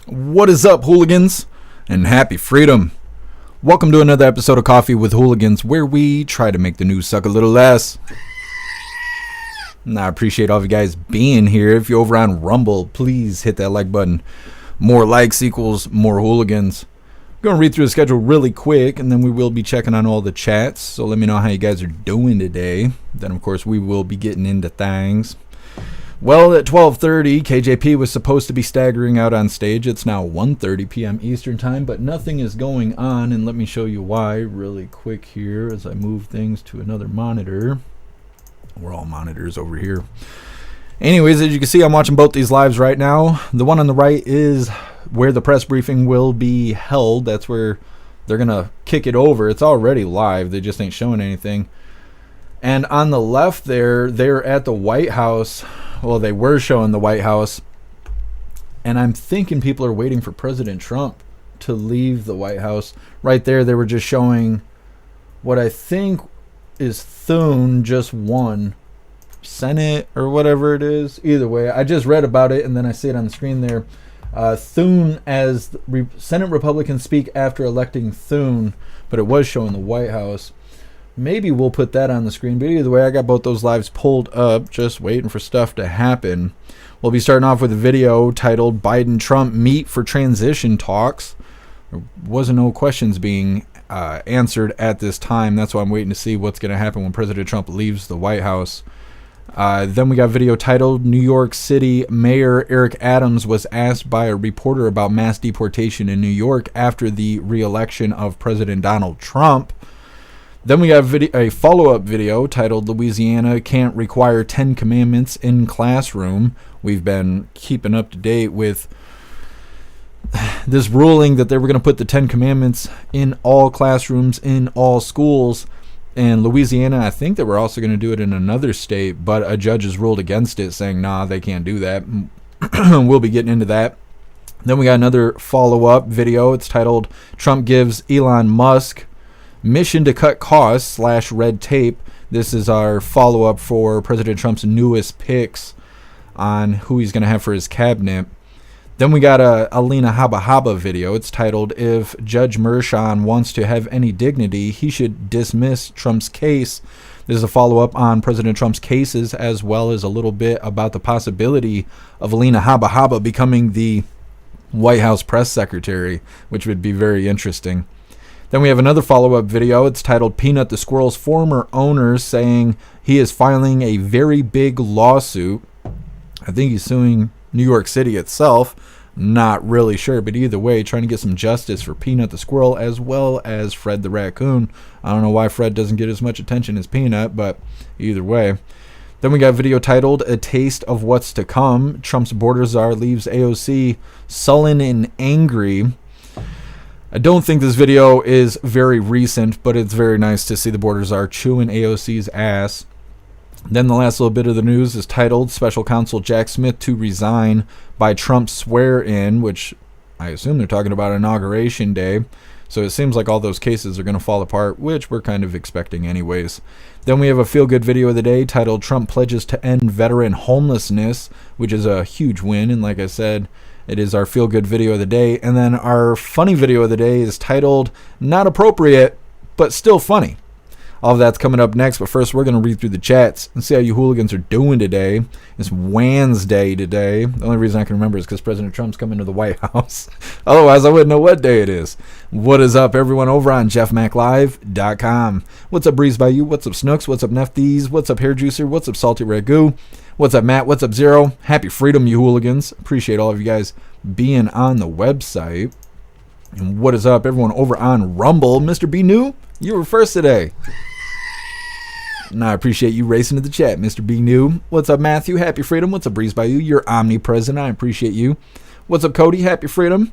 What is up, hooligans? And happy freedom. Welcome to another episode of Coffee with Hooligans, where we try to make the news suck a little less. And I appreciate all of you guys being here. If you're over on Rumble, please hit that like button. More likes equals more hooligans. I'm going to read through the schedule really quick, and then we will be checking on all the chats. So let me know how you guys are doing today. Then, of course, we will be getting into things. Well, at 12:30, KJP was supposed to be staggering out on stage. It's now 1:30 p.m. Eastern Time, but nothing is going on, and let me show you why really quick here as I move things to another monitor. We're all monitors over here. Anyways, as you can see, I'm watching both these lives right now. The one on the right is where the press briefing will be held. That's where they're going to kick it over. It's already live. They just ain't showing anything. And on the left there, they're at the White House. Well, they were showing the White House. And I'm thinking people are waiting for President Trump to leave the White House. Right there, they were just showing what I think is Thune just won Senate or whatever it is. Either way, I just read about it and then I see it on the screen there. Thune as Senate Republicans speak after electing Thune, but it was showing the White House. Maybe we'll put that on the screen, but either way, I got both those lives pulled up, just waiting for stuff to happen. We'll be starting off with a video titled Biden-Trump Meet for Transition Talks. There wasn't no questions being answered at this time. That's why I'm waiting to see what's going to happen when President Trump leaves the White House. Then we got a video titled New York City Mayor Eric Adams was asked by a reporter about mass deportation in New York after the re-election of President Donald Trump. Then we got a follow-up video titled Louisiana Can't Require 10 Commandments in Classroom. We've been keeping up to date with this ruling that they were going to put the 10 Commandments in all classrooms, in all schools. In Louisiana, I think they were also going to do it in another state, but a judge has ruled against it, saying, nah, they can't do that. We'll be getting into that. Then we got another follow-up video. It's titled Trump Gives Elon Musk Mission to Cut Costs / Red Tape. This is our follow-up for President Trump's newest picks on who he's going to have for his cabinet. Then we got a Alina Habba video. It's titled If Judge Merchan Wants to Have Any Dignity, He Should Dismiss Trump's Case. This is a follow-up on President Trump's cases, as well as a little bit about the possibility of Alina Habba becoming the White House press secretary, which would be very interesting. Then we have another follow-up video. It's titled PNut the Squirrel's former owner saying he is filing a very big lawsuit. I think he's suing New York City itself. Not really sure, but either way, trying to get some justice for PNut the Squirrel as well as Fred the Raccoon. I don't know why Fred doesn't get as much attention as PNut, but either way. Then we got a video titled A Taste of What's to Come. Trump's border czar leaves AOC sullen and angry. I don't think this video is very recent, but it's very nice to see the border czar chewing AOC's ass. Then the last little bit of the news is titled Special Counsel Jack Smith to Resign by Trump Swear-In, which I assume they're talking about Inauguration Day. So it seems like all those cases are going to fall apart, which we're kind of expecting anyways. Then we have a feel-good video of the day titled Trump Pledges to End Veteran Homelessness, which is a huge win. And like I said, it is our feel-good video of the day. And then our funny video of the day is titled Not Appropriate, but Still Funny. All of that's coming up next, but first we're going to read through the chats and see how you hooligans are doing today. It's Wednesday today. The only reason I can remember is because President Trump's coming to the White House. Otherwise, I wouldn't know what day it is. What is up, everyone, over on jeffmaclive.com. What's up, Breeze by You? What's up, Snooks? What's up, Nefties? What's up, Hair Juicer? What's up, Salty Ragu? What's up, Matt? What's up, Zero? Happy freedom, you hooligans. Appreciate all of you guys being on the website. And what is up, everyone, over on Rumble? Mr. B New, you were first today. And I appreciate you racing to the chat, Mr. B New. What's up, Matthew? Happy freedom. What's up, Breeze by You? You're omnipresent. I appreciate you. What's up, Cody? Happy freedom.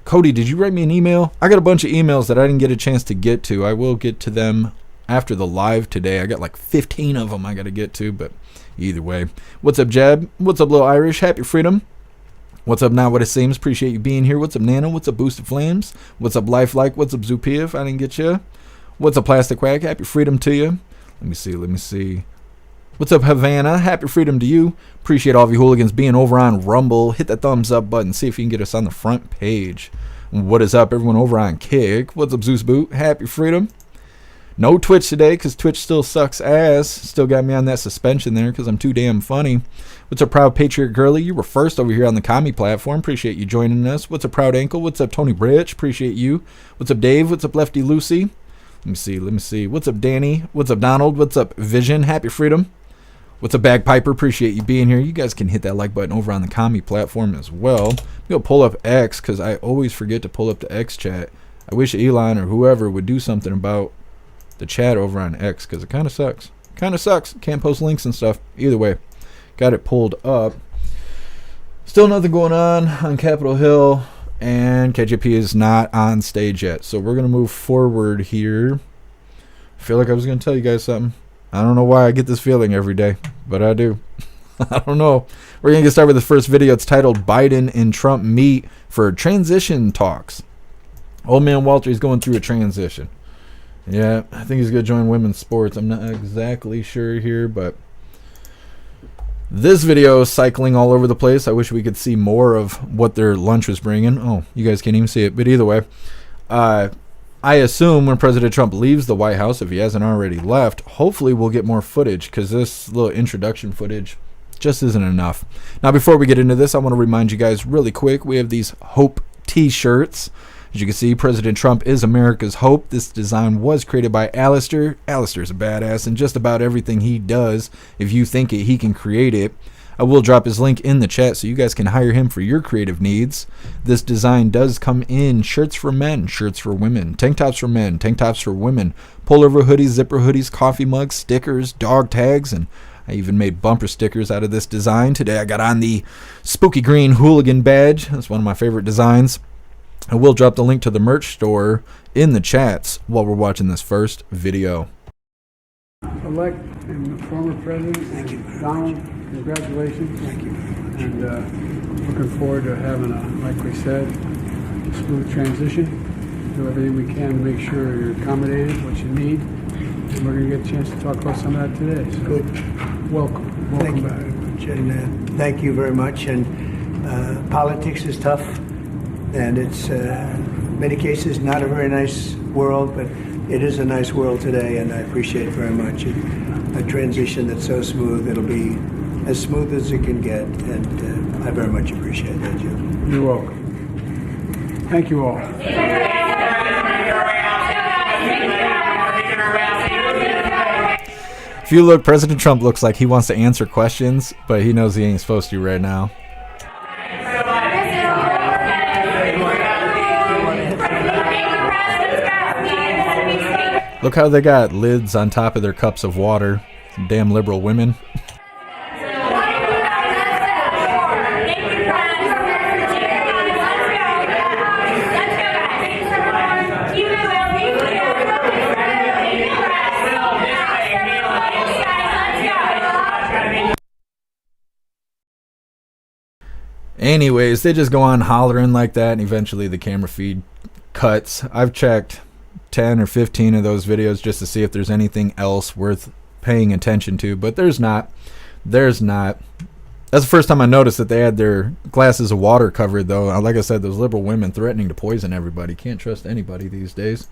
Cody, did you write me an email? I got a bunch of emails that I didn't get a chance to get to. I will get to them after the live today. I got like 15 of them I got to get to, but either way. What's up, Jeb? What's up, Little Irish? Happy freedom. What's up, Not What It Seems? Appreciate you being here. What's up, Nana? What's up, Boosted Flames? What's up, Lifelike? What's up, Zupia? If I didn't get you. What's up, Plastic Wag? Happy freedom to you. Let me see. What's up, Havana? Happy freedom to you. Appreciate all of you hooligans being over on Rumble. Hit that thumbs up button. See if you can get us on the front page. What is up, everyone over on Kick? What's up, Zeus Boot? Happy freedom. No Twitch today because Twitch still sucks ass. Still got me on that suspension there because I'm too damn funny. What's up, Proud Patriot Girly? You were first over here on the commie platform. Appreciate you joining us. What's up, Proud Ankle? What's up, Tony Rich? Appreciate you. What's up, Dave? What's up, Lefty Lucy? Let me see. What's up, Danny? What's up, Donald? What's up, Vision? Happy freedom. What's up, Bagpiper? Appreciate you being here. You guys can hit that like button over on the commie platform as well. I'm going to pull up X because I always forget to pull up the X chat. I wish Elon or whoever would do something about the chat over on X because it kind of sucks. Can't post links and stuff. Either way, got it pulled up. Still nothing going on Capitol Hill, and KJP is not on stage yet. So we're going to move forward here. I feel like I was going to tell you guys something. I don't know why I get this feeling every day, but I do. I don't know. We're going to get started with the first video. It's titled Biden and Trump Meet for Transition Talks. Old man Walter is going through a transition. Yeah, I think he's going to join women's sports. I'm not exactly sure here, but this video is cycling all over the place. I wish we could see more of what their lunch was bringing. Oh, you guys can't even see it, but either way. I assume when President Trump leaves the White House, if he hasn't already left, hopefully we'll get more footage because this little introduction footage just isn't enough. Now, before we get into this, I want to remind you guys really quick, we have these Hope t-shirts. As you can see, President Trump is America's hope. This design was created by Alistair. Alistair's a badass, and just about everything he does, if you think it, he can create it. I will drop his link in the chat so you guys can hire him for your creative needs. This design does come in shirts for men, shirts for women, tank tops for men, tank tops for women, pullover hoodies, zipper hoodies, coffee mugs, stickers, dog tags, and I even made bumper stickers out of this design. Today I got on the spooky green hooligan badge. That's one of my favorite designs. I will drop the link to the merch store in the chats while we're watching this first video. Elect and the former president, and Donald, congratulations. Thank you. And looking forward to having like we said, a smooth transition. Do everything we can to make sure you're accommodated, what you need. And we're going to get a chance to talk about some of that today. So Good. Welcome Thank you back. very much. And thank you very much. And politics is tough, and it's many cases not a very nice world, but it is a nice world today, and I appreciate it very much. A transition that's so smooth, it'll be as smooth as it can get, and I very much appreciate that, Jim. You're welcome. Thank you all. If you look, President Trump looks like he wants to answer questions, but he knows he ain't supposed to right now. Look how they got lids on top of their cups of water. Some damn liberal women. Anyways, they just go on hollering like that, and eventually the camera feed cuts. I've checked 10 or 15 of those videos just to see if there's anything else worth paying attention to, but there's not. That's the first time I noticed that they had their glasses of water covered, though. Like I said, those liberal women threatening to poison everybody. Can't trust anybody these days.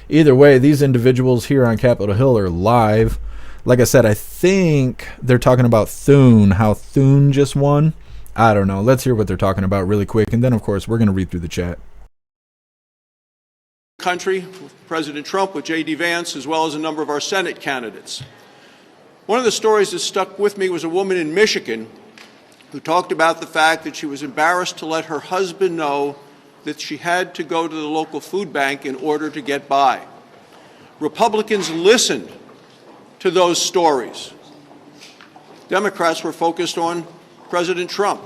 Either way, these individuals here on Capitol Hill are live. Like I said, I think they're talking about Thune, how Thune just won. I don't know. Let's hear what they're talking about really quick, and then, of course, we're going to read through the chat. Country, President Trump, with J.D. Vance, as well as a number of our Senate candidates. One of the stories that stuck with me was a woman in Michigan who talked about the fact that she was embarrassed to let her husband know that she had to go to the local food bank in order to get by. Republicans listened to those stories. Democrats were focused on President Trump.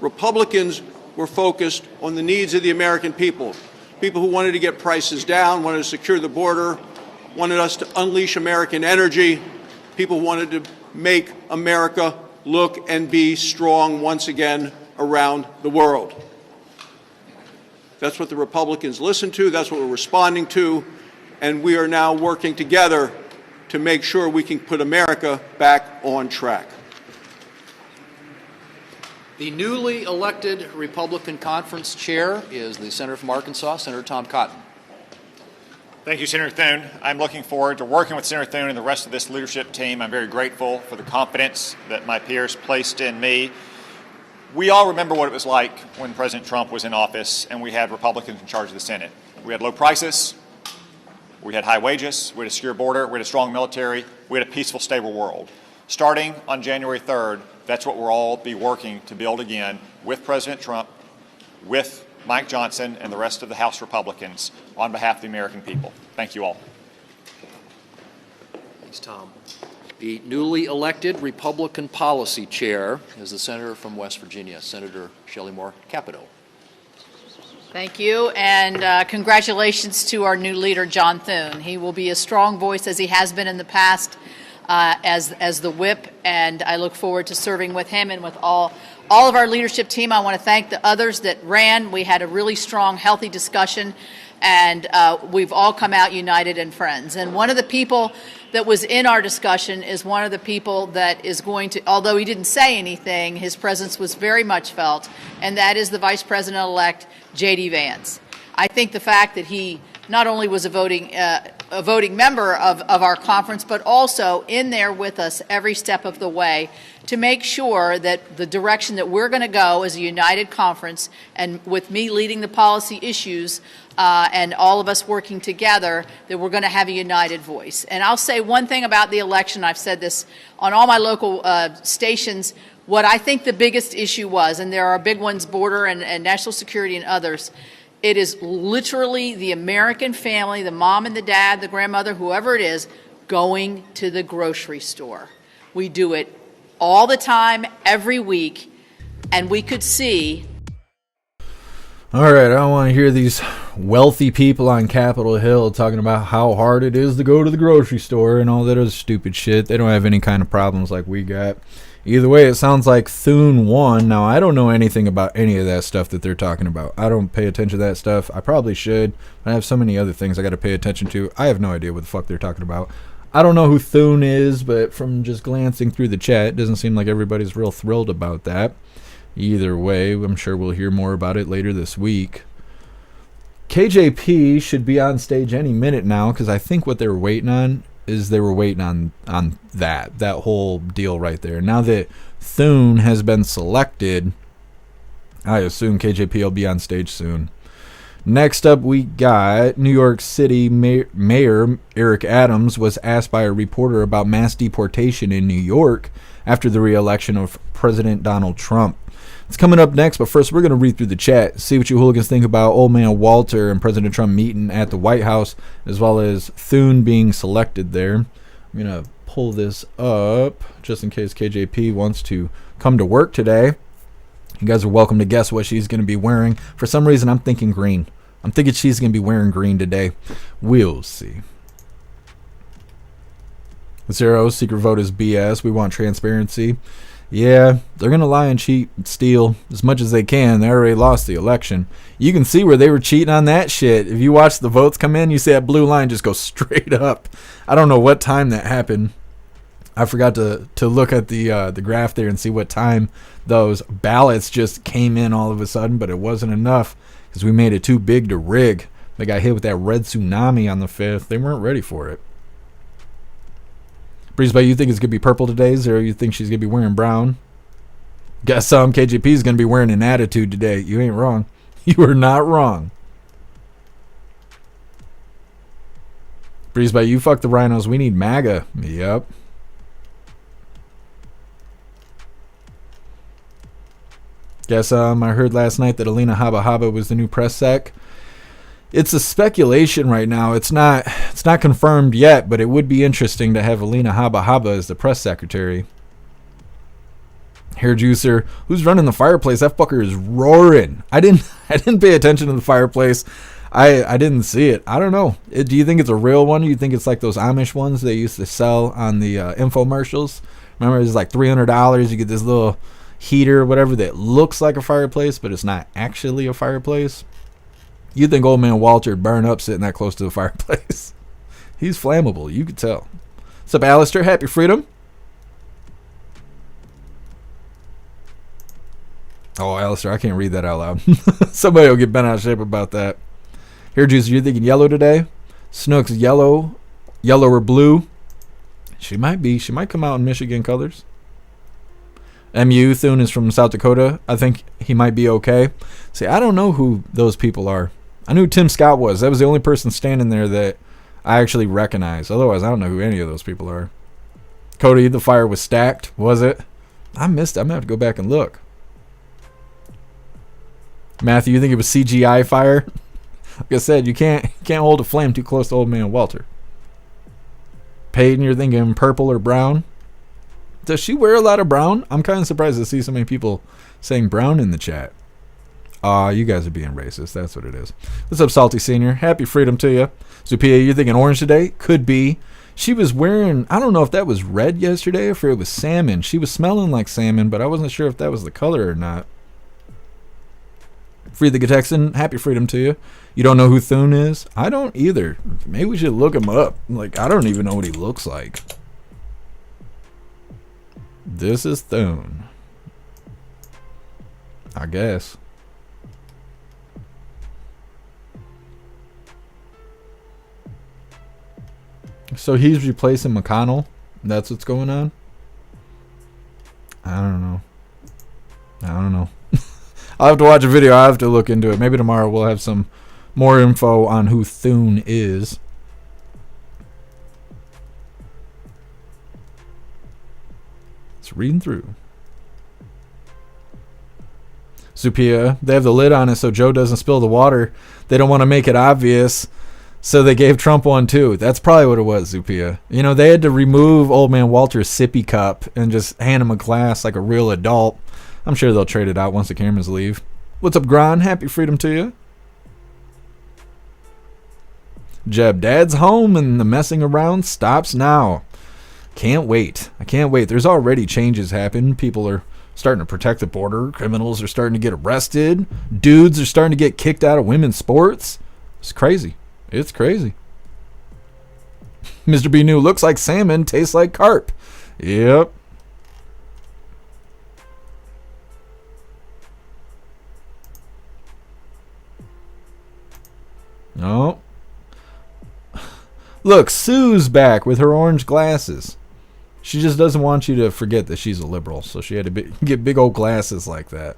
Republicans were focused on the needs of the American people. People who wanted to get prices down, wanted to secure the border, wanted us to unleash American energy. People wanted to make America look and be strong once again around the world. That's what the Republicans listened to. That's what we're responding to. And we are now working together to make sure we can put America back on track. The newly elected Republican Conference Chair is the Senator from Arkansas, Senator Tom Cotton. Thank you, Senator Thune. I'm looking forward to working with Senator Thune and the rest of this leadership team. I'm very grateful for the confidence that my peers placed in me. We all remember what it was like when President Trump was in office and we had Republicans in charge of the Senate. We had low prices, we had high wages, we had a secure border, we had a strong military, we had a peaceful, stable world. Starting on January 3rd, that's what we'll all be working to build again with President Trump, with Mike Johnson, and the rest of the House Republicans on behalf of the American people. Thank you all. Thanks, Tom. The newly elected Republican Policy Chair is the Senator from West Virginia, Senator Shelley Moore Capito. Thank you, and congratulations to our new leader, John Thune. He will be a strong voice, as he has been in the past, as the whip, and I look forward to serving with him and with all of our leadership team. I want to thank the others that ran. We had a really strong, healthy discussion, and we've all come out united and friends. And one of the people that was in our discussion is one of the people that is going to, although he didn't say anything, his presence was very much felt, and that is the Vice President-elect, J.D. Vance. I think the fact that he not only was a voting member of our conference, but also in there with us every step of the way to make sure that the direction that we're going to go as a united conference, and with me leading the policy issues and all of us working together, that we're going to have a united voice. And I'll say one thing about the election. I've said this on all my local stations. What I think the biggest issue was, and there are big ones, border and national security and others, it is literally the American family, the mom and the dad, the grandmother, whoever it is, going to the grocery store. We do it all the time, every week, and we could see. All right, I don't want to hear these wealthy people on Capitol Hill talking about how hard it is to go to the grocery store and all that other stupid shit. They don't have any kind of problems like we got. Either way, it sounds like Thune won. Now, I don't know anything about any of that stuff that they're talking about. I don't pay attention to that stuff. I probably should, but I have so many other things I got to pay attention to. I have no idea what the fuck they're talking about. I don't know who Thune is, but from just glancing through the chat, it doesn't seem like everybody's real thrilled about that. Either way, I'm sure we'll hear more about it later this week. KJP should be on stage any minute now, because I think what they were waiting on is they were waiting on that whole deal right there. Now that Thune has been selected, I assume KJP will be on stage soon. Next up, we got New York City Mayor Eric Adams was asked by a reporter about mass deportation in New York after the re-election of President Donald Trump. It's coming up next, but first we're going to read through the chat, see what you hooligans think about old man Walter and President Trump meeting at the White House, as well as Thune being selected there. I'm going to pull this up just in case KJP wants to come to work today. You guys are welcome to guess what she's going to be wearing. For some reason, I'm thinking green. I'm thinking she's going to be wearing green today. We'll see. Zero, secret vote is BS. We want transparency. Yeah, they're going to lie and cheat and steal as much as they can. They already lost the election. You can see where they were cheating on that shit. If you watch the votes come in, you see that blue line just go straight up. I don't know what time that happened. I forgot to look at the graph there and see what time those ballots just came in all of a sudden, but it wasn't enough because we made it too big to rig. They got hit with that red tsunami on the 5th. They weren't ready for it. Breezebite, you think it's going to be purple today, or you think she's going to be wearing brown? Guess KJP is going to be wearing an attitude today. You ain't wrong. You are not wrong. Breezebite, you fuck the rhinos. We need MAGA. Yep. Guess I heard last night that Alina Habba was the new press sec. It's a speculation right now. It's not confirmed yet, but it would be interesting to have Alina Habba as the press secretary. Hair juicer, who's running the fireplace? That fucker is roaring. I didn't pay attention to the fireplace. I didn't see it. I don't know. Do you think it's a real one? Or do you think it's like those Amish ones they used to sell on the infomercials? Remember, it's like $300. You get this little heater or whatever that looks like a fireplace, but it's not actually a fireplace. You'd think old man Walter would burn up sitting that close to the fireplace. He's flammable, you could tell. What's up, Alistair? Happy freedom. Oh, Alistair, I can't read that out loud. Somebody will get bent out of shape about that. Here, Juice, you're thinking yellow today? Snook's yellow or blue. She might be. She might come out in Michigan colors. MU Thune is from South Dakota. I think he might be okay. See, I don't know who those people are. I knew Tim Scott was. That was the only person standing there that I actually recognize. Otherwise, I don't know who any of those people are. Cody, the fire was stacked, was it? I missed it. I'm going to have to go back and look. Matthew, you think it was CGI fire? Like I said, you can't hold a flame too close to old man Walter. Peyton, you're thinking purple or brown? Does she wear a lot of brown? I'm kind of surprised to see so many people saying brown in the chat. You guys are being racist. That's what it is. What's up, Salty Senior? Happy freedom to you. Zupia, you're thinking orange today? Could be. She was wearing, I don't know if that was red yesterday or if it was salmon. She was smelling like salmon, but I wasn't sure if that was the color or not. Free the Texan, happy freedom to you. You don't know who Thune is? I don't either. Maybe we should look him up. Like, I don't even know what he looks like. This is Thune. I guess. So he's replacing McConnell? That's what's going on? I don't know. I'll have to watch a video. I'll have to look into it. Maybe tomorrow we'll have some more info on who Thune is. It's reading through. Zupia, they have the lid on it so Joe doesn't spill the water. They don't want to make it obvious, so they gave Trump one too. That's probably what it was, Zupia. You know, they had to remove old man Walter's sippy cup and just hand him a glass like a real adult. I'm sure they'll trade it out once the cameras leave. What's up, Gron? Happy freedom to you. Jeb, Dad's home and the messing around stops now. Can't wait. I can't wait. There's already changes happening. People are starting to protect the border. Criminals are starting to get arrested. Dudes are starting to get kicked out of women's sports. It's crazy. It's crazy. Mr. B New looks like salmon, tastes like carp. Yep. No. Look, Sue's back with her orange glasses. She just doesn't want you to forget that she's a liberal, so she had to get big old glasses like that.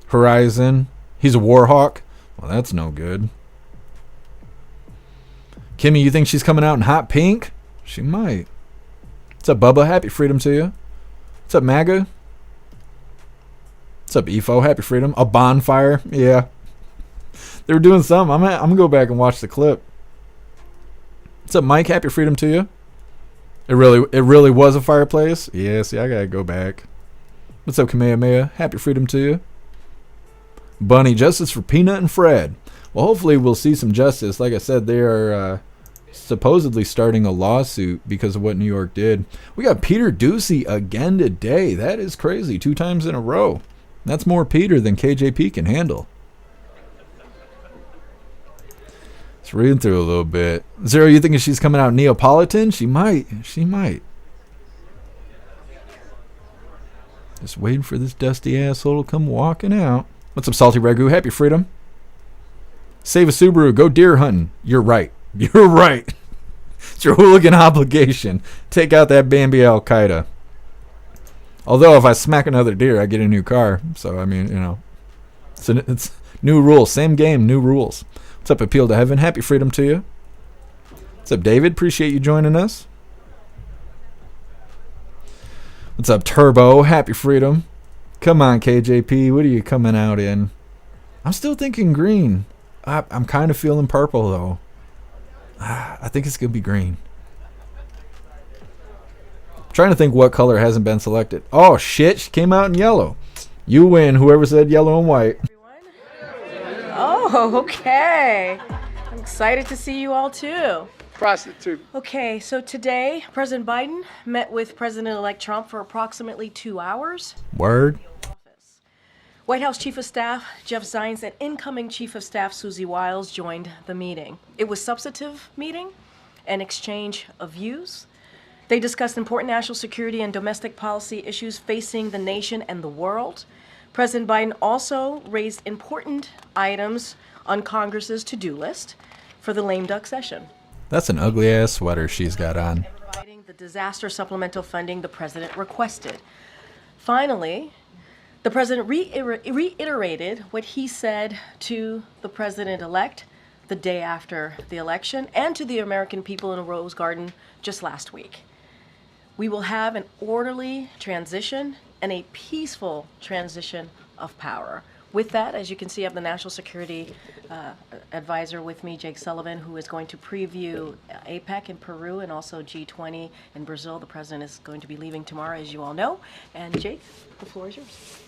Horizon. He's a war hawk. Well, that's no good. Kimmy, you think she's coming out in hot pink? She might. What's up, Bubba? Happy freedom to you. What's up, MAGA? What's up, EFO? Happy freedom. A bonfire? Yeah. They were doing something. I'm gonna go back and watch the clip. What's up, Mike? Happy freedom to you. It really was a fireplace? Yeah, see, I gotta go back. What's up, Kamehameha? Happy freedom to you. Bunny, justice for PNut and Fred. Well, hopefully we'll see some justice. Like I said, they are supposedly starting a lawsuit because of what New York did. We got Peter Ducey again today. That is crazy. 2 times in a row. That's more Peter than KJP can handle. Let's read through a little bit. Zero, you thinking she's coming out Neapolitan? She might. She might. Just waiting for this dusty asshole to come walking out. What's up, Salty Ragu? Happy freedom. Save a Subaru. Go deer hunting. You're right. You're right. It's your hooligan obligation. Take out that Bambi Al Qaeda. Although if I smack another deer, I get a new car. So, I mean, you know. It's new rules. Same game, new rules. What's up, Appeal to Heaven? Happy freedom to you. What's up, David? Appreciate you joining us. What's up, Turbo? Happy freedom. Come on, KJP. What are you coming out in? I'm still thinking green. I'm kind of feeling purple, though. I think it's going to be green. I'm trying to think what color hasn't been selected. Oh, shit. She came out in yellow. You win, whoever said yellow and white. Oh, okay. I'm excited to see you all too. Prostitute. Okay, so today President Biden met with President-elect Trump for approximately 2 hours. Word. White House Chief of Staff Jeff Zients and incoming Chief of Staff Susie Wiles joined the meeting. It was a substantive meeting, an exchange of views. They discussed important national security and domestic policy issues facing the nation and the world. President Biden also raised important items on Congress's to-do list for the lame duck session. That's an ugly ass sweater she's got on. Providing the disaster supplemental funding the president requested. Finally, the president reiterated what he said to the president-elect the day after the election and to the American people in a Rose Garden just last week. We will have an orderly transition and a peaceful transition of power. With that, as you can see, I have the National Security Advisor with me, Jake Sullivan, who is going to preview APEC in Peru and also G20 in Brazil. The president is going to be leaving tomorrow, as you all know. And Jake, the floor is yours.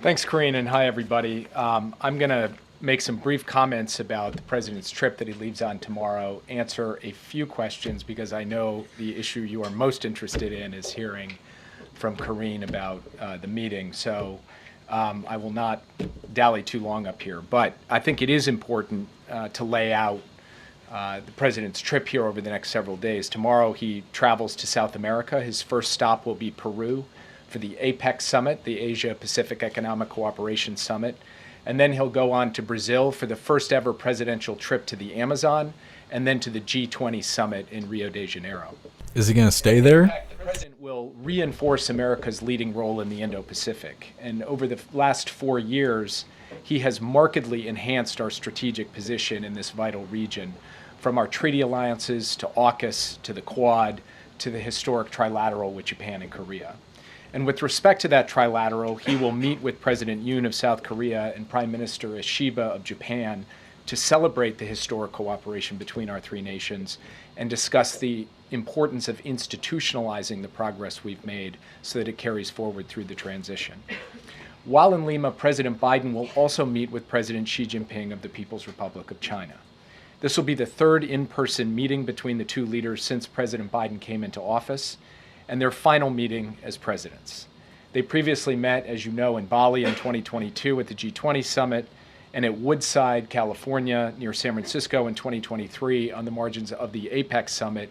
Thanks, Corinne, and hi, everybody. I'm going to make some brief comments about the president's trip that he leaves on tomorrow, answer a few questions because I know the issue you are most interested in is hearing from Corinne about the meeting. So I will not dally too long up here, but I think it is important to lay out the president's trip here over the next several days. Tomorrow he travels to South America. His first stop will be Peru for the APEC summit, the Asia Pacific Economic Cooperation Summit. And then he'll go on to Brazil for the first ever presidential trip to the Amazon, and then to the G20 summit in Rio de Janeiro. Is he going to stay there? The president will reinforce America's leading role in the Indo-Pacific. And over the last 4 years, he has markedly enhanced our strategic position in this vital region, from our treaty alliances to AUKUS to the Quad to the historic trilateral with Japan and Korea. And with respect to that trilateral, he will meet with President Yoon of South Korea and Prime Minister Ishiba of Japan to celebrate the historic cooperation between our three nations and discuss the importance of institutionalizing the progress we've made so that it carries forward through the transition. While in Lima, President Biden will also meet with President Xi Jinping of the People's Republic of China. This will be the third in-person meeting between the two leaders since President Biden came into office, and their final meeting as presidents. They previously met, as you know, in Bali in 2022 at the G20 summit, and at Woodside, California, near San Francisco in 2023 on the margins of the APEC summit,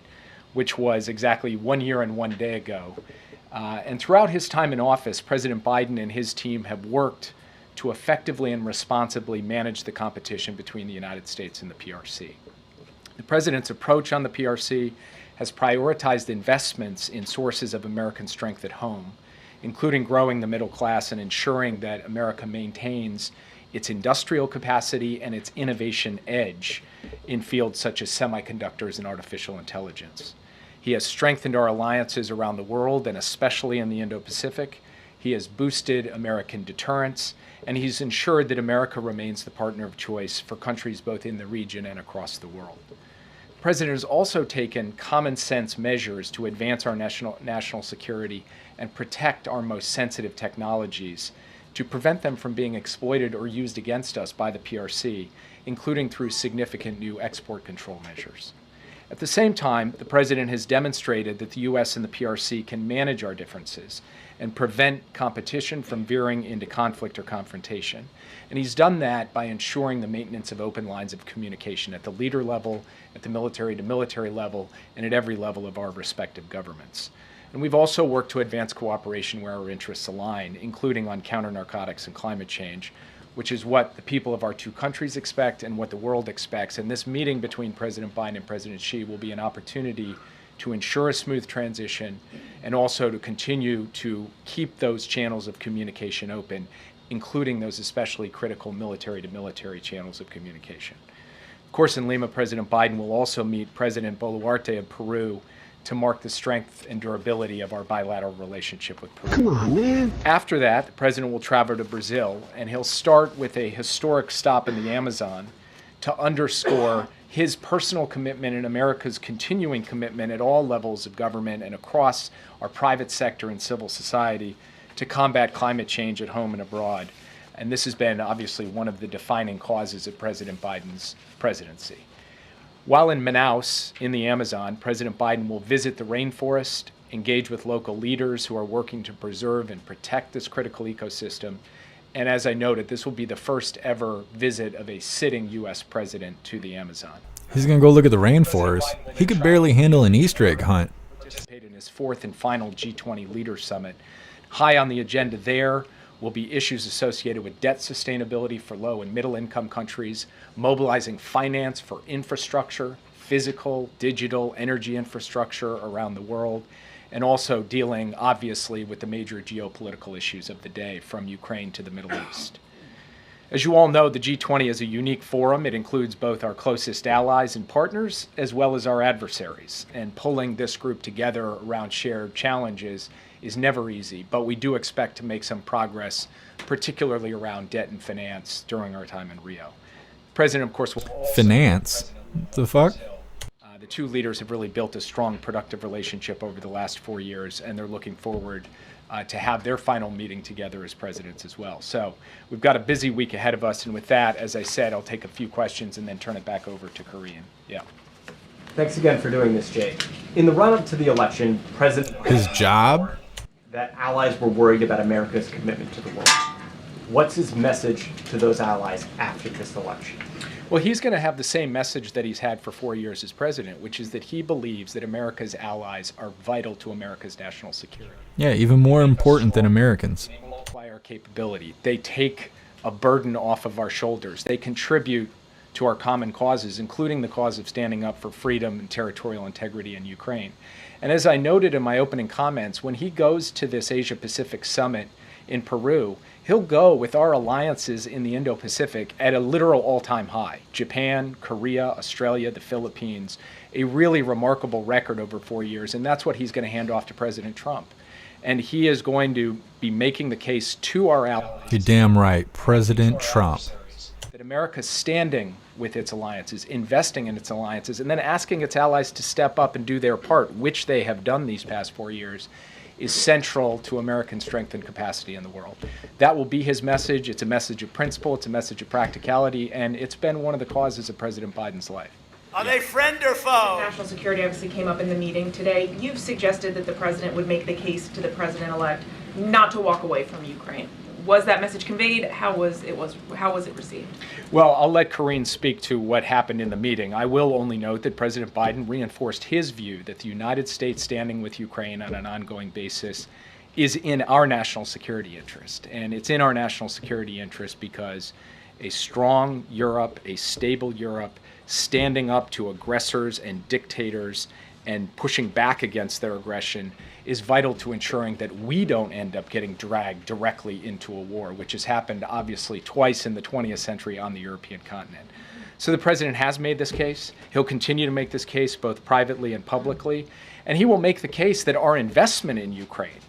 which was exactly 1 year and 1 day ago. And throughout his time in office, President Biden and his team have worked to effectively and responsibly manage the competition between the United States and the PRC. The president's approach on the PRC has prioritized investments in sources of American strength at home, including growing the middle class and ensuring that America maintains its industrial capacity and its innovation edge in fields such as semiconductors and artificial intelligence. He has strengthened our alliances around the world, and especially in the Indo-Pacific. He has boosted American deterrence, and he's ensured that America remains the partner of choice for countries both in the region and across the world. The president has also taken common sense measures to advance our national security and protect our most sensitive technologies to prevent them from being exploited or used against us by the PRC, including through significant new export control measures. At the same time, the president has demonstrated that the U.S. and the PRC can manage our differences and prevent competition from veering into conflict or confrontation. And he's done that by ensuring the maintenance of open lines of communication at the leader level, at the military-to-military level, and at every level of our respective governments. And we've also worked to advance cooperation where our interests align, including on counter-narcotics and climate change, which is what the people of our two countries expect and what the world expects. And this meeting between President Biden and President Xi will be an opportunity to ensure a smooth transition and also to continue to keep those channels of communication open, including those especially critical military-to-military channels of communication. Of course, in Lima, President Biden will also meet President Boluarte of Peru to mark the strength and durability of our bilateral relationship with Peru. Come on, man. After that, the president will travel to Brazil, and he'll start with a historic stop in the Amazon to underscore his personal commitment and America's continuing commitment at all levels of government and across our private sector and civil society to combat climate change at home and abroad. And this has been obviously one of the defining causes of President Biden's presidency. While in Manaus, in the Amazon, President Biden will visit the rainforest engage with local leaders who are working to preserve and protect this critical ecosystem. And as I noted, this will be the first ever visit of a sitting U.S. president to the Amazon. He's going to go look at the rainforest. He could barely handle an Easter egg hunt. Participate in his fourth and final G20 Leaders Summit. High on the agenda there will be issues associated with debt sustainability for low and middle income countries, mobilizing finance for infrastructure, physical, digital, energy infrastructure around the world, and also dealing, obviously, with the major geopolitical issues of the day, from Ukraine to the Middle East. As you all know, the G20 is a unique forum. It includes both our closest allies and partners, as well as our adversaries. And pulling this group together around shared challenges is never easy, but we do expect to make some progress, particularly around debt and finance during our time in Rio. The President, of course, will Finance? The fuck? The two leaders have really built a strong, productive relationship over the last 4 years, and they're looking forward to have their final meeting together as presidents as well. So we've got a busy week ahead of us, and with that, as I said, I'll take a few questions and then turn it back over to Korean. Yeah. Thanks again for doing this, Jake. In the run-up to the election, President His job? that allies were worried about America's commitment to the world. What's his message to those allies after this election? Well, he's going to have the same message that he's had for 4 years as president, which is that he believes that America's allies are vital to America's national security. Yeah, even more important than Americans. They multiply our capability. They take a burden off of our shoulders. They contribute to our common causes, including the cause of standing up for freedom and territorial integrity in Ukraine. And as I noted in my opening comments, when he goes to this Asia-Pacific summit in Peru, he'll go with our alliances in the Indo-Pacific at a literal all-time high. Japan, Korea, Australia, the Philippines, a really remarkable record over 4 years, and that's what he's going to hand off to President Trump. And he is going to be making the case to our allies. You're damn right, President Trump. That America's standing with its alliances, investing in its alliances, and then asking its allies to step up and do their part, which they have done these past 4 years, is central to American strength and capacity in the world. That will be his message. It's a message of principle. It's a message of practicality. And it's been one of the causes of President Biden's life. Are they friend or foe? National security obviously came up in the meeting today. You've suggested that the president would make the case to the president-elect not to walk away from Ukraine. Was that message conveyed? How was it received? Well, I'll let Karine speak to what happened in the meeting. I will only note that President Biden reinforced his view that the United States standing with Ukraine on an ongoing basis is in our national security interest. And it's in our national security interest because a strong Europe, a stable Europe, standing up to aggressors and dictators and pushing back against their aggression is vital to ensuring that we don't end up getting dragged directly into a war, which has happened obviously twice in the 20th century on the European continent. So the president has made this case. He'll continue to make this case both privately and publicly. And he will make the case that our investment in Ukraine,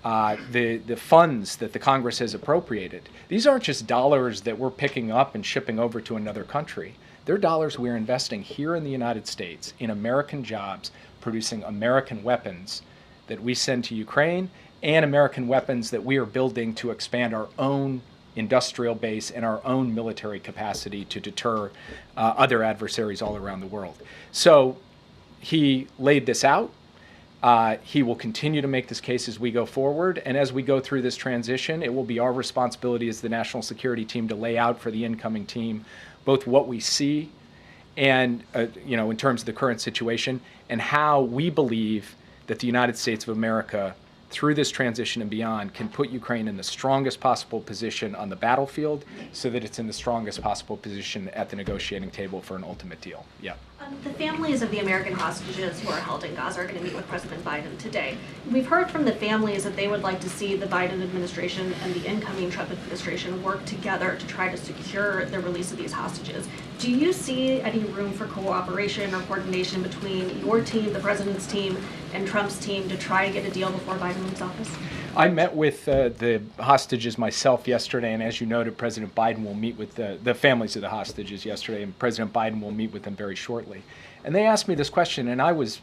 the funds that the Congress has appropriated, these aren't just dollars that we're picking up and shipping over to another country. They're dollars we're investing here in the United States in American jobs, producing American weapons that we send to Ukraine, and American weapons that we are building to expand our own industrial base and our own military capacity to deter other adversaries all around the world. So he laid this out. He will continue to make this case as we go forward. And as we go through this transition, it will be our responsibility as the national security team to lay out for the incoming team both what we see and, in terms of the current situation, and how we believe that the United States of America, through this transition and beyond, can put Ukraine in the strongest possible position on the battlefield so that it's in the strongest possible position at the negotiating table for an ultimate deal. Yeah. The families of the American hostages who are held in Gaza are going to meet with President Biden today. We've heard from the families that they would like to see the Biden administration and the incoming Trump administration work together to try to secure the release of these hostages. Do you see any room for cooperation or coordination between your team, the president's team, and Trump's team to try to get a deal before Biden leaves office? I met with the hostages myself yesterday, and as you noted, President Biden will meet with the families of the hostages yesterday, and President Biden will meet with them very shortly. And they asked me this question, and I was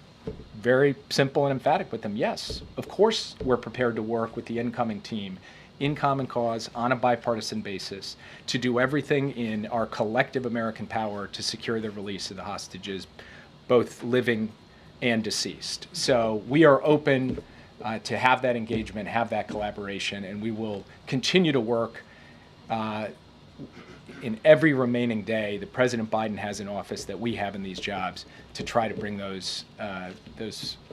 very simple and emphatic with them. Yes, of course we're prepared to work with the incoming team in common cause on a bipartisan basis to do everything in our collective American power to secure the release of the hostages, both living and deceased. So we are open to have that engagement, have that collaboration, and we will continue to work in every remaining day that President Biden has in office, that we have in these jobs, to try to bring those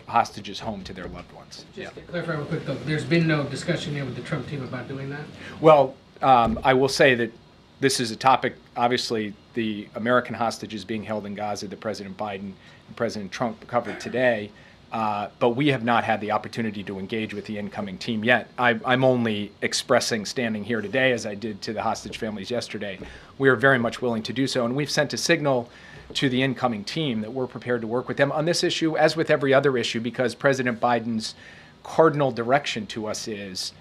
hostages home to their loved ones. Just to clarify real quick, though, there's been no discussion yet with the Trump team about doing that? Well, I will say that this is a topic, obviously, the American hostages being held in Gaza that President Biden and President Trump covered today, but we have not had the opportunity to engage with the incoming team yet. I'm only expressing, standing here today, as I did to the hostage families yesterday, we are very much willing to do so, and we've sent a signal to the incoming team that we're prepared to work with them on this issue, as with every other issue, because President Biden's cardinal direction to us is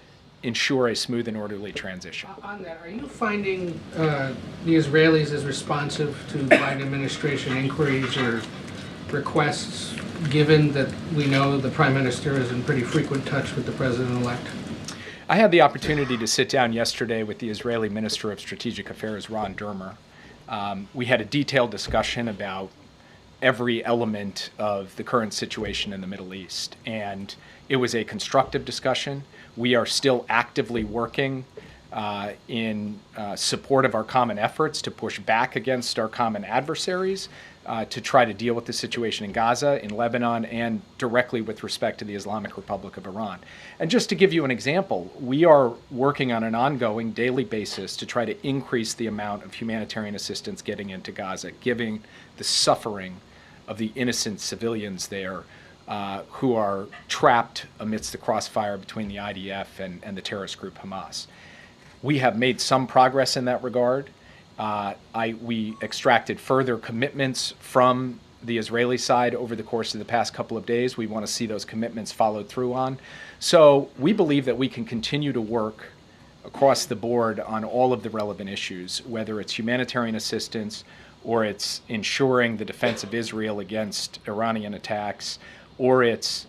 ensure a smooth and orderly transition. On that, are you finding the Israelis as responsive to Biden administration inquiries or requests, given that we know the Prime Minister is in pretty frequent touch with the President-elect? I had the opportunity to sit down yesterday with the Israeli Minister of Strategic Affairs, Ron Dermer. We had a detailed discussion about every element of the current situation in the Middle East, and it was a constructive discussion. We are still actively working in support of our common efforts to push back against our common adversaries, to try to deal with the situation in Gaza, in Lebanon, and directly with respect to the Islamic Republic of Iran. And just to give you an example, we are working on an ongoing daily basis to try to increase the amount of humanitarian assistance getting into Gaza, given the suffering of the innocent civilians there who are trapped amidst the crossfire between the IDF and the terrorist group Hamas. We have made some progress in that regard. We extracted further commitments from the Israeli side over the course of the past couple of days. We want to see those commitments followed through on. So we believe that we can continue to work across the board on all of the relevant issues, whether it's humanitarian assistance or it's ensuring the defense of Israel against Iranian attacks, or it's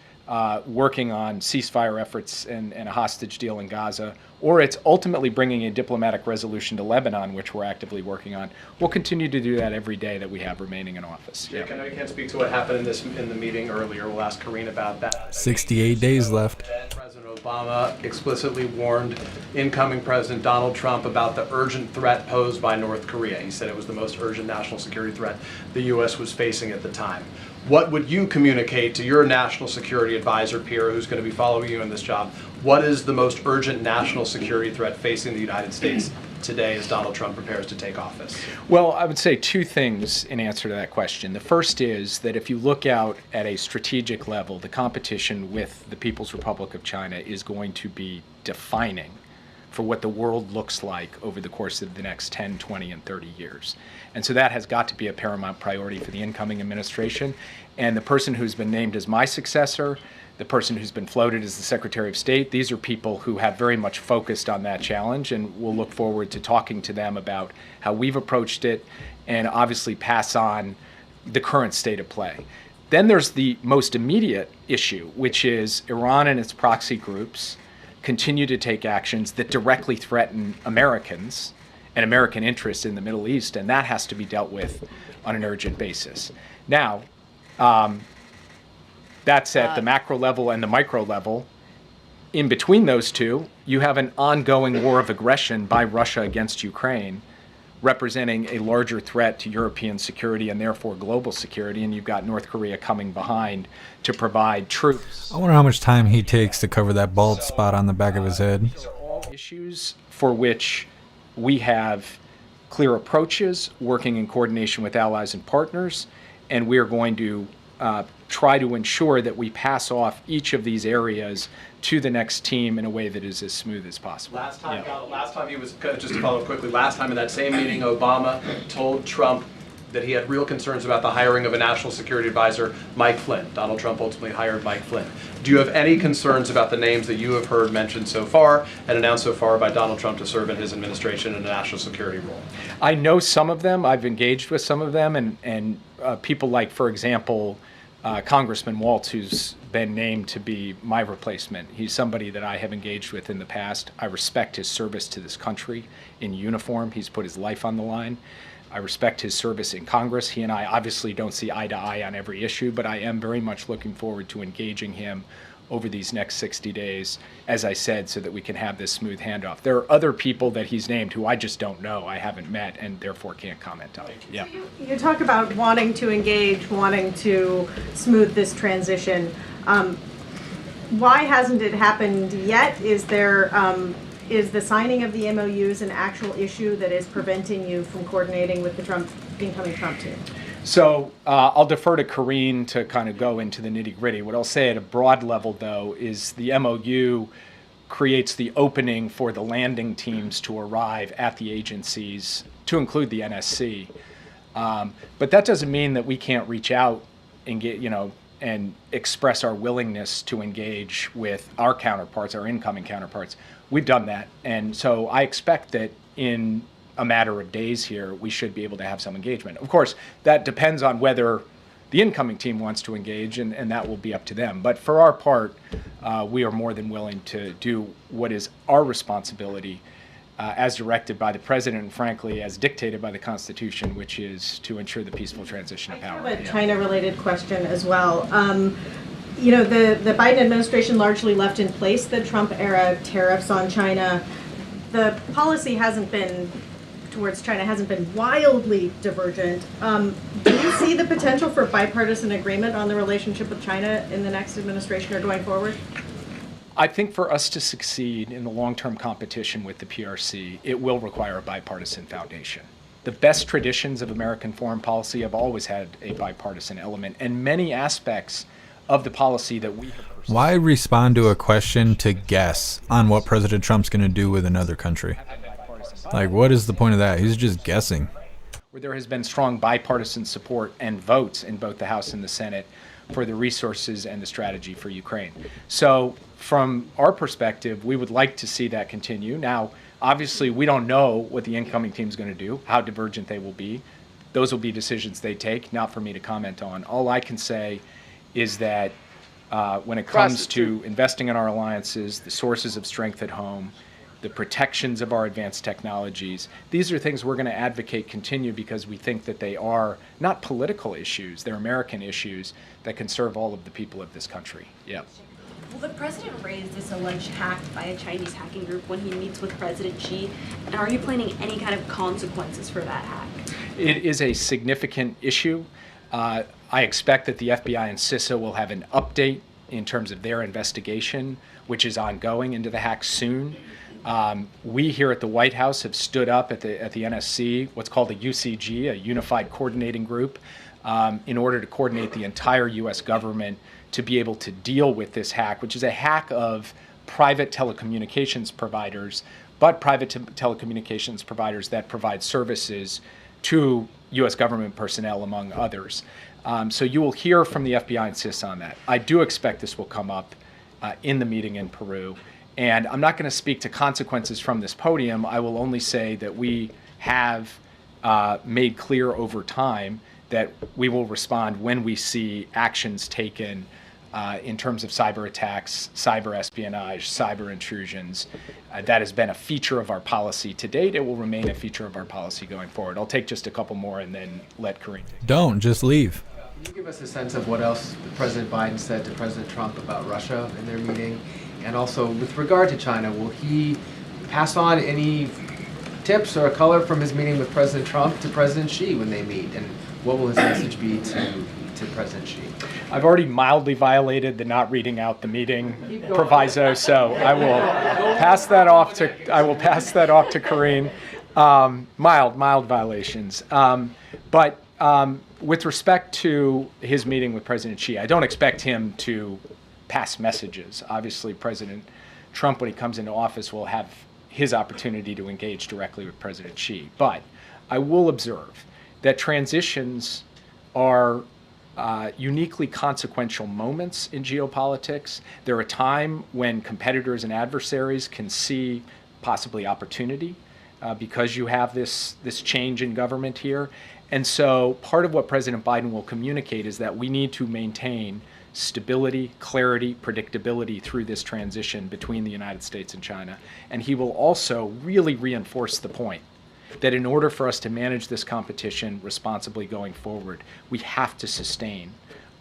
working on ceasefire efforts and a hostage deal in Gaza, or it's ultimately bringing a diplomatic resolution to Lebanon, which we're actively working on. We'll continue to do that every day that we have remaining in office. Jake, I know you can't speak to what happened in the meeting earlier. We'll ask Karine about that. 68 days left. President Obama explicitly warned incoming President Donald Trump about the urgent threat posed by North Korea. He said it was the most urgent national security threat the U.S. was facing at the time. What would you communicate to your national security advisor peer who's going to be following you in this job? What is the most urgent national security threat facing the United States today as Donald Trump prepares to take office? Well, I would say two things in answer to that question. The first is that if you look out at a strategic level, the competition with the People's Republic of China is going to be defining for what the world looks like over the course of the next 10, 20, and 30 years. And so that has got to be a paramount priority for the incoming administration. And the person who's been named as my successor, the person who's been floated as the Secretary of State, these are people who have very much focused on that challenge, and we'll look forward to talking to them about how we've approached it and obviously pass on the current state of play. Then there's the most immediate issue, which is Iran and its proxy groups continue to take actions that directly threaten Americans and American interests in the Middle East, and that has to be dealt with on an urgent basis. Now, that's at the macro level and the micro level. In between those two, you have an ongoing war of aggression by Russia against Ukraine, representing a larger threat to European security and therefore global security, and you've got North Korea coming behind to provide troops. I wonder how much time he takes to cover that bald spot on the back of his head. These are all issues for which we have clear approaches, working in coordination with allies and partners, and we're going to try to ensure that we pass off each of these areas to the next team in a way that is as smooth as possible. Last time he was, just to follow up quickly, last time in that same meeting, Obama told Trump that he had real concerns about the hiring of a national security advisor, Mike Flynn. Donald Trump ultimately hired Mike Flynn. Do you have any concerns about the names that you have heard mentioned so far and announced so far by Donald Trump to serve in his administration in a national security role? I know some of them. I've engaged with some of them, and people like, for example, Congressman Waltz, who's been named to be my replacement. He's somebody that I have engaged with in the past. I respect his service to this country in uniform. He's put his life on the line. I respect his service in Congress. He and I obviously don't see eye to eye on every issue, but I am very much looking forward to engaging him over these next 60 days, as I said, so that we can have this smooth handoff. There are other people that he's named who I just don't know, I haven't met, and therefore can't comment on. Yeah. So you talk about wanting to engage, wanting to smooth this transition. Why hasn't it happened yet? Is the signing of the MOUs an actual issue that is preventing you from coordinating with the incoming Trump team? So I'll defer to Karine to kind of go into the nitty-gritty. What I'll say at a broad level, though, is the MOU creates the opening for the landing teams to arrive at the agencies, to include the NSC. But that doesn't mean that we can't reach out and and express our willingness to engage with our counterparts, our incoming counterparts. We've done that, and so I expect that in a matter of days here, we should be able to have some engagement. Of course, that depends on whether the incoming team wants to engage, and that will be up to them. But for our part, we are more than willing to do what is our responsibility as directed by the president and, frankly, as dictated by the Constitution, which is to ensure the peaceful transition of power. I have a China-related question as well. The Biden administration largely left in place the Trump-era tariffs on China. The policy towards China hasn't been wildly divergent. Do you see the potential for bipartisan agreement on the relationship with China in the next administration or going forward? I think for us to succeed in the long-term competition with the PRC, it will require a bipartisan foundation. The best traditions of American foreign policy have always had a bipartisan element, and many aspects of the policy that we have pursued. Why respond to a question to guess on what President Trump's going to do with another country? Like, what is the point of that? He's just guessing. Where there has been strong bipartisan support and votes in both the House and the Senate for the resources and the strategy for Ukraine. So from our perspective, we would like to see that continue. Now, obviously, we don't know what the incoming team is going to do, how divergent they will be. Those will be decisions they take, not for me to comment on. All I can say is that when it comes to investing in our alliances, the sources of strength at home, the protections of our advanced technologies, these are things we're going to advocate continue because we think that they are not political issues, they're American issues that can serve all of the people of this country. Yeah. Will the president raise this alleged hack by a Chinese hacking group when he meets with President Xi? And are you planning any kind of consequences for that hack? It is a significant issue. I expect that the FBI and CISA will have an update in terms of their investigation, which is ongoing, into the hack soon. We here at the White House have stood up at the NSC, what's called a UCG, a Unified Coordinating Group, in order to coordinate the entire U.S. government to be able to deal with this hack, which is a hack of private telecommunications providers, but private telecommunications providers that provide services to U.S. government personnel, among others. So you will hear from the FBI and CISA on that. I do expect this will come up in the meeting in Peru. And I'm not going to speak to consequences from this podium. I will only say that we have made clear over time that we will respond when we see actions taken in terms of cyber attacks, cyber espionage, cyber intrusions. That has been a feature of our policy to date. It will remain a feature of our policy going forward. I'll take just a couple more and then let Karine take. Don't, just leave. Can you give us a sense of what else President Biden said to President Trump about Russia in their meeting? And also, with regard to China, will he pass on any tips or color from his meeting with President Trump to President Xi when they meet? And what will his message be to President Xi? I've already mildly violated the not reading out the meeting proviso, so I will pass that off to Karine. Mild violations. But with respect to his meeting with President Xi, I don't expect him to pass messages. Obviously, President Trump, when he comes into office, will have his opportunity to engage directly with President Xi. But I will observe that transitions are uniquely consequential moments in geopolitics. They're a time when competitors and adversaries can see possibly opportunity because you have this change in government here. And so part of what President Biden will communicate is that we need to maintain stability, clarity, predictability through this transition between the United States and China. And he will also really reinforce the point that in order for us to manage this competition responsibly going forward, we have to sustain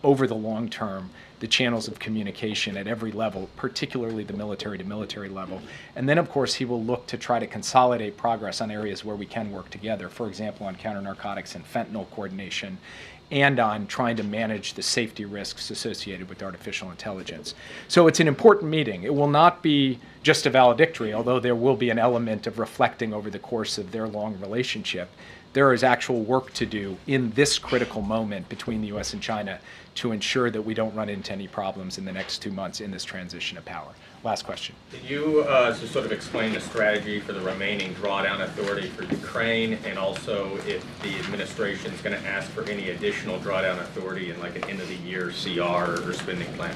over the long term the channels of communication at every level, particularly the military to military level. And then, of course, he will look to try to consolidate progress on areas where we can work together, for example, on counter-narcotics and fentanyl coordination, and on trying to manage the safety risks associated with artificial intelligence. So it's an important meeting. It will not be just a valedictory, although there will be an element of reflecting over the course of their long relationship. There is actual work to do in this critical moment between the U.S. and China to ensure that we don't run into any problems in the next 2 months in this transition of power. Last question. Could you just sort of explain the strategy for the remaining drawdown authority for Ukraine, and also if the administration is going to ask for any additional drawdown authority in like an end-of-the-year CR or spending plan?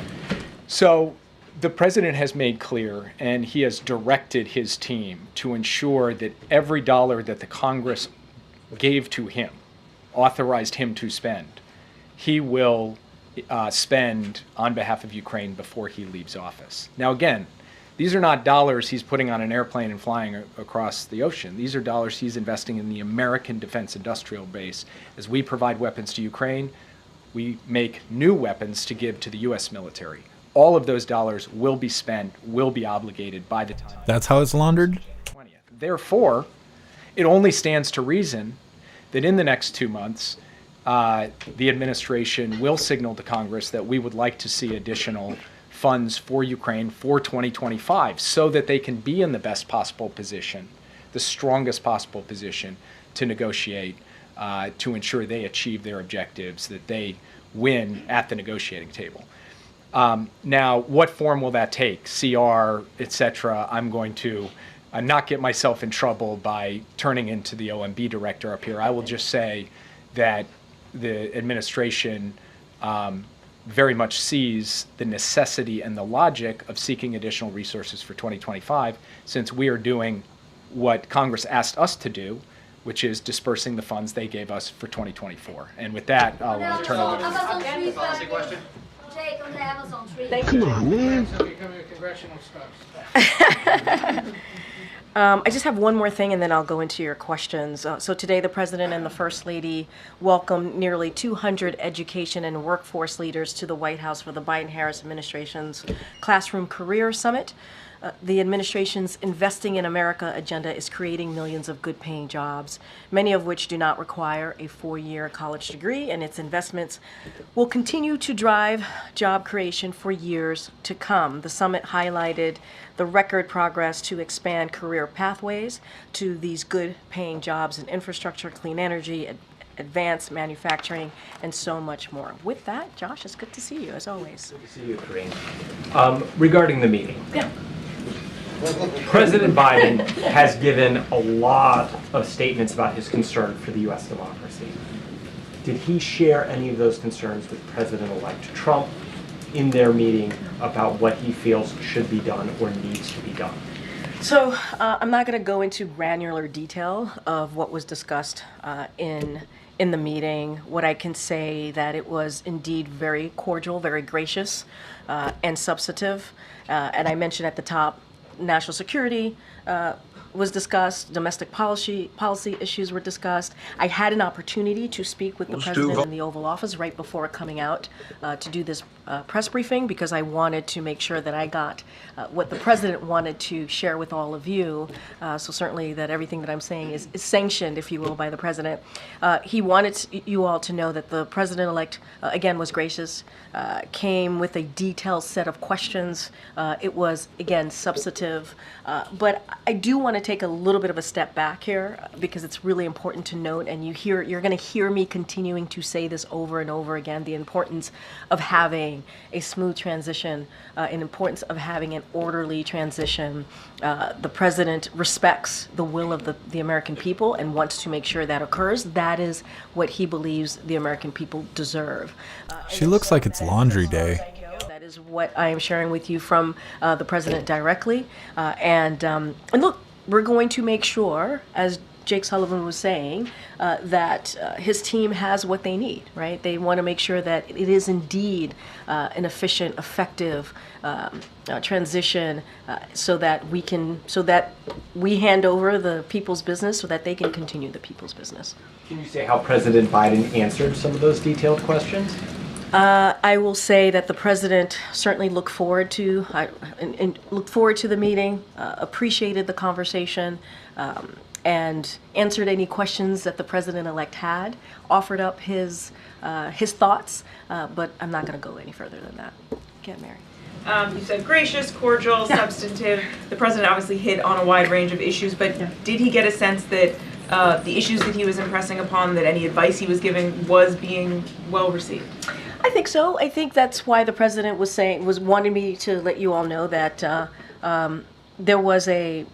So the president has made clear, and he has directed his team to ensure that every dollar that the Congress gave to him, authorized him to spend, he will spend on behalf of Ukraine before he leaves office. Now, again, these are not dollars he's putting on an airplane and flying across the ocean. These are dollars he's investing in the American defense industrial base. As we provide weapons to Ukraine, we make new weapons to give to the U.S. military. All of those dollars will be spent, will be obligated by the time. That's how it's laundered? 20th. Therefore, it only stands to reason that in the next 2 months, the administration will signal to Congress that we would like to see additional funds for Ukraine for 2025 so that they can be in the best possible position, the strongest possible position to negotiate, to ensure they achieve their objectives, that they win at the negotiating table. Now, what form will that take? CR, etc. I'm going to not get myself in trouble by turning into the OMB director up here. I will just say that the administration very much sees the necessity and the logic of seeking additional resources for 2025, since we are doing what Congress asked us to do, which is dispersing the funds they gave us for 2024. And with that, I'll turn it over. Come on, man. I just have one more thing, and then I'll go into your questions. So today, the President and the First Lady welcomed nearly 200 education and workforce leaders to the White House for the Biden-Harris administration's Classroom Career Summit. The administration's Investing in America agenda is creating millions of good-paying jobs, many of which do not require a 4-year college degree, and its investments will continue to drive job creation for years to come. The summit highlighted the record progress to expand career pathways to these good-paying jobs in infrastructure, clean energy, advanced manufacturing, and so much more. With that, Josh, it's good to see you, as always. Good to see you, Corinne. Regarding the meeting. Yeah. President Biden has given a lot of statements about his concern for the U.S. democracy. Did he share any of those concerns with President-elect Trump in their meeting about what he feels should be done or needs to be done? So I'm not going to go into granular detail of what was discussed in the meeting. What I can say that it was indeed very cordial, very gracious, and substantive. And I mentioned at the top, national security was discussed, domestic policy issues were discussed. I had an opportunity to speak with the president in the Oval Office right before coming out to do this press briefing, because I wanted to make sure that I got what the president wanted to share with all of you. So certainly that everything that I'm saying is sanctioned, if you will, by the president. He wanted you all to know that the president-elect, again, was gracious, came with a detailed set of questions. It was, again, substantive. But I do want to take a little bit of a step back here, because it's really important to note, and you're going to hear me continuing to say this over and over again, the importance of having a smooth transition, an importance of having an orderly transition. The president respects the will of the American people and wants to make sure that occurs. That is what he believes the American people deserve. She looks like it's laundry day. That is what I am sharing with you from the president directly. And look, we're going to make sure, as Jake Sullivan was saying, that his team has what they need, right? They want to make sure that it is indeed an efficient, effective transition, so that we hand over the people's business so that they can continue the people's business. Can you say how President Biden answered some of those detailed questions? I will say that the president certainly looked forward to the meeting, appreciated the conversation, and answered any questions that the president-elect had, offered up his thoughts, but I'm not going to go any further than that. Get Mary. You said gracious, cordial, substantive. The president obviously hit on a wide range of issues, but did he get a sense that the issues that he was impressing upon, that any advice he was giving was being well received? I think so. I think that's why the president was wanting me to let you all know that there was a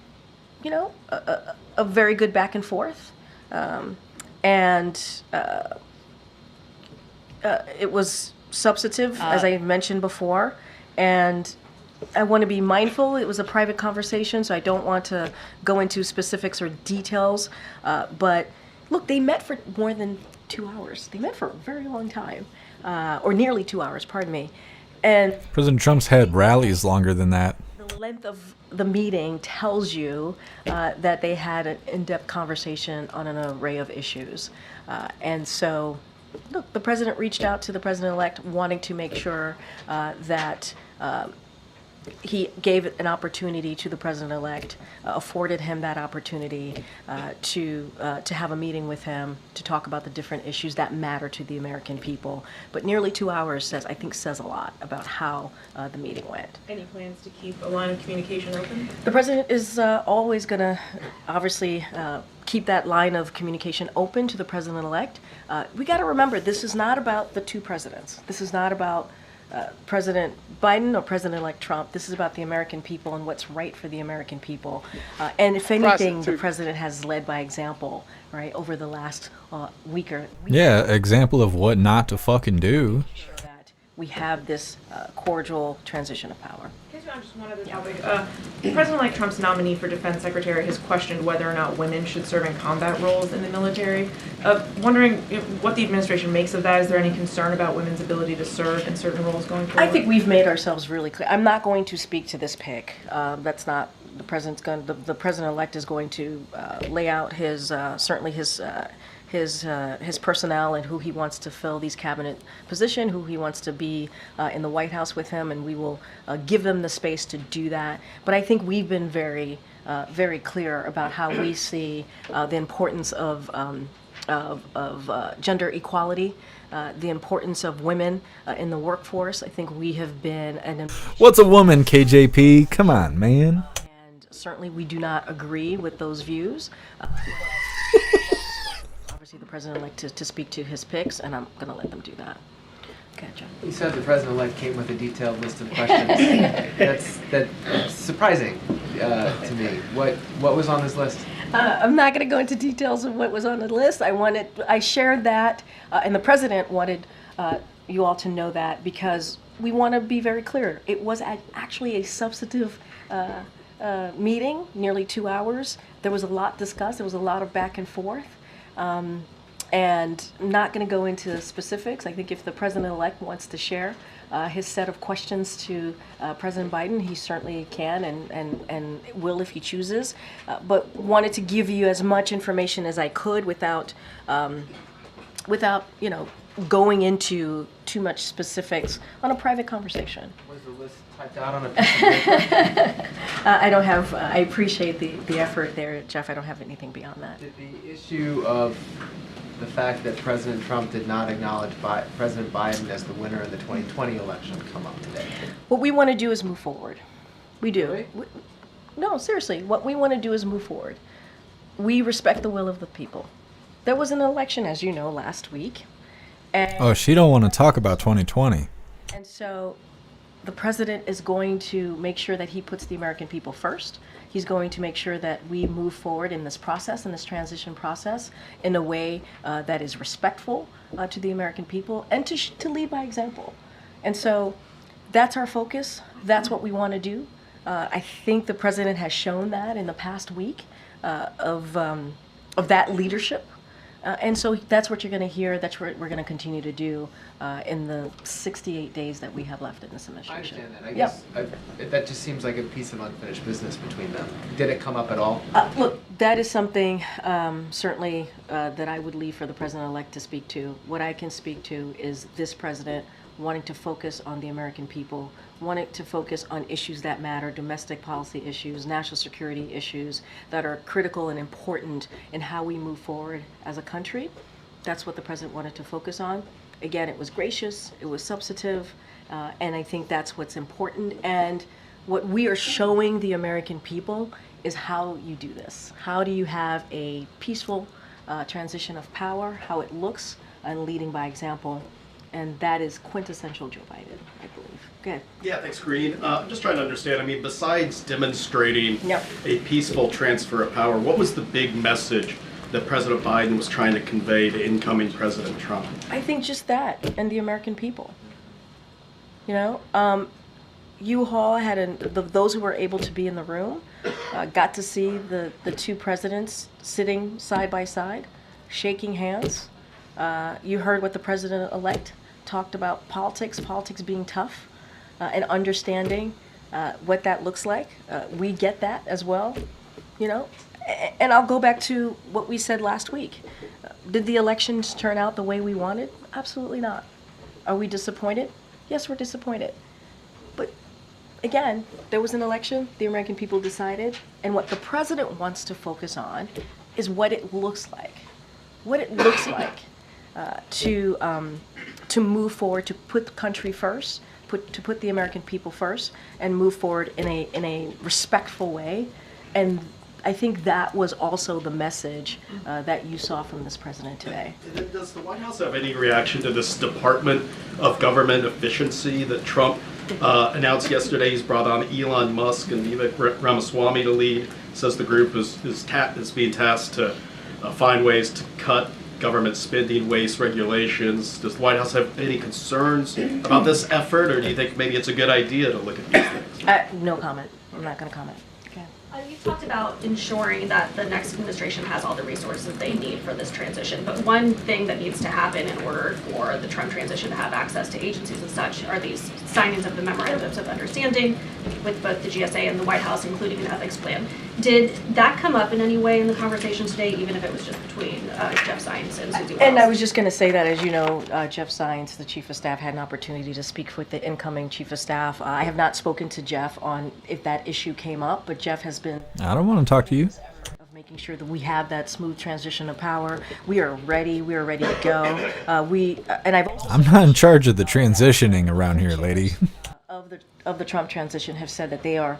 very good back and forth, and it was substantive, as I mentioned before, and I want to be mindful. It was a private conversation, so I don't want to go into specifics or details, but look, they met for more than 2 hours. They met for a very long time, or nearly 2 hours, pardon me. And President Trump's had rallies longer than that. the length of the meeting tells you that they had an in-depth conversation on an array of issues. And so, look, the president reached out to the president-elect wanting to make sure that he gave an opportunity to the president-elect, afforded him that opportunity to have a meeting with him to talk about the different issues that matter to the American people. But nearly 2 hours says a lot about how the meeting went. Any plans to keep a line of communication open? The president is always going to obviously keep that line of communication open to the president-elect. We got to remember, this is not about the two presidents. This is not about President Biden or President-elect Trump. This is about the American people and what's right for the American people. And if anything, the president has led by example, right, over the last week. Yeah, example of what not to fucking do. That we have this cordial transition of power. On just one other topic. President-elect Trump's nominee for defense secretary has questioned whether or not women should serve in combat roles in the military. Wondering what the administration makes of that. Is there any concern about women's ability to serve in certain roles going forward? I think we've made ourselves really clear. I'm not going to speak to this pick. That's not the president's going. The president-elect is going to lay out his certainly his personnel and who he wants to fill these cabinet position, who he wants to be in the White House with him, and we will give them the space to do that. But I think we've been very clear about how we see the importance of gender equality, the importance of women in the workforce. I think we have been What's a woman, KJP? Come on, man. And certainly we do not agree with those views. Obviously the president-elect to speak to his picks, and I'm going to let them do that. Okay, John. You said the president-elect came with a detailed list of questions. That's surprising to me. What was on his list? I'm not going to go into details of what was on the list. I shared that, and the president wanted you all to know that because we want to be very clear. It was actually a substantive meeting, nearly 2 hours. There was a lot discussed. There was a lot of back and forth. And I'm not going to go into specifics. I think if the president-elect wants to share his set of questions to President Biden, he certainly can and will if he chooses. But wanted to give you as much information as I could without going into too much specifics on a private conversation. Was the list typed out on a piece of paper? I don't have. I appreciate the effort there, Jeff. I don't have anything beyond that. Did the issue of the fact that President Trump did not acknowledge President Biden as the winner of the 2020 election come up today? What we want to do is move forward. We do. Really? No, seriously. What we want to do is move forward. We respect the will of the people. There was an election, as you know, last week. And she don't want to talk about 2020. And so the president is going to make sure that he puts the American people first. He's going to make sure that we move forward in this process, in this transition process, in a way that is respectful to the American people and to lead by example. And so that's our focus. That's what we want to do. I think the president has shown that in the past week of that leadership. And so that's what you're going to hear. That's what we're going to continue to do in the 68 days that we have left in this I administration. understand that. I guess that just seems like a piece of unfinished business between them. Did it come up at all? Look, that is something certainly that I would leave for the president-elect to speak to. What I can speak to is this president wanting to focus on the American people, wanting to focus on issues that matter, domestic policy issues, national security issues that are critical and important in how we move forward as a country. That's what the president wanted to focus on. Again, it was gracious, it was substantive, and I think that's what's important. And what we are showing the American people is how you do this. How do you have a peaceful transition of power, how it looks, and leading by example. And that is quintessential Joe Biden, I believe. Go ahead. Yeah, thanks, Green. I'm just trying to understand. I mean, besides demonstrating Yep. a peaceful transfer of power, what was the big message that President Biden was trying to convey to incoming President Trump? I think just that, and the American people. You know, you all had those who were able to be in the room got to see the two presidents sitting side by side, shaking hands. You heard what the president-elect talked about politics being tough, and understanding what that looks like. We get that as well, you know. And I'll go back to what we said last week. Did the elections turn out the way we wanted? Absolutely not. Are we disappointed? Yes, we're disappointed. But again, there was an election, the American people decided, and what the president wants to focus on is what it looks like. What it looks like to move forward, to put the country first, to put the American people first, and move forward in a respectful way. And I think that was also the message that you saw from this president today. Does the White House have any reaction to this Department of Government Efficiency that Trump announced yesterday? He's brought on Elon Musk and Vivek Ramaswamy to lead. Says the group is being tasked to find ways to cut government spending, waste regulations. Does the White House have any concerns about this effort, or do you think maybe it's a good idea to look at these things? No comment. I'm not going to comment. You talked about ensuring that the next administration has all the resources they need for this transition, but one thing that needs to happen in order for the Trump transition to have access to agencies and such are these signings of the memorandums of understanding with both the GSA and the White House, including an ethics plan. Did that come up in any way in the conversation today, even if it was just between Jeff Zients and Susie Wiles? And I was just going to say that, as you know, Jeff Zients, the Chief of Staff, had an opportunity to speak with the incoming Chief of Staff. I have not spoken to Jeff on if that issue came up, but Jeff has been... I don't want to talk to you. ...of making sure that we have that smooth transition of power. We are ready. We are ready to go. And I've also... I'm not in charge of the transitioning around here, lady. of the Trump transition have said that they are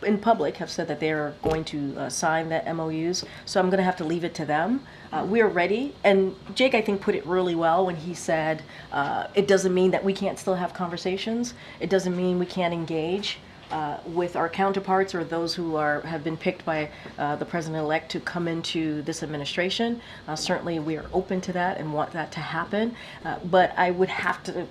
in public have said that they are going to sign the MOUs. So I'm going to have to leave it to them. We're ready. And Jake, I think, put it really well when he said it doesn't mean that we can't still have conversations. It doesn't mean we can't engage with our counterparts or those who have been picked by the president-elect to come into this administration. Certainly, we are open to that and want that to happen. But I would have to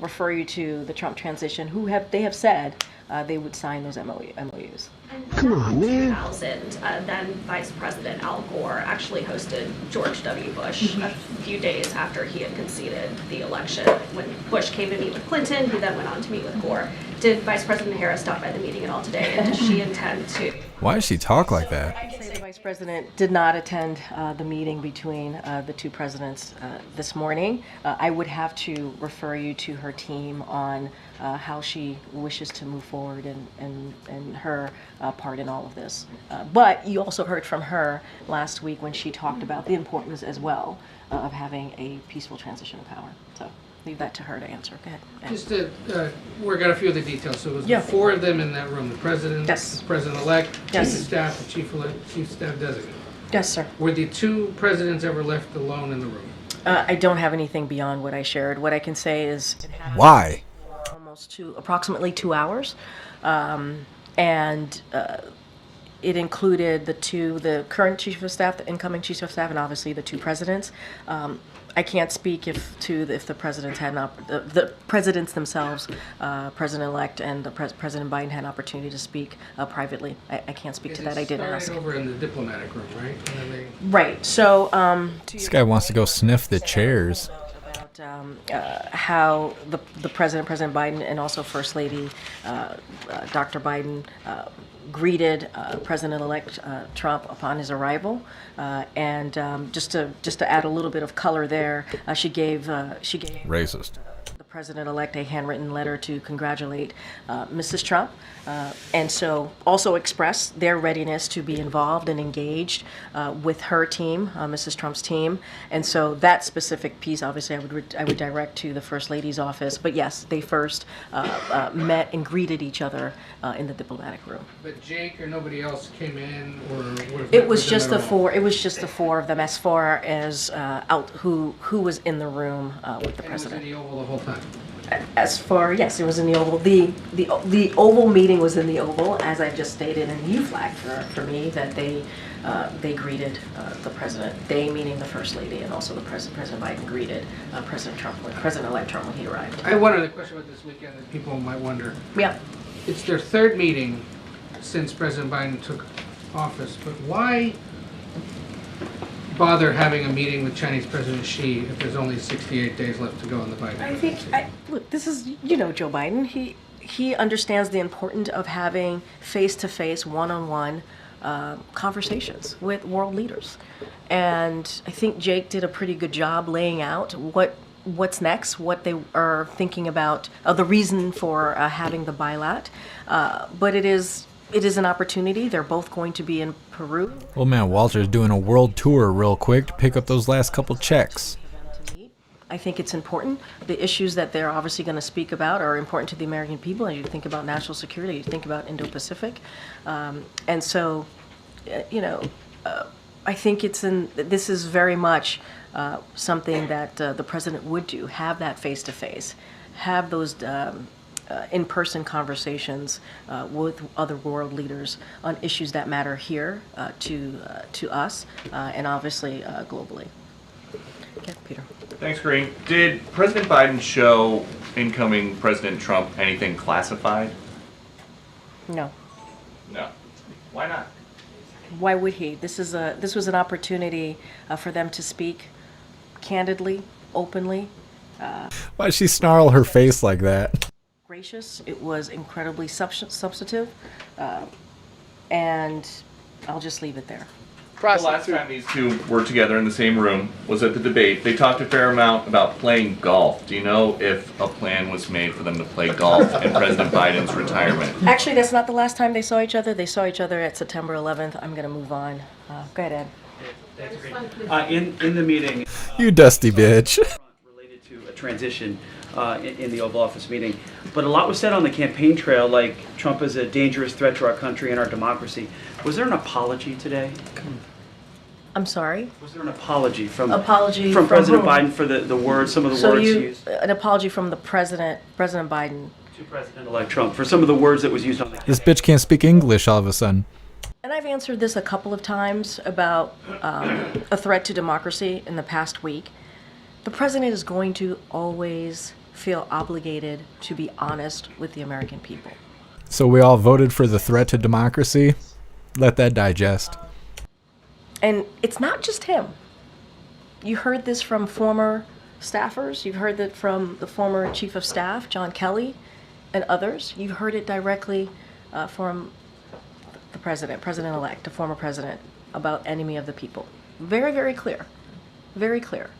refer you to the Trump transition, they have said they would sign those MOUs. Come on, man. 2000, then Vice President Al Gore actually hosted George W. Bush a few days after he had conceded the election. When Bush came to meet with Clinton, he then went on to meet with Gore. Did Vice President Harris stop by the meeting at all today, and does she intend to? Why does she talk like that? I'd say the Vice President did not attend the meeting between the two presidents this morning. I would have to refer you to her team on how she wishes to move forward and her part in all of this. But you also heard from her last week when she talked about the importance as well of having a peaceful transition of power. So leave that to her to answer. Go ahead. Just to work out a few of the details. So it was the four of them in that room: the president, the president-elect, Chief of Staff, the Chief of Staff designate. Yes, sir. Were the two presidents ever left alone in the room? I don't have anything beyond what I shared. What I can say is it happened Why? For approximately 2 hours, and It included the current chief of staff, the incoming chief of staff, and obviously the two presidents. I can't speak if the presidents had the presidents themselves, President-elect and President Biden had an opportunity to speak privately. I can't speak to that. I didn't ask. Over in the diplomatic room, right? Right. So this guy wants to go sniff the chairs. How the President Biden, and also First Lady Dr. Biden greeted President-elect Trump upon his arrival, and just to add a little bit of color there, she gave racist. The President-elect a handwritten letter to congratulate Mrs. Trump, and so also express their readiness to be involved and engaged with her team, Mrs. Trump's team. And so that specific piece, obviously, I would direct to the First Lady's office. But yes, they first met and greeted each other in the diplomatic room. But Jake or nobody else came in, or it was just the four. It was just the four of them, as far as who was in the room with the president. It was in the Oval the whole time. Yes, it was in the Oval. The Oval meeting was in the Oval, as I just stated, and you flagged for me that they greeted the president. They, meaning the First Lady, and also the President Biden greeted President-elect Trump when he arrived. I have one other question about this weekend that people might wonder. Yeah. It's their third meeting since President Biden took office, but why bother having a meeting with Chinese President Xi if there's only 68 days left to go in the Biden administration? Look, this is, Joe Biden. He understands the importance of having face-to-face, one-on-one conversations with world leaders. And I think Jake did a pretty good job laying out what's next, what they are thinking about, the reason for having the bilat. But it is an opportunity. They're both going to be in Peru. Old man Walter's doing a world tour real quick to pick up those last couple checks. I think it's important. The issues that they're obviously going to speak about are important to the American people. As you think about national security, you think about Indo-Pacific. And so, I think this is very much something that the president would do, have that face-to-face, have those in-person conversations with other world leaders on issues that matter here to us and obviously globally. Okay, Peter. Thanks, Green. Did President Biden show incoming President Trump anything classified? No. No. Why not? Why would he? This was an opportunity for them to speak candidly, openly. Why'd she snarl her face like that? Gracious. It was incredibly substantive, and I'll just leave it there. The last time these two were together in the same room was at the debate. They talked a fair amount about playing golf. Do you know if a plan was made for them to play golf in President Biden's retirement? Actually, that's not the last time they saw each other. They saw each other at September 11th. I'm going to move on. Go ahead, Ed. In the meeting, You dusty bitch. related to a transition in the Oval Office meeting, but a lot was said on the campaign trail, like Trump is a dangerous threat to our country and our democracy. Was there an apology today? I'm sorry? Was there an apology from President whom? Biden for the words, some of the words used? An apology from the President Biden. To President-elect Trump for some of the words that was used on the This bitch can't speak English all of a sudden. And I've answered this a couple of times about a threat to democracy in the past week. The president is going to always feel obligated to be honest with the American people. So we all voted for the threat to democracy? Let that digest. And it's not just him. You heard this from former staffers. You've heard it from the former chief of staff, John Kelly, and others. You've heard it directly from the president-elect, the former president, about enemy of the people. Very, very clear. Very clear.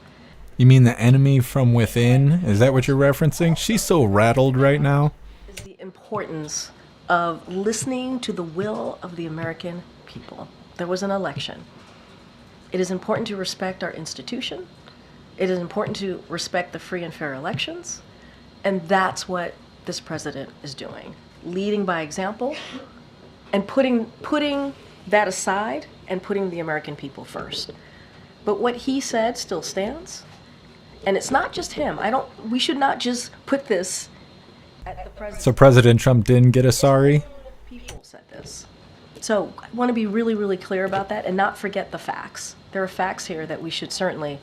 You mean the enemy from within? Is that what you're referencing? She's so rattled right now. Is the importance of listening to the will of the American people. There was an election. It is important to respect our institution. It is important to respect the free and fair elections. And that's what this president is doing. Leading by example and putting that aside and putting the American people first. But what he said still stands. And it's not just him. We should not just put this at the president. So President Trump didn't get a sorry? People said this. So I want to be really, really clear about that and not forget the facts. There are facts here that we should certainly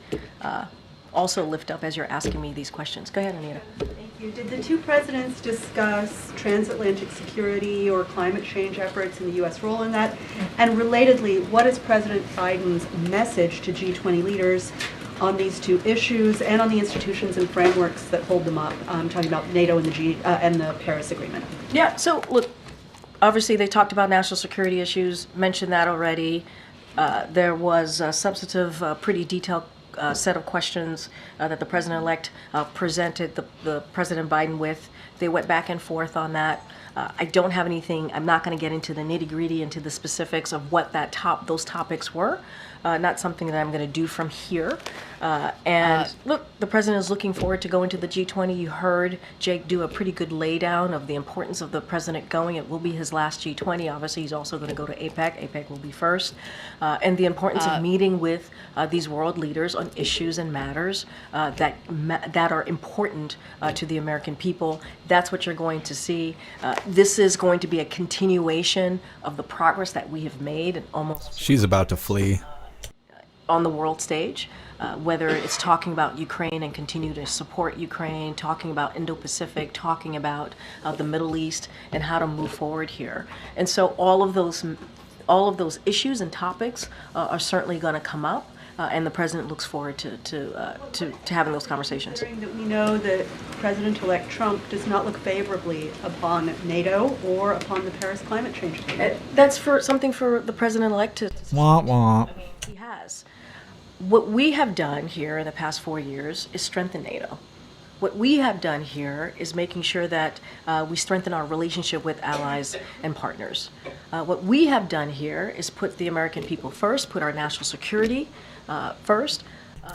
also lift up as you're asking me these questions. Go ahead, Anita. Thank you. Did the two presidents discuss transatlantic security or climate change efforts and the U.S. role in that? And relatedly, what is President Biden's message to G20 leaders on these two issues and on the institutions and frameworks that hold them up? I'm talking about NATO and the Paris Agreement. Yeah, so look, obviously they talked about national security issues, mentioned that already. There was a substantive, pretty detailed set of questions that the president-elect presented the President Biden with. They went back and forth on that. I don't have anything. I'm not going to get into the nitty-gritty, into the specifics of what those topics were. Not something that I'm going to do from here. Look, the president is looking forward to going to the G20. You heard Jake do a pretty good laydown of the importance of the president going. It will be his last G20. Obviously, he's also going to go to APEC. APEC will be first. And the importance of meeting with these world leaders on issues and matters that are important to the American people. That's what you're going to see. This is going to be a continuation of the progress that we have made and almost. She's about to flee. On the world stage, whether it's talking about Ukraine and continue to support Ukraine, talking about Indo-Pacific, talking about the Middle East and how to move forward here. And so all of those issues and topics are certainly going to come up, and the president looks forward to having those conversations. That we know that President-elect Trump does not look favorably upon NATO or upon the Paris climate change agreement. That's something for the president-elect to. Wah, wah. He has. What we have done here in the past 4 years is strengthen NATO. What we have done here is making sure that we strengthen our relationship with allies and partners. What we have done here is put the American people first, put our national security first.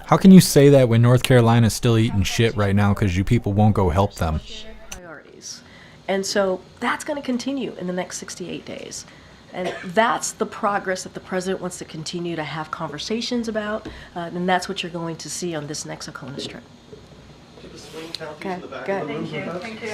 How can you say that when North Carolina's still eating shit right now because you people won't go help them? Priorities. And so that's going to continue in the next 68 days. And that's the progress that the president wants to continue to have conversations about, and that's what you're going to see on this next CONUS trip. Okay, good. Thank you. Thank you.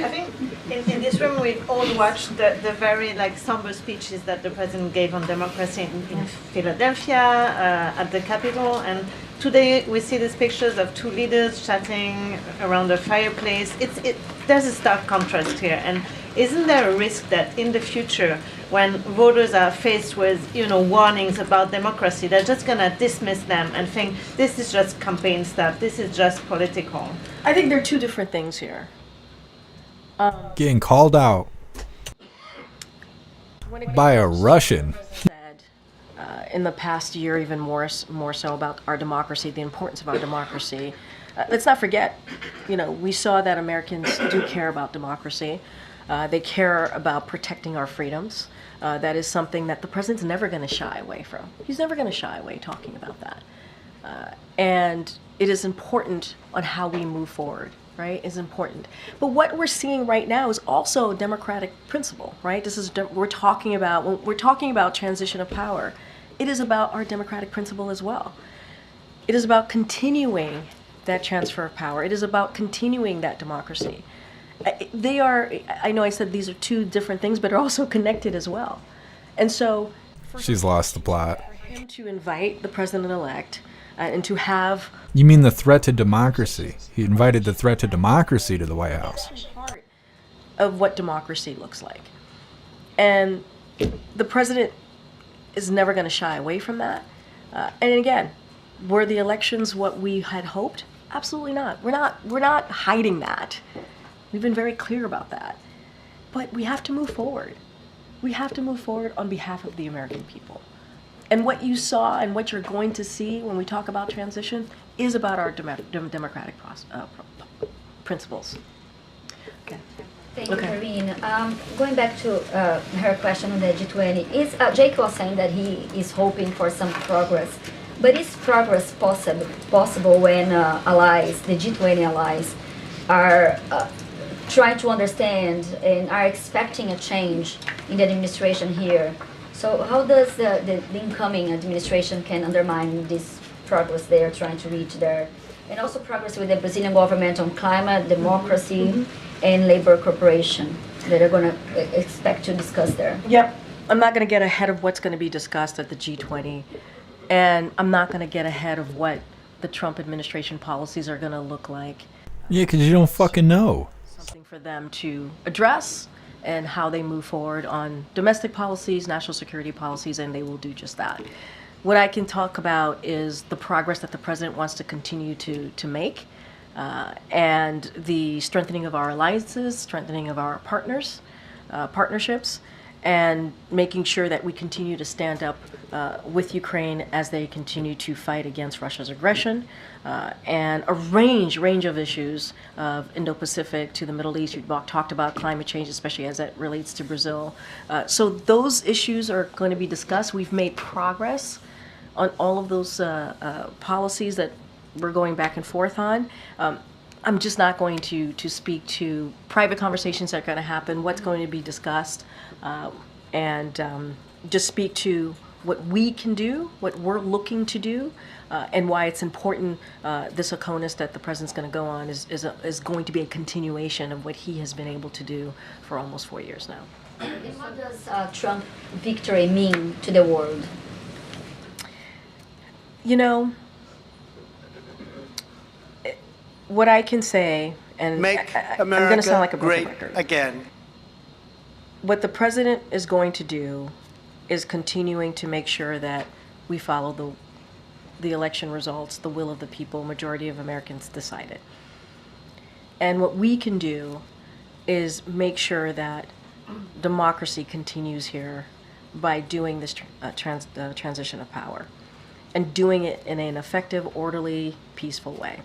I think in this room we've all watched the very somber speeches that the president gave on democracy in Philadelphia at the Capitol, and today we see these pictures of two leaders chatting around a fireplace. There's a stark contrast here, and isn't there a risk that in the future, when voters are faced with warnings about democracy, they're just going to dismiss them and think this is just campaign stuff, this is just political? I think there are two different things here. Getting called out by a Russian. In the past year, even more so about our democracy, the importance of our democracy. Let's not forget, we saw that Americans do care about democracy. They care about protecting our freedoms. That is something that the president's never going to shy away from. He's never going to shy away talking about that. And it is important on how we move forward, right? It's important. But what we're seeing right now is also a democratic principle, right? When we're talking about transition of power, it is about our democratic principle as well. It is about continuing that transfer of power. It is about continuing that democracy. They are, I know I said these are two different things, but are also connected as well. And so She's lost the plot. for him to invite the president-elect and to have You mean the threat to democracy? He invited the threat to democracy to the White House. part of what democracy looks like. And the president is never going to shy away from that. And again, were the elections what we had hoped? Absolutely not. We're not hiding that. We've been very clear about that. But we have to move forward. We have to move forward on behalf of the American people. And what you saw and what you're going to see when we talk about transition is about our democratic principles. Okay. Thank you, Karine. Going back to her question on the G20, Jake was saying that he is hoping for some progress. But is progress possible when allies, the G20 allies, are trying to understand and are expecting a change in the administration here? So how does the incoming administration can undermine this progress they are trying to reach there? And also progress with the Brazilian government on climate, democracy, and labor cooperation that are going to expect to discuss there. Yep. I'm not going to get ahead of what's going to be discussed at the G20, and I'm not going to get ahead of what the Trump administration policies are going to look like. Yeah, because you don't fucking know. Something for them to address and how they move forward on domestic policies, national security policies, and they will do just that. What I can talk about is the progress that the president wants to continue to make, and the strengthening of our alliances, strengthening of our partnerships, and making sure that we continue to stand up with Ukraine as they continue to fight against Russia's aggression, and a range of issues of Indo-Pacific to the Middle East. You talked about climate change, especially as it relates to Brazil. So those issues are going to be discussed. We've made progress on all of those policies that we're going back and forth on. I'm just not going to speak to private conversations that are going to happen, what's going to be discussed, and just speak to what we can do, what we're looking to do, and why it's important. This ACONUS that the president's going to go on is going to be a continuation of what he has been able to do for almost 4 years now. And what does Trump victory mean to the world? You know, what I can say, and I'm going to sound like a broken record. Again. What the president is going to do is continuing to make sure that we follow the election results, the will of the people, majority of Americans decided. And what we can do is make sure that democracy continues here by doing this transition of power, and doing it in an effective, orderly, peaceful way.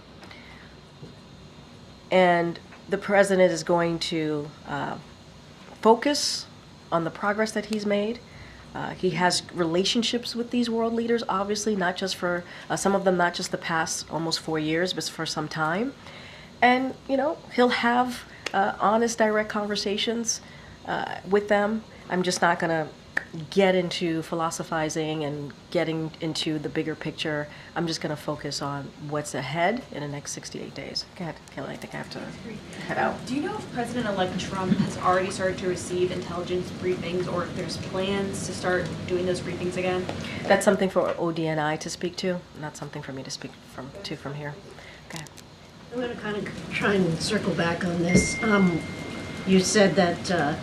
And the president is going to focus on the progress that he's made. He has relationships with these world leaders, obviously, not just for some of them, not just the past almost 4 years, but for some time. And, you know, he'll have honest, direct conversations with them. I'm just not going to get into philosophizing and getting into the bigger picture. I'm just going to focus on what's ahead in the next 68 days. Go ahead, Kelly. I think I have to head out. Do you know if President-elect Trump has already started to receive intelligence briefings, or if there's plans to start doing those briefings again? That's something for ODNI to speak to, not something for me to speak from here. Okay. I'm going to kind of try and circle back on this. You said that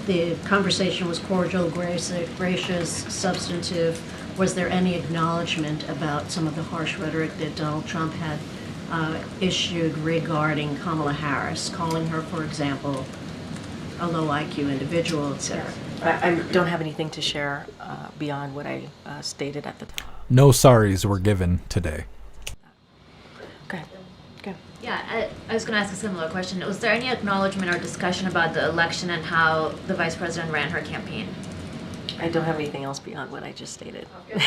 the conversation was cordial, gracious, substantive. Was there any acknowledgement about some of the harsh rhetoric that Donald Trump had issued regarding Kamala Harris, calling her, for example, a low IQ individual, etc.? I don't have anything to share beyond what I stated at the time. No sorries were given today. Okay. Okay. Yeah, I was going to ask a similar question. Was there any acknowledgement or discussion about the election and how the vice president ran her campaign? I don't have anything else beyond what I just stated. Go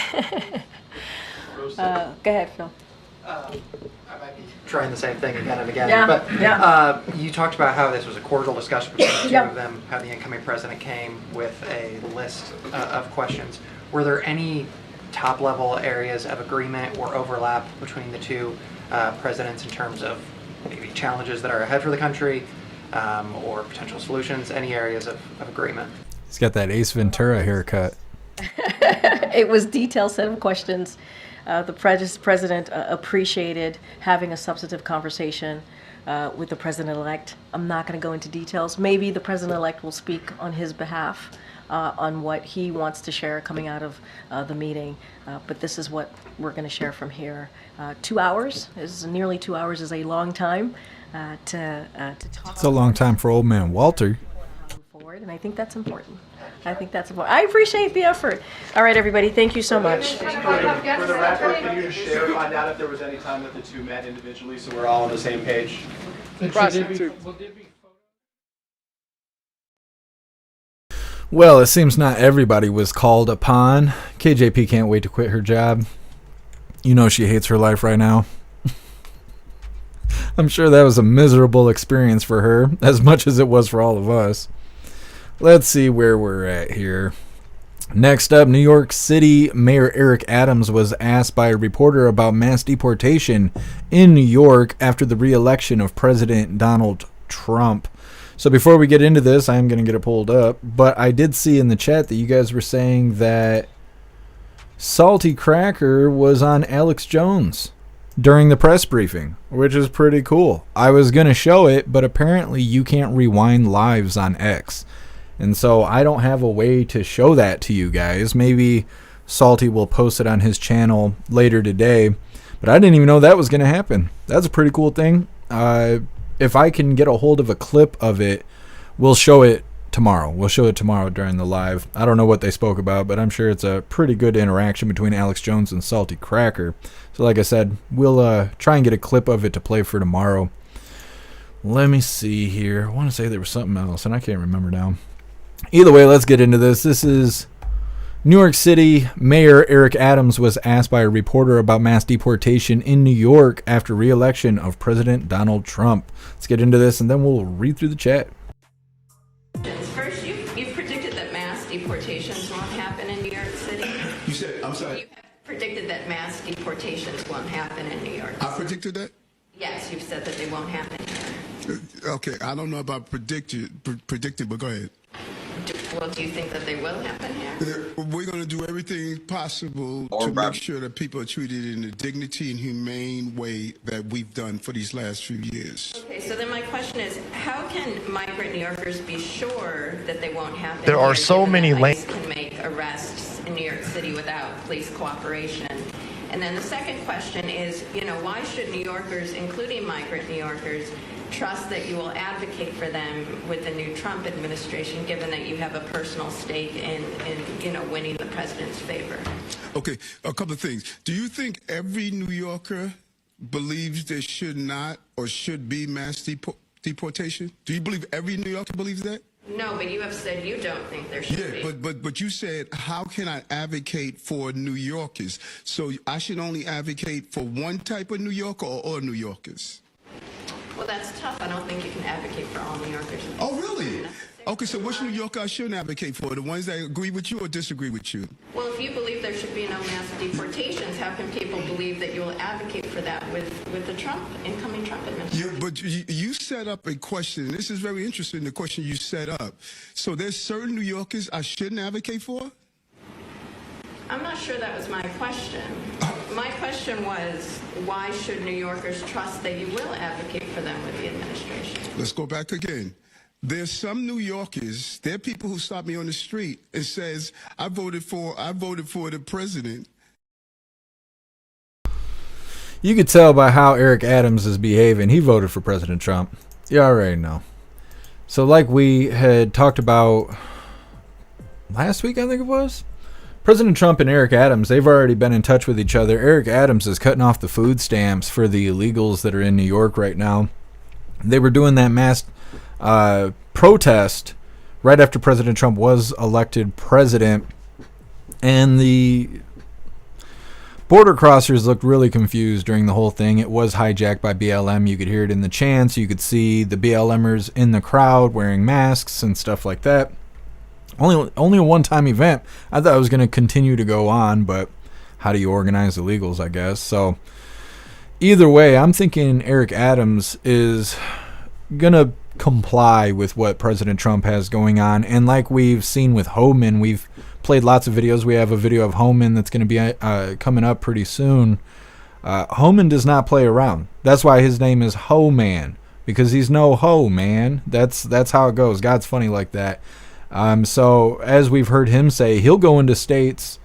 ahead, Phil. I might be trying the same thing again and again. Yeah, but you talked about how this was a cordial discussion between the two of them, how the incoming president came with a list of questions. Were there any top-level areas of agreement or overlap between the two presidents in terms of maybe challenges that are ahead for the country or potential solutions, any areas of agreement? He's got that Ace Ventura haircut. It was detailed set of questions. The president appreciated having a substantive conversation with the president-elect. I'm not going to go into details. Maybe the president-elect will speak on his behalf on what he wants to share coming out of the meeting. But this is what we're going to share from here. 2 hours, nearly 2 hours is a long time to talk. It's a long time for old man Walter. Forward, and I think that's important. I appreciate the effort. All right, everybody, thank you so much. For the record, can you just share, find out if there was any time that the two met individually so we're all on the same page? Well, it seems not everybody was called upon. KJP can't wait to quit her job. You know she hates her life right now. I'm sure that was a miserable experience for her, as much as it was for all of us. Let's see where we're at here. Next up, New York City Mayor Eric Adams was asked by a reporter about mass deportation in New York after the re-election of President Donald Trump. So before we get into this, I'm going to get it pulled up. But I did see in the chat that you guys were saying that Salty Cracker was on Alex Jones during the press briefing, which is pretty cool. I was going to show it, but apparently you can't rewind lives on X. And so I don't have a way to show that to you guys. Maybe Salty will post it on his channel later today. But I didn't even know that was going to happen. That's a pretty cool thing. If I can get a hold of a clip of it, we'll show it tomorrow. We'll show it tomorrow during the live. I don't know what they spoke about, but I'm sure it's a pretty good interaction between Alex Jones and Salty Cracker. So like I said, we'll try and get a clip of it to play for tomorrow. Let me see here. I want to say there was something else, and I can't remember now. Either way, let's get into this. This is New York City Mayor Eric Adams was asked by a reporter about mass deportation in New York after re-election of President Donald Trump. Let's get into this, and then we'll read through the chat. First, you've predicted that mass deportations won't happen in New York City. You said, I'm sorry. You have predicted that mass deportations won't happen in New York. I predicted that? Yes, you've said that they won't happen here. Okay, I don't know about predicted, but go ahead. Well, do you think that they will happen here? We're going to do everything possible to make sure that people are treated in a dignity and humane way that we've done for these last few years. Okay, so then my question is, how can migrant New Yorkers be sure that they won't happen? There are so many ICE can make arrests in New York City without police cooperation. And then the second question is, why should New Yorkers, including migrant New Yorkers, trust that you will advocate for them with the new Trump administration, given that you have a personal stake in winning the president's favor? Okay, a couple of things. Do you think every New Yorker believes there should not or should be mass deportation? Do you believe every New Yorker believes that? No, but you have said you don't think there should be. But you said, how can I advocate for New Yorkers? So I should only advocate for one type of New Yorker or all New Yorkers? Well, that's tough. I don't think you can advocate for all New Yorkers. Oh, really? Okay, so which New Yorker I shouldn't advocate for? The ones that agree with you or disagree with you? Well, if you believe there should be no mass deportations, how can people believe that you will advocate for that with the incoming Trump administration? But you set up a question. This is very interesting, the question you set up. So there's certain New Yorkers I shouldn't advocate for? I'm not sure that was my question. My question was, why should New Yorkers trust that you will advocate for them with the administration? Let's go back again. There's some New Yorkers, there are people who stop me on the street and says, I voted for the president. You could tell by how Eric Adams is behaving. He voted for President Trump. You already know. So like we had talked about last week, I think it was, President Trump and Eric Adams, they've already been in touch with each other. Eric Adams is cutting off the food stamps for the illegals that are in New York right now. They were doing that mass protest right after President Trump was elected president, and the border crossers looked really confused during the whole thing. It was hijacked by BLM. You could hear it in the chants. You could see the BLMers in the crowd wearing masks and stuff like that. Only a one-time event. I thought it was going to continue to go on, but how do you organize illegals, I guess? So either way, I'm thinking Eric Adams is going to comply with what President Trump has going on. And like we've seen with Homan, we've played lots of videos. We have a video of Homan that's going to be coming up pretty soon. Homan does not play around. That's why his name is Ho-Man, because he's no ho, man. That's how it goes. God's funny like that. So as we've heard him say, he'll go into states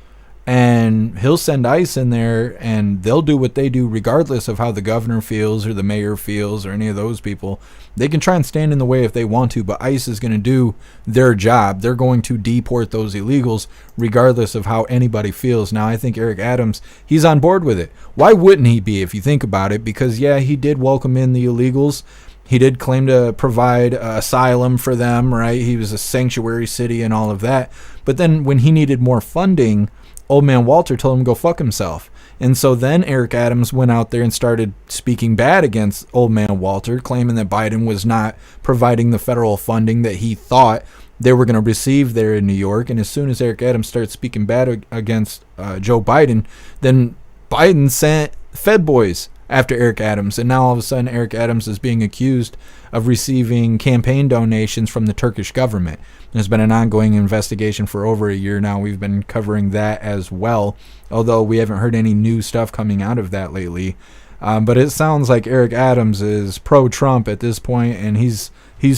and he'll send ICE in there and they'll do what they do regardless of how the governor feels or the mayor feels or any of those people. They can try and stand in the way if they want to, but ICE is going to do their job. They're going to deport those illegals regardless of how anybody feels. Now, I think Eric Adams, he's on board with it. Why wouldn't he be if you think about it? Because, yeah, he did welcome in the illegals. He did claim to provide asylum for them, right? He was a sanctuary city and all of that. But then when he needed more funding, Old Man Walter told him to go fuck himself. And so then Eric Adams went out there and started speaking bad against Old Man Walter, claiming that Biden was not providing the federal funding that he thought they were going to receive there in New York. And as soon as Eric Adams started speaking bad against Joe Biden, then Biden sent Fed boys after Eric Adams. And now all of a sudden Eric Adams is being accused of receiving campaign donations from the Turkish government. There's been an ongoing investigation for over a year now. We've been covering that as well, although we haven't heard any new stuff coming out of that lately. But it sounds like Eric Adams is pro-Trump at this point, and he's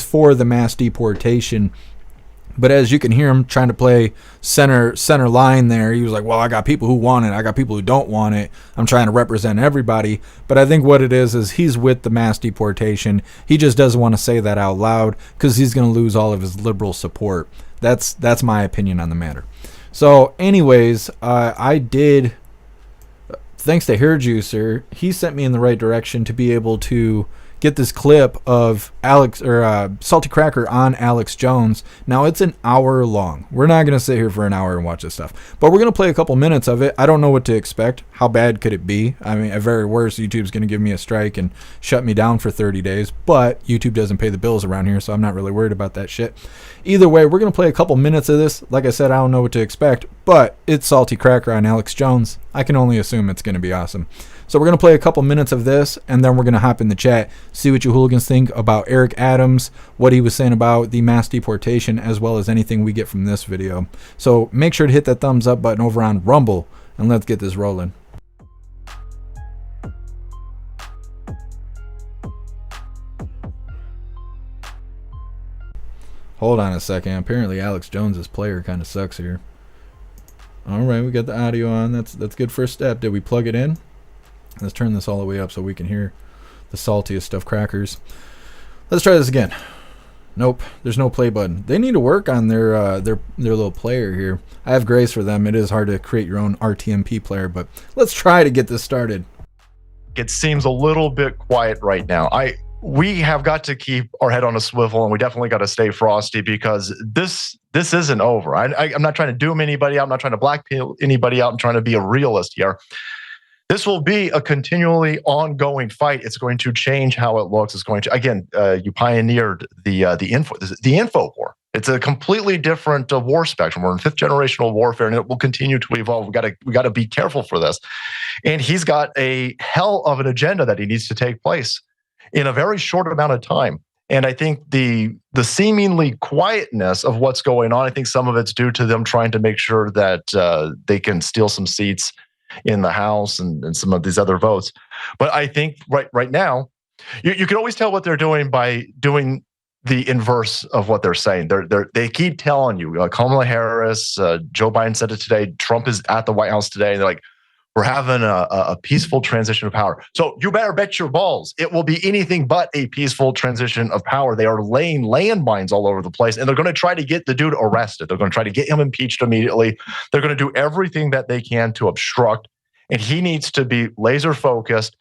for the mass deportation. But as you can hear him trying to play center line there, he was like, well, I got people who want it. I got people who don't want it. I'm trying to represent everybody. But I think what it is he's with the mass deportation. He just doesn't want to say that out loud because he's going to lose all of his liberal support. That's my opinion on the matter. So anyways, I did, thanks to Hair Juicer, he sent me in the right direction to be able to get this clip of Salty Cracker on Alex Jones. Now, it's an hour long. We're not going to sit here for an hour and watch this stuff, but we're going to play a couple minutes of it. I don't know what to expect. How bad could it be? I mean, at very worst, YouTube's going to give me a strike and shut me down for 30 days, but YouTube doesn't pay the bills around here, so I'm not really worried about that shit. Either way, we're going to play a couple minutes of this. Like I said, I don't know what to expect, but it's Salty Cracker on Alex Jones. I can only assume it's going to be awesome. So we're going to play a couple minutes of this, and then we're going to hop in the chat, see what you hooligans think about Eric Adams, what he was saying about the mass deportation, as well as anything we get from this video. So make sure to hit that thumbs up button over on Rumble, and let's get this rolling. Hold on a second. Apparently Alex Jones's player kind of sucks here. All right, we got the audio on. That's good first step. Did we plug it in? Let's turn this all the way up so we can hear the saltiest stuff crackers. Let's try this again. Nope, there's no play button. They need to work on their little player here. I have grace for them. It is hard to create your own RTMP player, but let's try to get this started. It seems a little bit quiet right now. We have got to keep our head on a swivel, and we definitely got to stay frosty because this isn't over. I'm not trying to doom anybody out. I'm not trying to blackmail anybody out. I'm trying to be a realist here. This will be a continually ongoing fight. It's going to change how it looks. It's going to, again, you pioneered the info war. It's a completely different war spectrum. We're in fifth generational warfare, and it will continue to evolve. We got to be careful for this. And he's got a hell of an agenda that he needs to take place in a very short amount of time. And I think the seemingly quietness of what's going on, I think some of it's due to them trying to make sure that they can steal some seats in the House and some of these other votes. But I think right now, you can always tell what they're doing by doing the inverse of what they're saying. They keep telling you, Kamala Harris, Joe Biden said it today, Trump is at the White House today, and they're like, we're having a peaceful transition of power. So you better bet your balls it will be anything but a peaceful transition of power. They are laying landmines all over the place, and they're going to try to get the dude arrested. They're going to try to get him impeached immediately. They're going to do everything that they can to obstruct, and he needs to be laser focused.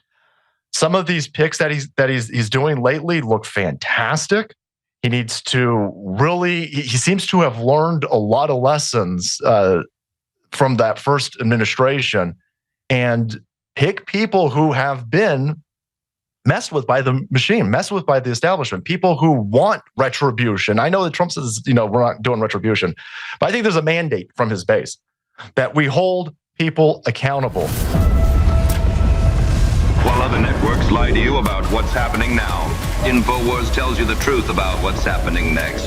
Some of these picks that he's doing lately look fantastic. He needs to really, he seems to have learned a lot of lessons from that first administration, and pick people who have been messed with by the machine, messed with by the establishment, people who want retribution. I know that Trump says, we're not doing retribution, but I think there's a mandate from his base that we hold people accountable. While other networks lie to you about what's happening now, InfoWars tells you the truth about what's happening next.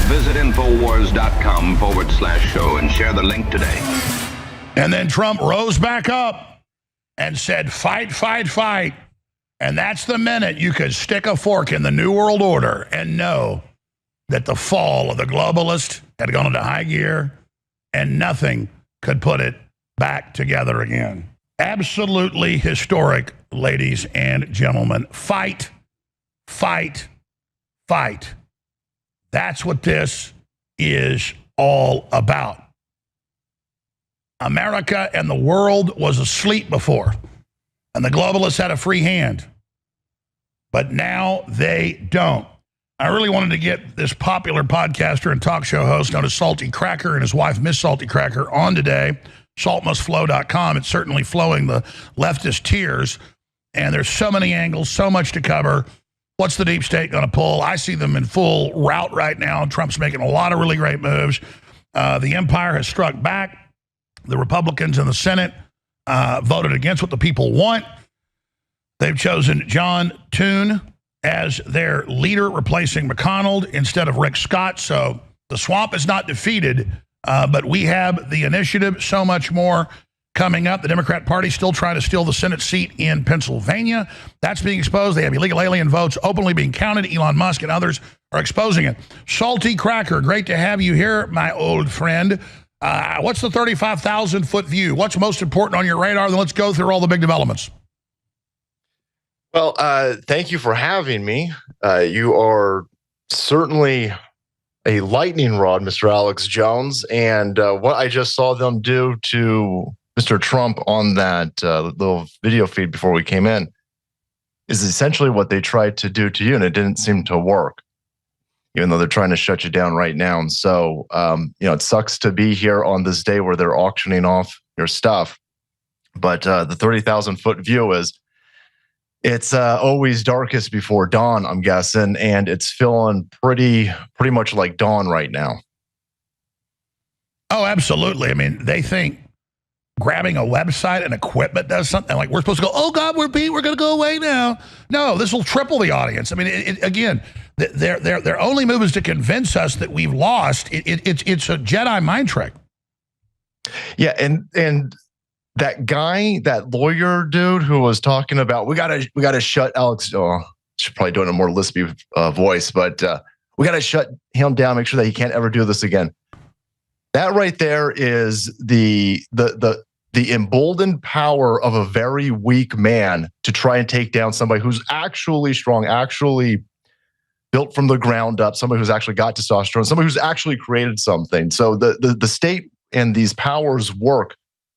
Visit Infowars.com/show and share the link today. And then Trump rose back up and said, fight, fight, fight. And that's the minute you could stick a fork in the New World Order and know that the fall of the globalist had gone into high gear and nothing could put it back together again. Absolutely historic, ladies and gentlemen. Fight, fight, fight. That's what this is all about. America and the world was asleep before, and the globalists had a free hand. But now they don't. I really wanted to get this popular podcaster and talk show host known as Salty Cracker and his wife, Miss Salty Cracker, on today. Saltmustflow.com. It's certainly flowing the leftist tears, and there's so many angles, so much to cover. What's the deep state going to pull? I see them in full rout right now. Trump's making a lot of really great moves. The empire has struck back. The Republicans in the Senate voted against what the people want. They've chosen John Toon as their leader, replacing McConnell instead of Rick Scott. So the swamp is not defeated, but we have the initiative, so much more coming up. The Democrat Party still trying to steal the Senate seat in Pennsylvania. That's being exposed. They have illegal alien votes openly being counted. Elon Musk and others are exposing it. Salty Cracker, great to have you here, my old friend. What's the 35,000-foot view? What's most important on your radar? Then let's go through all the big developments. Well, thank you for having me. You are certainly a lightning rod, Mr. Alex Jones. And what I just saw them do to Mr. Trump on that little video feed before we came in is essentially what they tried to do to you, and it didn't seem to work, even though they're trying to shut you down right now. And so, it sucks to be here on this day where they're auctioning off your stuff. But the 30,000-foot view it's always darkest before dawn, I'm guessing, and it's feeling pretty much like dawn right now. Oh, absolutely. I mean, they think grabbing a website and equipment does something. Like, we're supposed to go, oh, God, we're beat, we're going to go away now. No, this will triple the audience. I mean, again, their only move is to convince us that we've lost. It's a Jedi mind trick. Yeah, and that guy, that lawyer dude who was talking about, we gotta shut Alex. Oh, should probably do it in a more lispy voice, but we gotta shut him down. Make sure that he can't ever do this again. That right there is the emboldened power of a very weak man to try and take down somebody who's actually strong, actually built from the ground up, somebody who's actually got testosterone, somebody who's actually created something. So the state and these powers work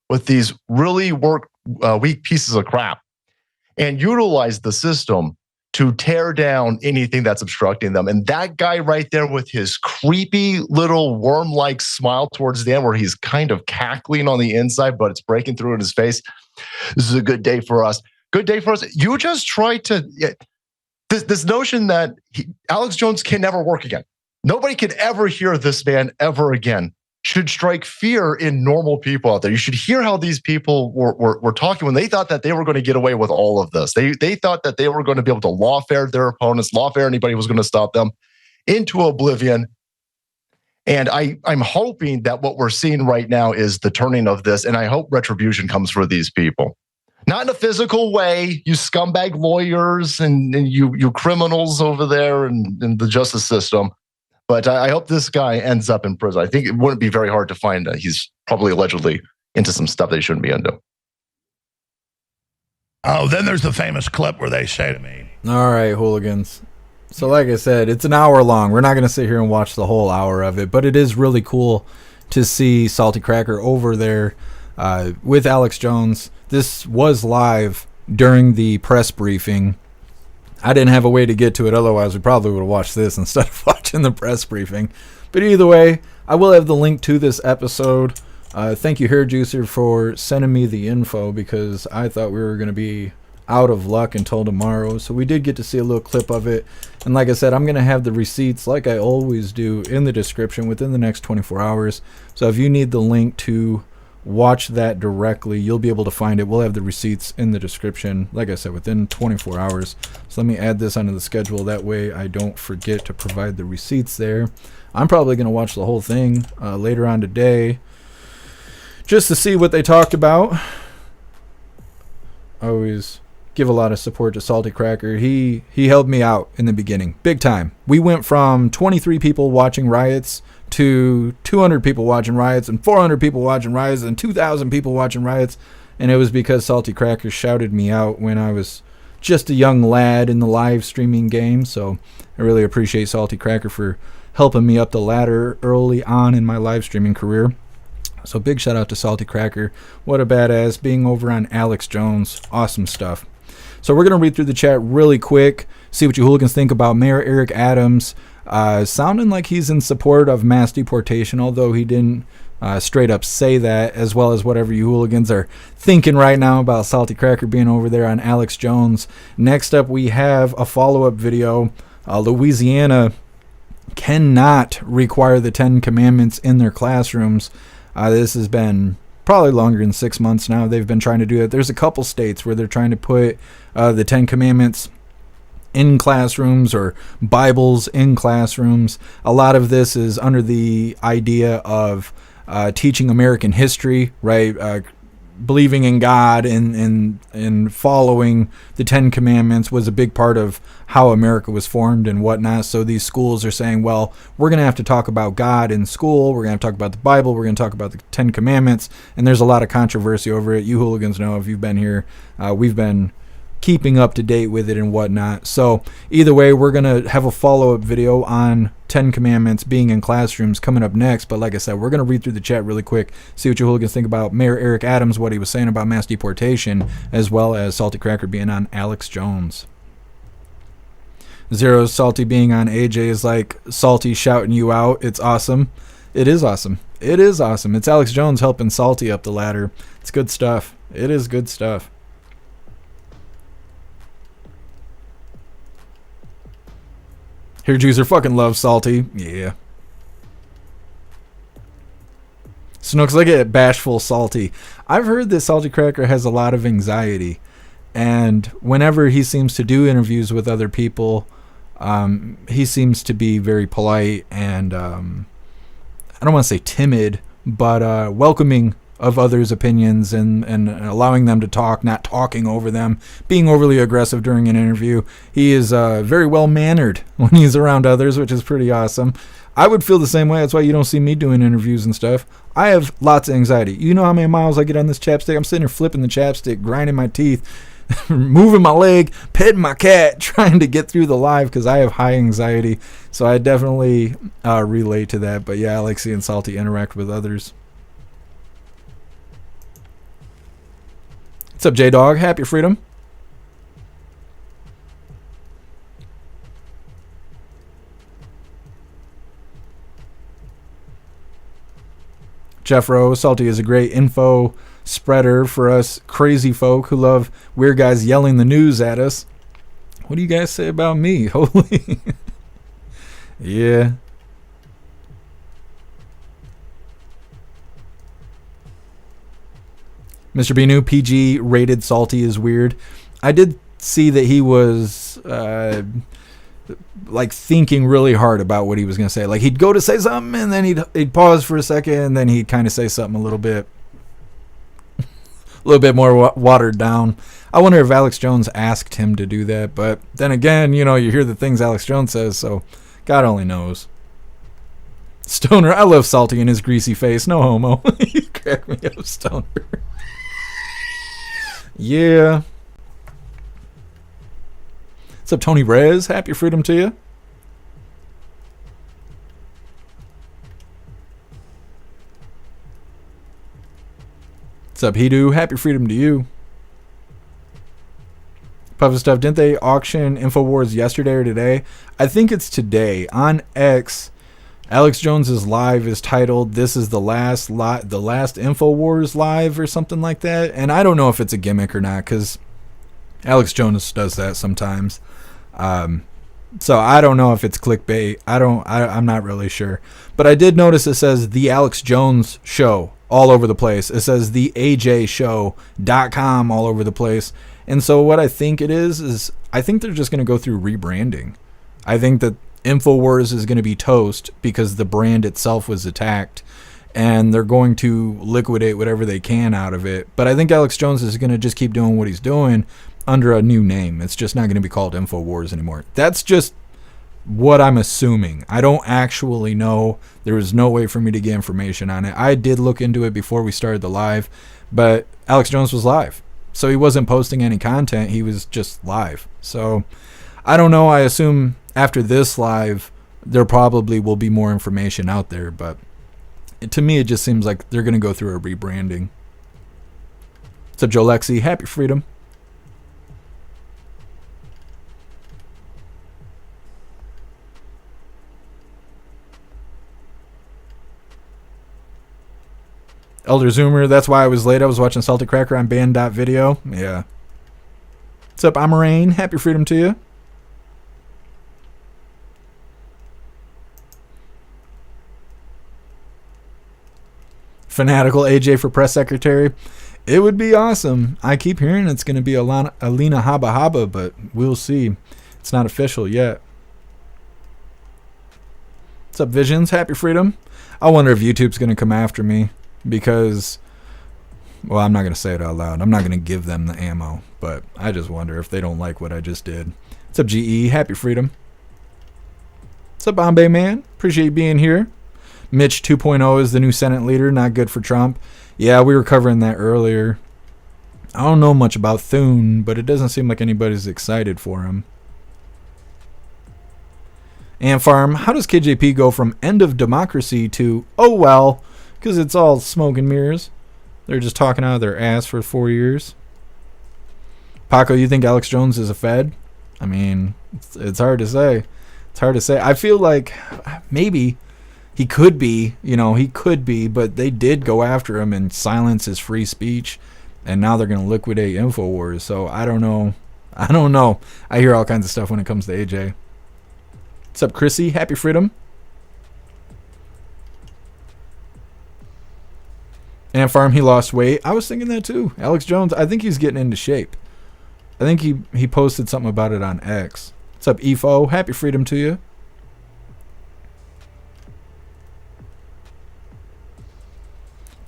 with these really weak pieces of crap and utilize the system to tear down anything that's obstructing them. And that guy right there with his creepy little worm-like smile towards the end where he's kind of cackling on the inside, but it's breaking through in his face. This is a good day for us. Good day for us. You just try to... This notion that Alex Jones can never work again. Nobody can ever hear this man ever again. Should strike fear in normal people out there. You should hear how these people were talking when they thought that they were going to get away with all of this. They thought that they were going to be able to lawfare their opponents, lawfare anybody was going to stop them into oblivion. And I'm hoping that what we're seeing right now is the turning of this, and I hope retribution comes for these people. Not in a physical way, you scumbag lawyers and you criminals over there in the justice system. But I hope this guy ends up in prison. I think it wouldn't be very hard to find that he's probably allegedly into some stuff that he shouldn't be into. Oh, then there's the famous clip where they say to me, all right, hooligans. So like I said, it's an hour long. We're not going to sit here and watch the whole hour of it, but it is really cool to see Salty Cracker over there with Alex Jones. This was live during the press briefing. I didn't have a way to get to it, otherwise we probably would have watched this instead of watching the press briefing. But either way, I will have the link to this episode. Thank you, Hair Juicer, for sending me the info because I thought we were going to be out of luck until tomorrow. So we did get to see a little clip of it. And like I said, I'm going to have the receipts, like I always do, in the description within the next 24 hours. So if you need the link to watch that directly, you'll be able to find it. We'll have the receipts in the description, like I said, within 24 hours. So let me add this onto the schedule. That way I don't forget to provide the receipts there. I'm probably going to watch the whole thing later on today just to see what they talked about. I always give a lot of support to Salty Cracker. He helped me out in the beginning, big time. We went from 23 people watching riots to 200 people watching riots and 400 people watching riots and 2,000 people watching riots. And it was because Salty Cracker shouted me out when I was just a young lad in the live streaming game. So I really appreciate Salty Cracker for helping me up the ladder early on in my live streaming career. So big shout out to Salty Cracker. What a badass, being over on Alex Jones. Awesome stuff. So we're going to read through the chat really quick, see what you hooligans think about Mayor Eric Adams sounding like he's in support of mass deportation, although he didn't straight up say that, as well as whatever you hooligans are thinking right now about Salty Cracker being over there on Alex Jones. Next up, we have a follow-up video. Louisiana cannot require the 10 Commandments in their classrooms. This has been probably longer than 6 months now. They've been trying to do it. There's a couple states where they're trying to put the 10 Commandments in classrooms or Bibles in classrooms. A lot of this is under the idea of teaching American history, right? Believing in God and following the 10 Commandments was a big part of how America was formed and whatnot. So these schools are saying, well, we're going to have to talk about God in school. We're going to talk about the Bible. We're going to talk about the 10 Commandments. And there's a lot of controversy over it. You hooligans know, if you've been here, we've been keeping up to date with it and whatnot. So either way, we're going to have a follow-up video on 10 Commandments being in classrooms coming up next. But like I said, we're going to read through the chat really quick, see what you hooligans think about Mayor Eric Adams, what he was saying about mass deportation, as well as Salty Cracker being on Alex Jones. Zero Salty being on AJ is like Salty shouting you out. It's awesome. It is awesome. It is awesome. It's Alex Jones helping Salty up the ladder. It's good stuff. It is good stuff. Here, Juicer fucking loves Salty. Yeah. Snooks, look at bashful Salty. I've heard that Salty Cracker has a lot of anxiety. And whenever he seems to do interviews with other people, he seems to be very polite and, I don't want to say timid, but welcoming of others' opinions and allowing them to talk, not talking over them, being overly aggressive during an interview. He is very well-mannered when he's around others, which is pretty awesome. I would feel the same way. That's why you don't see me doing interviews and stuff. I have lots of anxiety. You know how many miles I get on this chapstick? I'm sitting here flipping the chapstick, grinding my teeth, moving my leg, petting my cat, trying to get through the live because I have high anxiety. So I definitely relate to that. But yeah, I like seeing Salty interact with others. What's up, J-Dog? Happy Freedom. Jeff Rowe, Salty is a great info spreader for us crazy folk who love weird guys yelling the news at us. What do you guys say about me? Holy. Yeah. Mr. Binu, PG rated Salty is weird. I did see that he was like thinking really hard about what he was going to say. Like he'd go to say something and then he'd pause for a second and then he'd kind of say something a little bit more watered down. I wonder if Alex Jones asked him to do that, but then again, you know, you hear the things Alex Jones says, so God only knows. Stoner, I love Salty and his greasy face. No homo. You crack me up, Stoner. Yeah. What's up, Tony Rez? Happy Freedom to you. What's up, Hidu? Happy Freedom to you. Puff of Stuff, didn't they auction InfoWars yesterday or today? I think it's today. On X, Alex Jones's live is titled "This is the last InfoWars live" or something like that. And I don't know if it's a gimmick or not because Alex Jones does that sometimes. So I don't know if it's clickbait. I'm not really sure. But I did notice it says The Alex Jones Show all over the place. It says the AJShow.com all over the place. And so what I think it is I think they're just going to go through rebranding. I think that InfoWars is going to be toast because the brand itself was attacked and they're going to liquidate whatever they can out of it. But I think Alex Jones is going to just keep doing what he's doing under a new name. It's just not going to be called InfoWars anymore. That's just what I'm assuming. I don't actually know. There was no way for me to get information on it. I did look into it before we started the live, but Alex Jones was live. So he wasn't posting any content. He was just live. So I don't know. I assume after this live, there probably will be more information out there. But to me, it just seems like they're going to go through a rebranding. What's up, Joe Lexi? Happy Freedom. Elder Zoomer, that's why I was late. I was watching Salty Cracker on band.video. Yeah. What's up, Amarain? Happy Freedom to you. Fanatical AJ for press secretary. It would be awesome. I keep hearing it's going to be Alina Habba, but we'll see. It's not official yet. What's up, Visions? Happy Freedom. I wonder if YouTube's going to come after me because, well, I'm not going to say it out loud. I'm not going to give them the ammo, but I just wonder if they don't like what I just did. What's up, GE? Happy Freedom. What's up, Bombay Man? Appreciate you being here. Mitch 2.0 is the new Senate leader. Not good for Trump. Yeah, we were covering that earlier. I don't know much about Thune, but it doesn't seem like anybody's excited for him. Ant Farm, how does KJP go from end of democracy to, oh well, because it's all smoke and mirrors? They're just talking out of their ass for 4 years. Paco, you think Alex Jones is a Fed? I mean, it's hard to say. It's hard to say. I feel like maybe he could be, he could be, but they did go after him and silence his free speech, and now they're going to liquidate InfoWars. So I don't know. I hear all kinds of stuff when it comes to AJ. What's up, Chrissy? Happy Freedom. Ant Farm, he lost weight. I was thinking that too. Alex Jones, I think he's getting into shape. I think he posted something about it on X. What's up, EFO? Happy Freedom to you.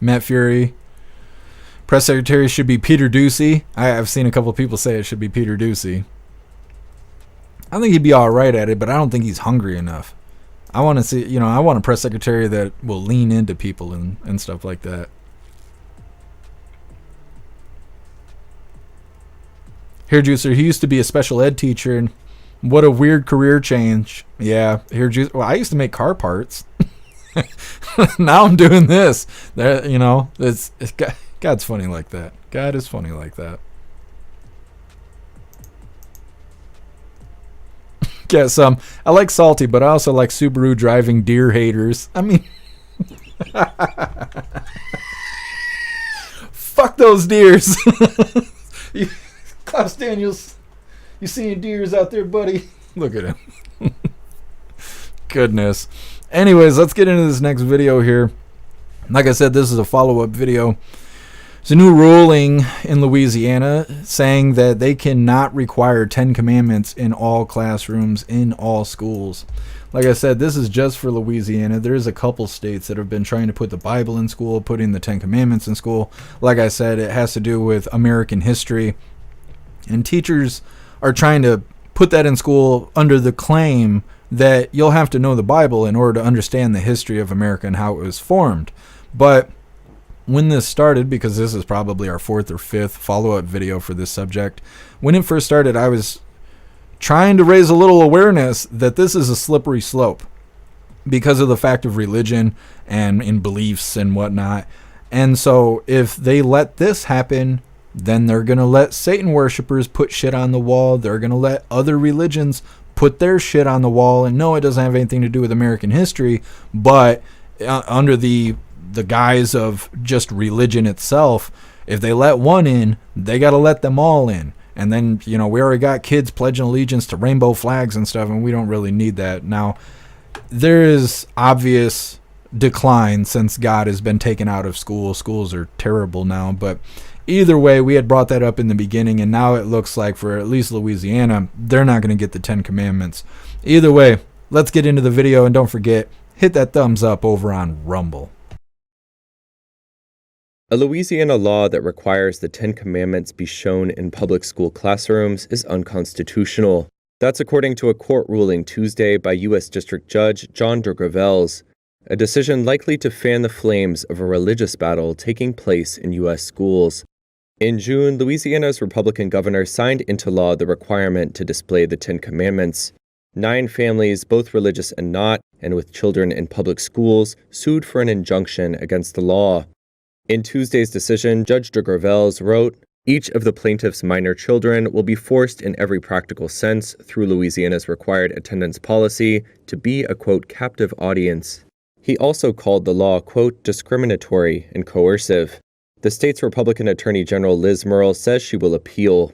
Matt Fury. Press secretary should be Peter Doocy. I've seen a couple of people say it should be Peter Doocy. I think he'd be all right at it, but I don't think he's hungry enough. I want to see, I want a press secretary that will lean into people and stuff like that. Hair Juicer, he used to be a special ed teacher, and what a weird career change. Yeah, Hair Juicer. Well, I used to make car parts. Now I'm doing this. God's funny like that. God is funny like that. Guess I like salty, but I also like Subaru driving deer haters. I mean, fuck those deers. Klaus Daniels, you seeing deers out there, buddy? Look at him. Goodness. Anyways, let's get into this next video here. Like I said, this is a follow-up video. There's a new ruling in Louisiana saying that they cannot require 10 commandments in all classrooms, in all schools. Like I said, this is just for Louisiana. There's a couple states that have been trying to put the Bible in school, putting the 10 commandments in school. Like I said, it has to do with American history. And teachers are trying to put that in school under the claim that you'll have to know the Bible in order to understand the history of America and how it was formed. But when this started, because this is probably our 4th or 5th follow-up video for this subject, when it first started, I was trying to raise a little awareness that this is a slippery slope because of the fact of religion and in beliefs and whatnot. And so if they let this happen, then they're going to let Satan worshipers put shit on the wall. They're going to let other religions put their shit on the wall. And no, it doesn't have anything to do with American history, but under the guise of just religion itself, if they let one in, they got to let them all in. And then, we already got kids pledging allegiance to rainbow flags and stuff, and we don't really need that. Now, there is obvious decline since God has been taken out of school. Schools are terrible now, but either way, we had brought that up in the beginning, and now it looks like for at least Louisiana, they're not going to get the 10 commandments. Either way, let's get into the video, and don't forget, hit that thumbs up over on Rumble. A Louisiana law that requires the 10 Commandments be shown in public school classrooms is unconstitutional. That's according to a court ruling Tuesday by U.S. District Judge John de Gravels, a decision likely to fan the flames of a religious battle taking place in U.S. schools. In June, Louisiana's Republican governor signed into law the requirement to display the 10 Commandments. 9 families, both religious and not, and with children in public schools, sued for an injunction against the law. In Tuesday's decision, Judge de Gravels wrote, "Each of the plaintiff's minor children will be forced in every practical sense through Louisiana's required attendance policy to be a, quote, captive audience." He also called the law, quote, discriminatory and coercive. The state's Republican Attorney General Liz Murrill says she will appeal.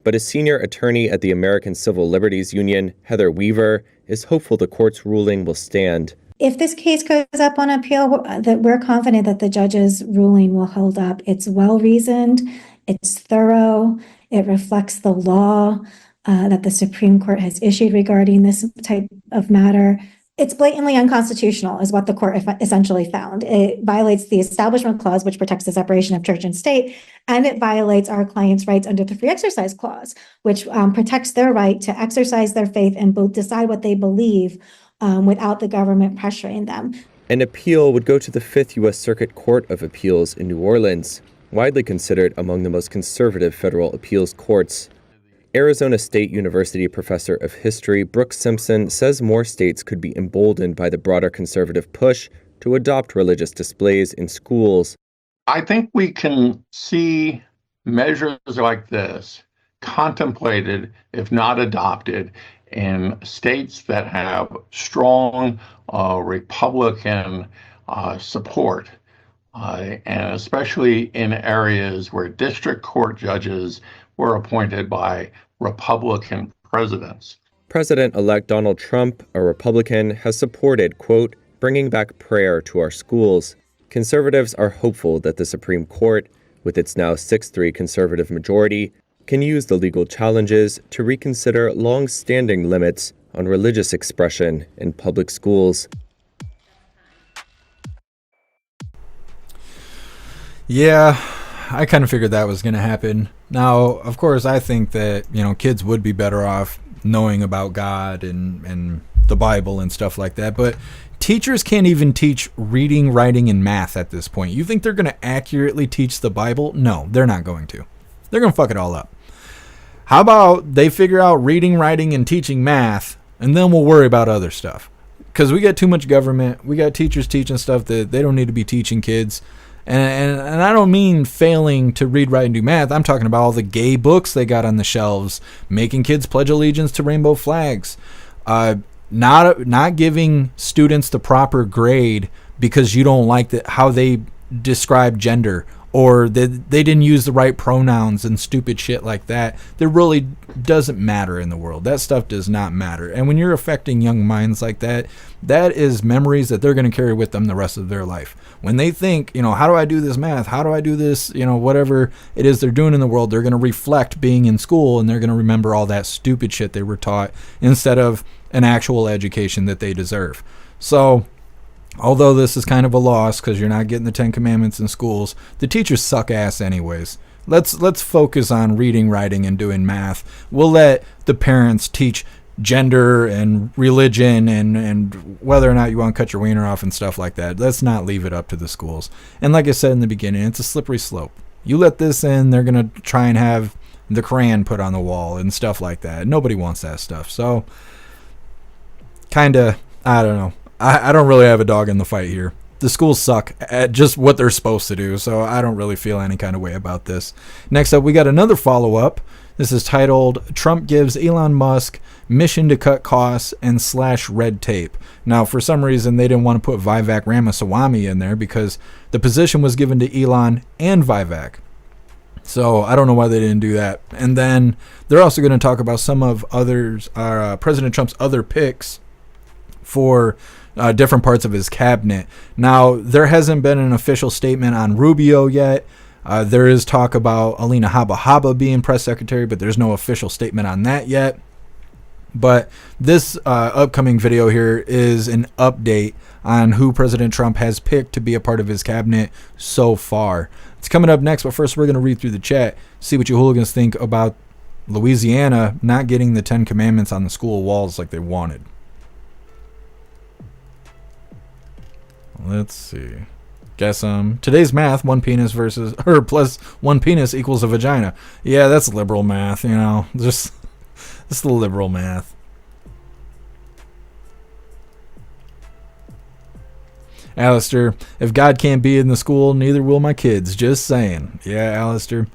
But a senior attorney at the American Civil Liberties Union, Heather Weaver, is hopeful the court's ruling will stand. If this case goes up on appeal, that we're confident that the judge's ruling will hold up. It's well-reasoned, it's thorough, it reflects the law that the Supreme Court has issued regarding this type of matter. It's blatantly unconstitutional, is what the court essentially found. It violates the Establishment Clause, which protects the separation of church and state, and it violates our clients' rights under the Free Exercise Clause, which protects their right to exercise their faith and both decide what they believe without the government pressuring them. An appeal would go to the Fifth U.S. Circuit Court of Appeals in New Orleans, widely considered among the most conservative federal appeals courts. Arizona State University professor of history Brooks Simpson says more states could be emboldened by the broader conservative push to adopt religious displays in schools. I think we can see measures like this contemplated, if not adopted, in states that have strong Republican support, and especially in areas where district court judges were appointed by Republican presidents. President-elect Donald Trump, a Republican, has supported, quote, bringing back prayer to our schools. Conservatives are hopeful that the Supreme Court, with its now 6-3 conservative majority, can use the legal challenges to reconsider long-standing limits on religious expression in public schools. Yeah, I kind of figured that was going to happen. Now, of course, I think that, kids would be better off knowing about God and the Bible and stuff like that, but teachers can't even teach reading, writing, and math at this point. You think they're going to accurately teach the Bible? No, they're not going to. They're going to fuck it all up. How about they figure out reading, writing, and teaching math, and then we'll worry about other stuff? Because we got too much government. We got teachers teaching stuff that they don't need to be teaching kids. And I don't mean failing to read, write, and do math. I'm talking about all the gay books they got on the shelves, making kids pledge allegiance to rainbow flags, not giving students the proper grade because you don't like how they describe gender, or they didn't use the right pronouns and stupid shit like that. That really doesn't matter in the world. That stuff does not matter. And when you're affecting young minds like that, that is memories that they're going to carry with them the rest of their life. When they think, how do I do this math? How do I do this? Whatever it is they're doing in the world, they're going to reflect being in school, and they're going to remember all that stupid shit they were taught instead of an actual education that they deserve. So, although this is kind of a loss because you're not getting the 10 Commandments in schools, the teachers suck ass anyways. Let's focus on reading, writing, and doing math. We'll let the parents teach gender and religion and whether or not you want to cut your wiener off and stuff like that. Let's not leave it up to the schools. And like I said in the beginning, it's a slippery slope. You let this in, they're going to try and have the Quran put on the wall and stuff like that. Nobody wants that stuff. So, I don't know. I don't really have a dog in the fight here. The schools suck at just what they're supposed to do, so I don't really feel any kind of way about this. Next up, we got another follow-up. This is titled, Trump Gives Elon Musk Mission to Cut Costs and Slash Red Tape. Now, for some reason, they didn't want to put Vivek Ramaswamy in there because the position was given to Elon and Vivek. So I don't know why they didn't do that. And then they're also going to talk about some of President Trump's other picks for different parts of his cabinet. Now, there hasn't been an official statement on Rubio yet. There is talk about Alina Habba being press secretary, but there's no official statement on that yet. But this upcoming video here is an update on who President Trump has picked to be a part of his cabinet so far. It's coming up next, but first we're going to read through the chat, see what you hooligans think about Louisiana not getting the 10 Commandments on the school walls like they wanted. Let's see. Guess today's math, one penis plus one penis equals a vagina. Yeah, that's liberal math, just the liberal math. Alistair, if God can't be in the school, neither will my kids. Just saying. Yeah, Alistair.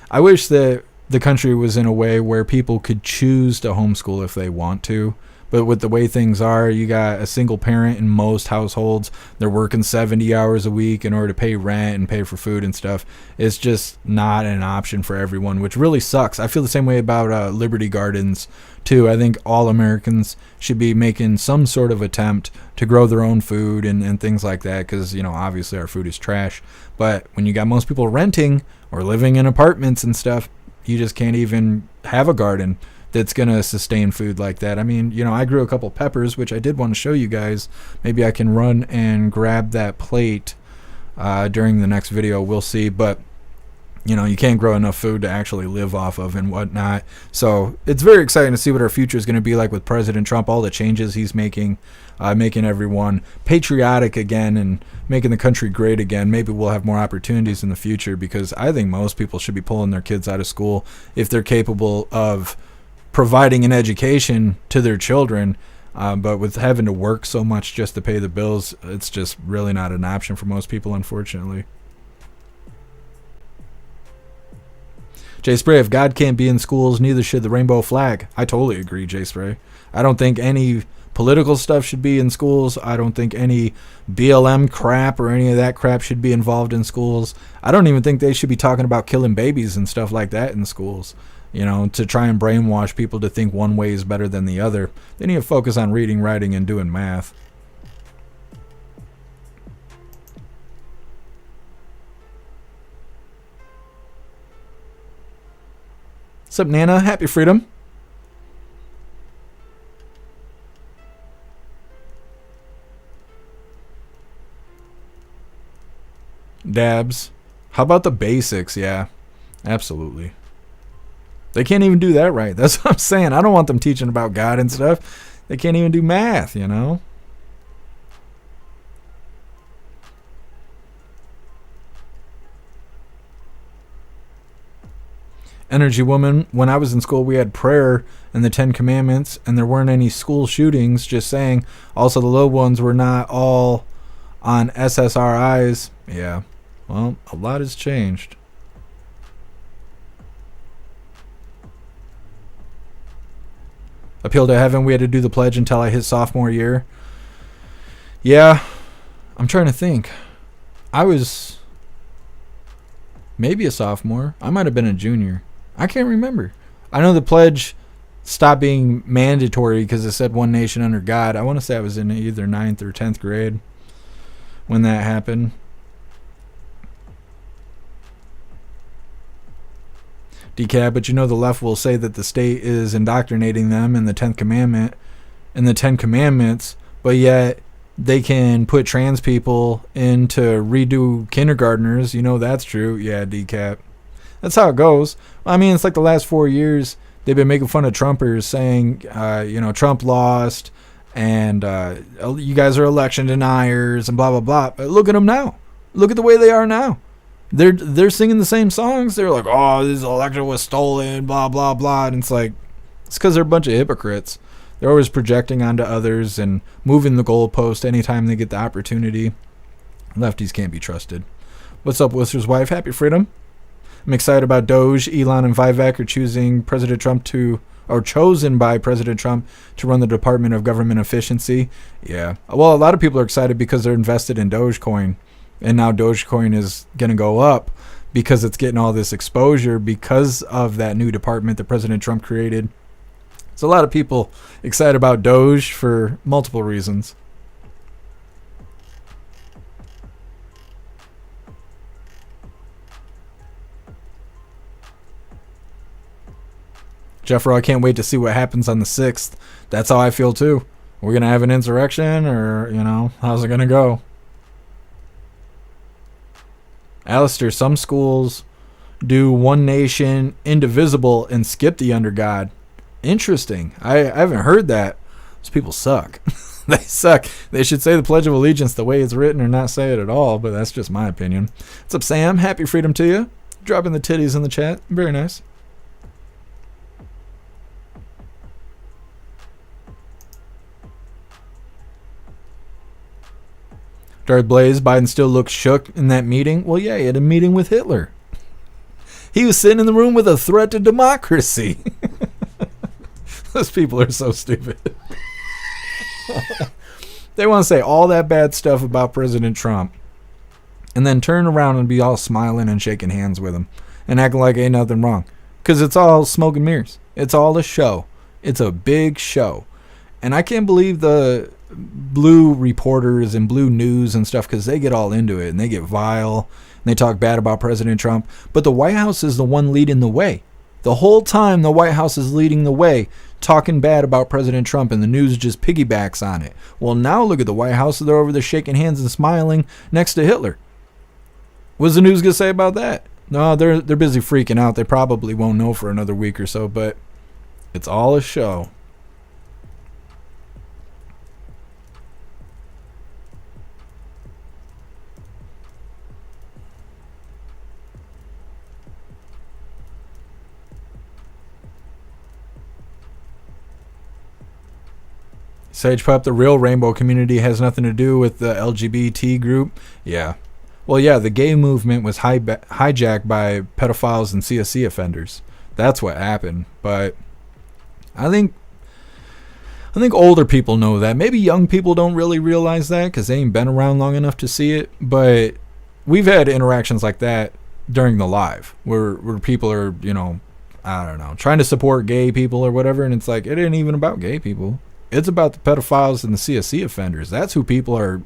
I wish that the country was in a way where people could choose to homeschool if they want to, But with the way things are, you got a single parent in most households. They're working 70 hours a week in order to pay rent and pay for food and stuff. It's just not an option for everyone, which really sucks. I feel the same way about Liberty Gardens, too. I think all Americans should be making some sort of attempt to grow their own food and things like that because, you know, obviously our food is trash. But when you got most people renting or living in apartments and stuff, you just can't even have a garden that's going to sustain food like that. I mean, you know, I grew a couple peppers, which I did want to show you guys. Maybe I can run and grab that plate during the next video. We'll see. But, you know, you can't grow enough food to actually live off of and whatnot. So it's very exciting to see what our future is going to be like with President Trump, all the changes he's making everyone patriotic again and making the country great again. Maybe we'll have more opportunities in the future because I think most people should be pulling their kids out of school if they're capable of providing an education to their children, but with having to work so much just to pay the bills, it's just really not an option for most people, unfortunately. Jay Spray, if God can't be in schools, neither should the rainbow flag. I totally agree, Jay Spray. I don't think any political stuff should be in schools. I don't think any BLM crap or any of that crap should be involved in schools. I don't even think they should be talking about killing babies and stuff like that in schools. You know, to try and brainwash people to think one way is better than the other. They need to focus on reading, writing, and doing math. What's up, Nana? Happy freedom. Dabs. How about the basics? Yeah, absolutely. They can't even do that right. That's what I'm saying. I don't want them teaching about God and stuff. They can't even do math, you know? Energy Woman, when I was in school, we had prayer and the 10 Commandments, and there weren't any school shootings, just saying. Also, the little ones were not all on SSRIs. Yeah, well, a lot has changed. Appeal to Heaven, we had to do the pledge until I hit sophomore year. Yeah, I'm trying to think. I was maybe a sophomore. I might have been a junior. I can't remember. I know the pledge stopped being mandatory because it said one nation under God. I want to say I was in either 9th or 10th grade when that happened. Decab, but you know the left will say that the state is indoctrinating them in the 10th commandment, in the 10 commandments, but yet they can put trans people into redo kindergartners. You know that's true. Yeah, Decab. That's how it goes. I mean, it's like the last 4 years they've been making fun of Trumpers, saying, you know, Trump lost, and you guys are election deniers, and blah blah blah. But look at them now. Look at the way they are now. They're singing the same songs. They're like, oh, this election was stolen, blah blah blah, and it's like, it's because they're a bunch of hypocrites. They're always projecting onto others and moving the goalpost anytime they get the opportunity. Lefties can't be trusted. What's up, Worcester's wife? Happy freedom. I'm excited about Doge. Elon and Vivek are chosen by President Trump to run the Department of Government Efficiency. Yeah. Well, a lot of people are excited because they're invested in Dogecoin. And now Dogecoin is going to go up because it's getting all this exposure because of that new department that President Trump created. So a lot of people excited about Doge for multiple reasons. Jeffro, I can't wait to see what happens on the 6th. That's how I feel too. We're going to have an insurrection, or, you know, how's it going to go? Alistair, some schools do one nation, indivisible, and skip the under God. Interesting. I haven't heard that. Those people suck. They suck. They should say the Pledge of Allegiance the way it's written or not say it at all, but that's just my opinion. What's up, Sam? Happy freedom to you. Dropping the titties in the chat. Very nice. Darth Blaze, Biden still looks shook in that meeting. Well, yeah, he had a meeting with Hitler. He was sitting in the room with a threat to democracy. Those people are so stupid. They want to say all that bad stuff about President Trump and then turn around and be all smiling and shaking hands with him and acting like ain't nothing wrong. Because it's all smoke and mirrors. It's all a show. It's a big show. And I can't believe the blue reporters and blue news and stuff, because they get all into it and they get vile and they talk bad about President Trump. But the White House is the one leading the way. The whole time the White House is leading the way, talking bad about President Trump, and the news just piggybacks on it. Well, now look at the White House. They're over there shaking hands and smiling next to Hitler. What's the news going to say about that? No, they're busy freaking out. They probably won't know for another week or so, but it's all a show. Sage Pup, the real rainbow community has nothing to do with the LGBT group. Yeah. Well, yeah, the gay movement was hijacked by pedophiles and CSC offenders. That's what happened. But I think older people know that. Maybe young people don't really realize that because they ain't been around long enough to see it. But we've had interactions like that during the live where people are, I don't know, trying to support gay people or whatever. And it's like, it ain't even about gay people. It's about the pedophiles and the CSC offenders. That's who people are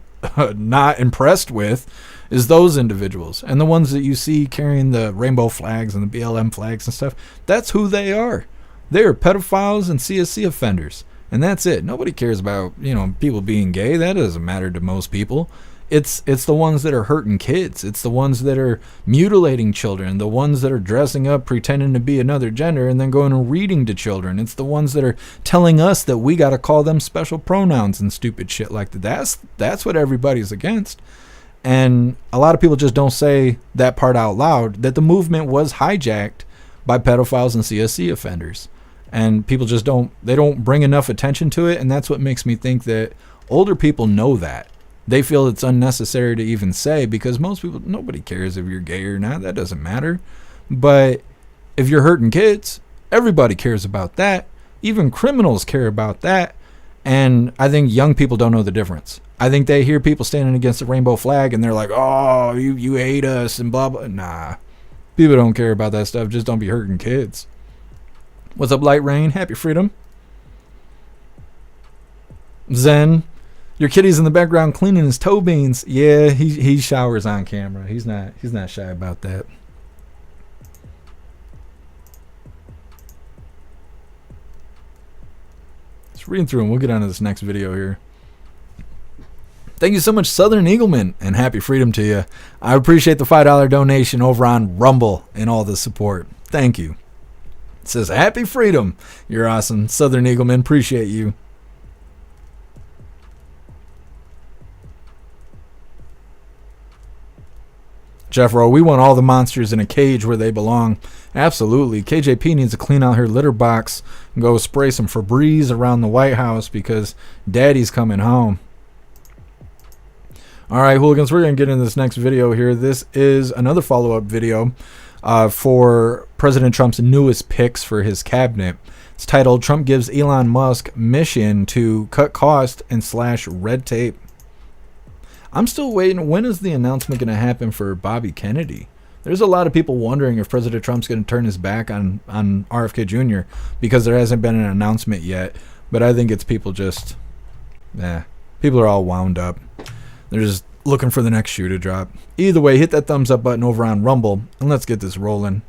not impressed with, is those individuals. And the ones that you see carrying the rainbow flags and the BLM flags and stuff, that's who they are. They're pedophiles and CSC offenders. And that's it. Nobody cares about, people being gay. That doesn't matter to most people. It's the ones that are hurting kids. It's the ones that are mutilating children. The ones that are dressing up, pretending to be another gender, and then going and reading to children. It's the ones that are telling us that we got to call them special pronouns and stupid shit like that. That's what everybody's against. And a lot of people just don't say that part out loud, that the movement was hijacked by pedophiles and CSC offenders. And people just don't bring enough attention to it. And that's what makes me think that older people know that. They feel it's unnecessary to even say, because most people, nobody cares if you're gay or not. That doesn't matter. But if you're hurting kids, everybody cares about that. Even criminals care about that. And I think young people don't know the difference. I think they hear people standing against the rainbow flag and they're like, oh, you hate us and blah, blah. Nah, people don't care about that stuff. Just don't be hurting kids. What's up, Light Rain? Happy freedom. Zen. Your kitty's in the background cleaning his toe beans. Yeah, he showers on camera. He's not shy about that. Just reading through them. We'll get on to this next video here. Thank you so much, Southern Eagleman, and happy freedom to you. I appreciate the $5 donation over on Rumble and all the support. Thank you. It says happy freedom. You're awesome, Southern Eagleman. Appreciate you. Jeff Rowe, we want all the monsters in a cage where they belong. Absolutely. KJP needs to clean out her litter box and go spray some Febreze around the White House because Daddy's coming home. All right, hooligans, we're going to get into this next video here. This is another follow-up video for President Trump's newest picks for his cabinet. It's titled, Trump Gives Elon Musk Mission to Cut Cost and Slash Red Tape. I'm still waiting. When is the announcement going to happen for Bobby Kennedy? There's a lot of people wondering if President Trump's going to turn his back on RFK Jr. because there hasn't been an announcement yet. But I think it's people just, people are all wound up. They're just looking for the next shoe to drop. Either way, hit that thumbs up button over on Rumble, and let's get this rolling.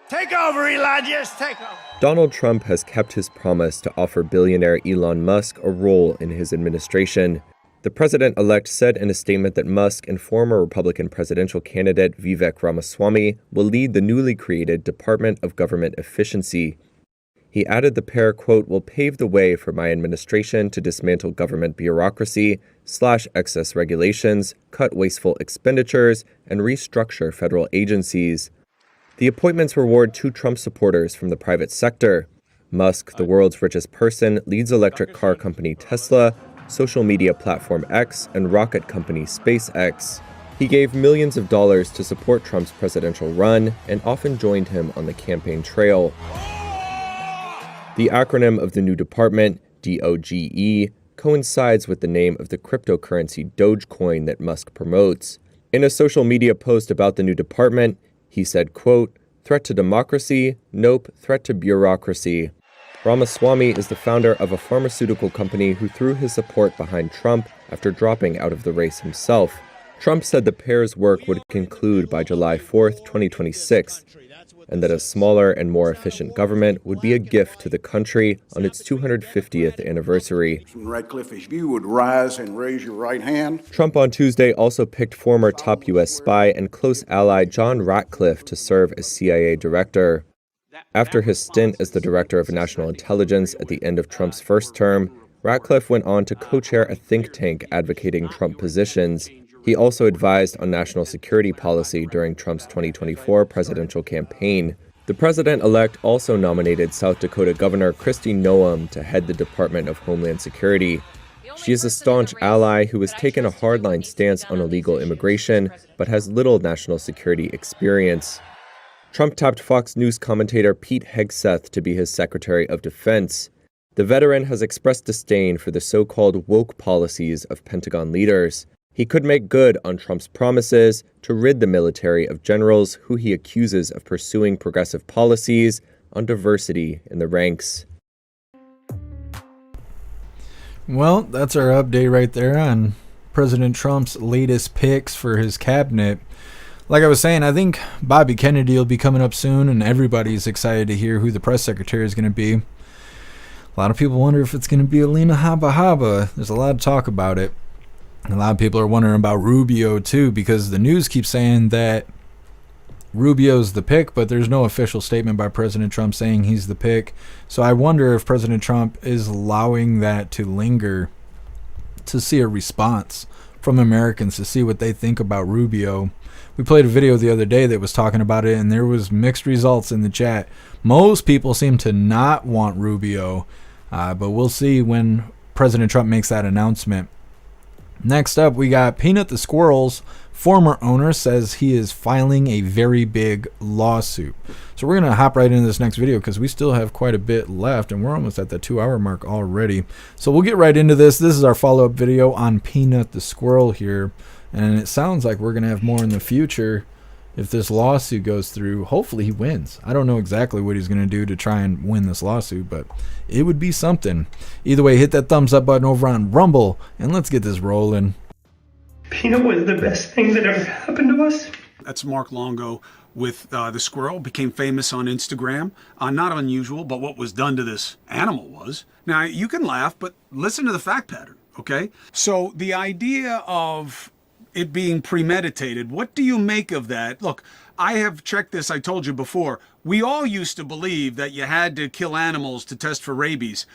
Take over, Elon. Just take over. Donald Trump has kept his promise to offer billionaire Elon Musk a role in his administration. The president-elect said in a statement that Musk and former Republican presidential candidate Vivek Ramaswamy will lead the newly created Department of Government Efficiency. He added the pair, quote, will pave the way for my administration to dismantle government bureaucracy, slash excess regulations, cut wasteful expenditures, and restructure federal agencies. The appointments reward two Trump supporters from the private sector. Musk, the world's richest person, leads electric car company Tesla, social media platform X, and rocket company SpaceX. He gave millions of dollars to support Trump's presidential run and often joined him on the campaign trail. The acronym of the new department, DOGE, coincides with the name of the cryptocurrency Dogecoin that Musk promotes. In a social media post about the new department, he said, quote, "Threat to democracy? Nope, threat to bureaucracy." Ramaswamy is the founder of a pharmaceutical company who threw his support behind Trump after dropping out of the race himself. Trump said the pair's work would conclude by July 4th, 2026, and that a smaller and more efficient government would be a gift to the country on its 250th anniversary. Radcliffe, if you would rise and raise your right hand. Trump on Tuesday also picked former top U.S. spy and close ally John Ratcliffe to serve as CIA director. After his stint as the director of national intelligence at the end of Trump's first term, Ratcliffe went on to co-chair a think tank advocating Trump positions. He also advised on national security policy during Trump's 2024 presidential campaign. The president-elect also nominated South Dakota Governor Kristi Noem to head the Department of Homeland Security. She is a staunch ally who has taken a hardline stance on illegal immigration, but has little national security experience. Trump tapped Fox News commentator Pete Hegseth to be his Secretary of Defense. The veteran has expressed disdain for the so-called woke policies of Pentagon leaders. He could make good on Trump's promises to rid the military of generals who he accuses of pursuing progressive policies on diversity in the ranks. Well, that's our update right there on President Trump's latest picks for his cabinet. Like I was saying, I think Bobby Kennedy will be coming up soon, and everybody's excited to hear who the press secretary is going to be. A lot of people wonder if it's going to be Alina Habba. There's a lot of talk about it. A lot of people are wondering about Rubio too, because the news keeps saying that Rubio's the pick, but there's no official statement by President Trump saying he's the pick. So I wonder if President Trump is allowing that to linger to see a response from Americans, to see what they think about Rubio. We played a video the other day that was talking about it, and there was mixed results in the chat. Most people seem to not want Rubio, but we'll see when President Trump makes that announcement. Next up, we got PNut the Squirrel's former owner says he is filing a very big lawsuit. So we're going to hop right into this next video because we still have quite a bit left, and we're almost at the 2-hour mark already. So we'll get right into this. This is our follow-up video on PNut the Squirrel here, and it sounds like we're going to have more in the future if this lawsuit goes through. Hopefully he wins. I don't know exactly what he's going to do to try and win this lawsuit, but it would be something. Either way, hit that thumbs up button over on Rumble, and let's get this rolling. PNut was the best thing that ever happened to us. That's Mark Longo with the Squirrel. Became famous on Instagram. Not unusual, but what was done to this animal was. Now, you can laugh, but listen to the fact pattern, okay? So the idea of it being premeditated, what do you make of that? Look, I have checked this, I told you before. We all used to believe that you had to kill animals to test for rabies.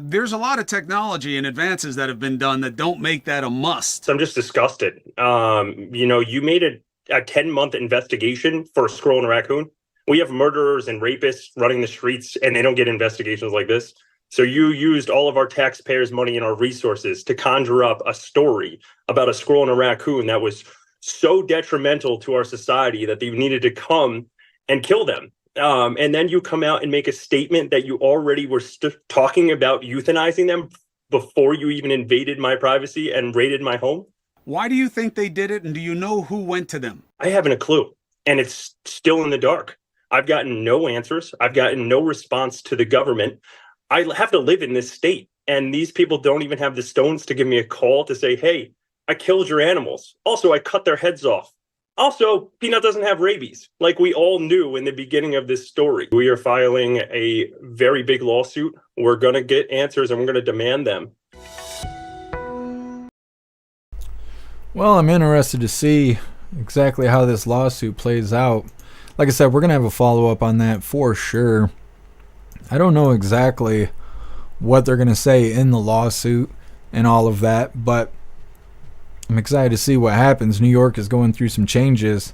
There's a lot of technology and advances that have been done that don't make that a must. I'm just disgusted. You made a 10-month investigation for a squirrel and a raccoon. We have murderers and rapists running the streets, and they don't get investigations like this. So you used all of our taxpayers' money and our resources to conjure up a story about a squirrel and a raccoon that was so detrimental to our society that they needed to come and kill them. And then you come out and make a statement that you already were talking about euthanizing them before you even invaded my privacy and raided my home. Why do you think they did it, and do you know who went to them? I haven't a clue, and it's still in the dark. I've gotten no answers. I've gotten no response to the government. I have to live in this state, and these people don't even have the stones to give me a call to say, hey, I killed your animals. Also, I cut their heads off. Also, PNut doesn't have rabies, like we all knew in the beginning of this story. We are filing a very big lawsuit. We're going to get answers, and we're going to demand them. Well, I'm interested to see exactly how this lawsuit plays out. Like I said, we're going to have a follow-up on that for sure. I don't know exactly what they're going to say in the lawsuit and all of that, but I'm excited to see what happens. New York is going through some changes.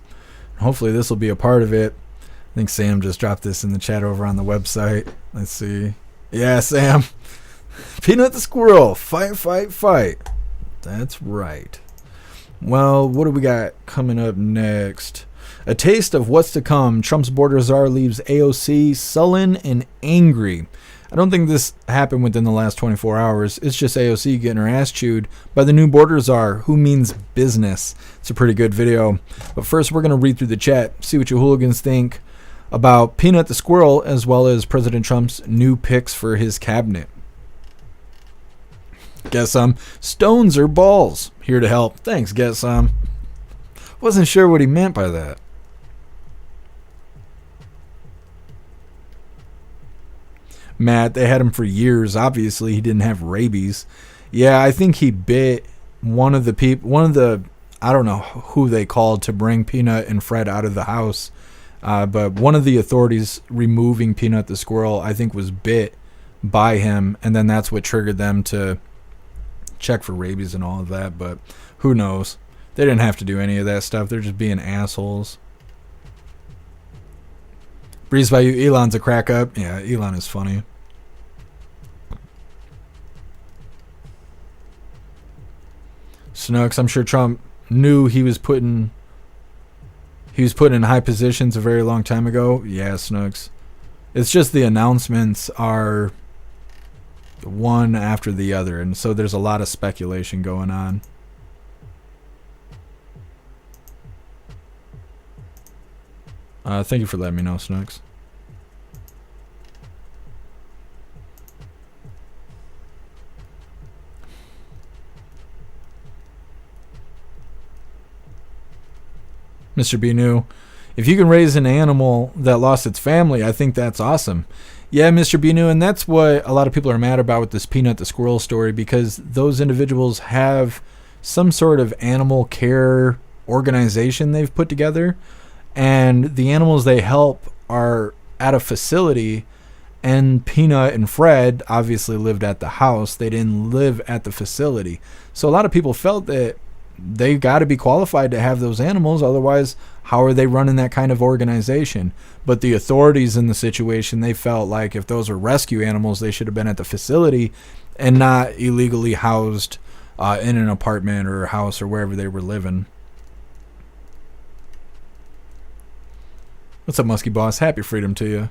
Hopefully this will be a part of it. I think Sam just dropped this in the chat over on the website. Let's see. Yeah, Sam. PNut the Squirrel. Fight, fight, fight. That's right. Well, what do we got coming up next? A taste of what's to come. Trump's border czar leaves AOC sullen and angry I don't think this happened within the last 24 hours. It's just AOC getting her ass chewed by the new border czar, who means business. It's a pretty good video. But first, we're going to read through the chat, see what you hooligans think about PNut the Squirrel, as well as President Trump's new picks for his cabinet. Guess some stones or balls. Here to help. Thanks, guess some. Wasn't sure what he meant by that. Matt, they had him for years. Obviously, he didn't have rabies. Yeah, I think he bit one of the people, I don't know who they called to bring PNut and Fred out of the house. But one of the authorities removing PNut the Squirrel, I think, was bit by him. And then that's what triggered them to check for rabies and all of that. But who knows? They didn't have to do any of that stuff. They're just being assholes. Breeze by you, Elon's a crack up. Yeah, Elon is funny. Snooks, I'm sure Trump knew he was put in high positions a very long time ago. Yeah, Snooks. It's just the announcements are one after the other, and so there's a lot of speculation going on. Thank you for letting me know, Snooks. Mr. B. New, if you can raise an animal that lost its family, I think that's awesome. Yeah, Mr. B. New, and that's what a lot of people are mad about with this PNut the Squirrel story, because those individuals have some sort of animal care organization they've put together, and the animals they help are at a facility, and PNut and Fred obviously lived at the house. They didn't live at the facility. So a lot of people felt that they got to be qualified to have those animals. Otherwise, how are they running that kind of organization? But the authorities in the situation, they felt like if those were rescue animals, they should have been at the facility and not illegally housed in an apartment or a house or wherever they were living. What's up, Muskie Boss? Happy freedom to you.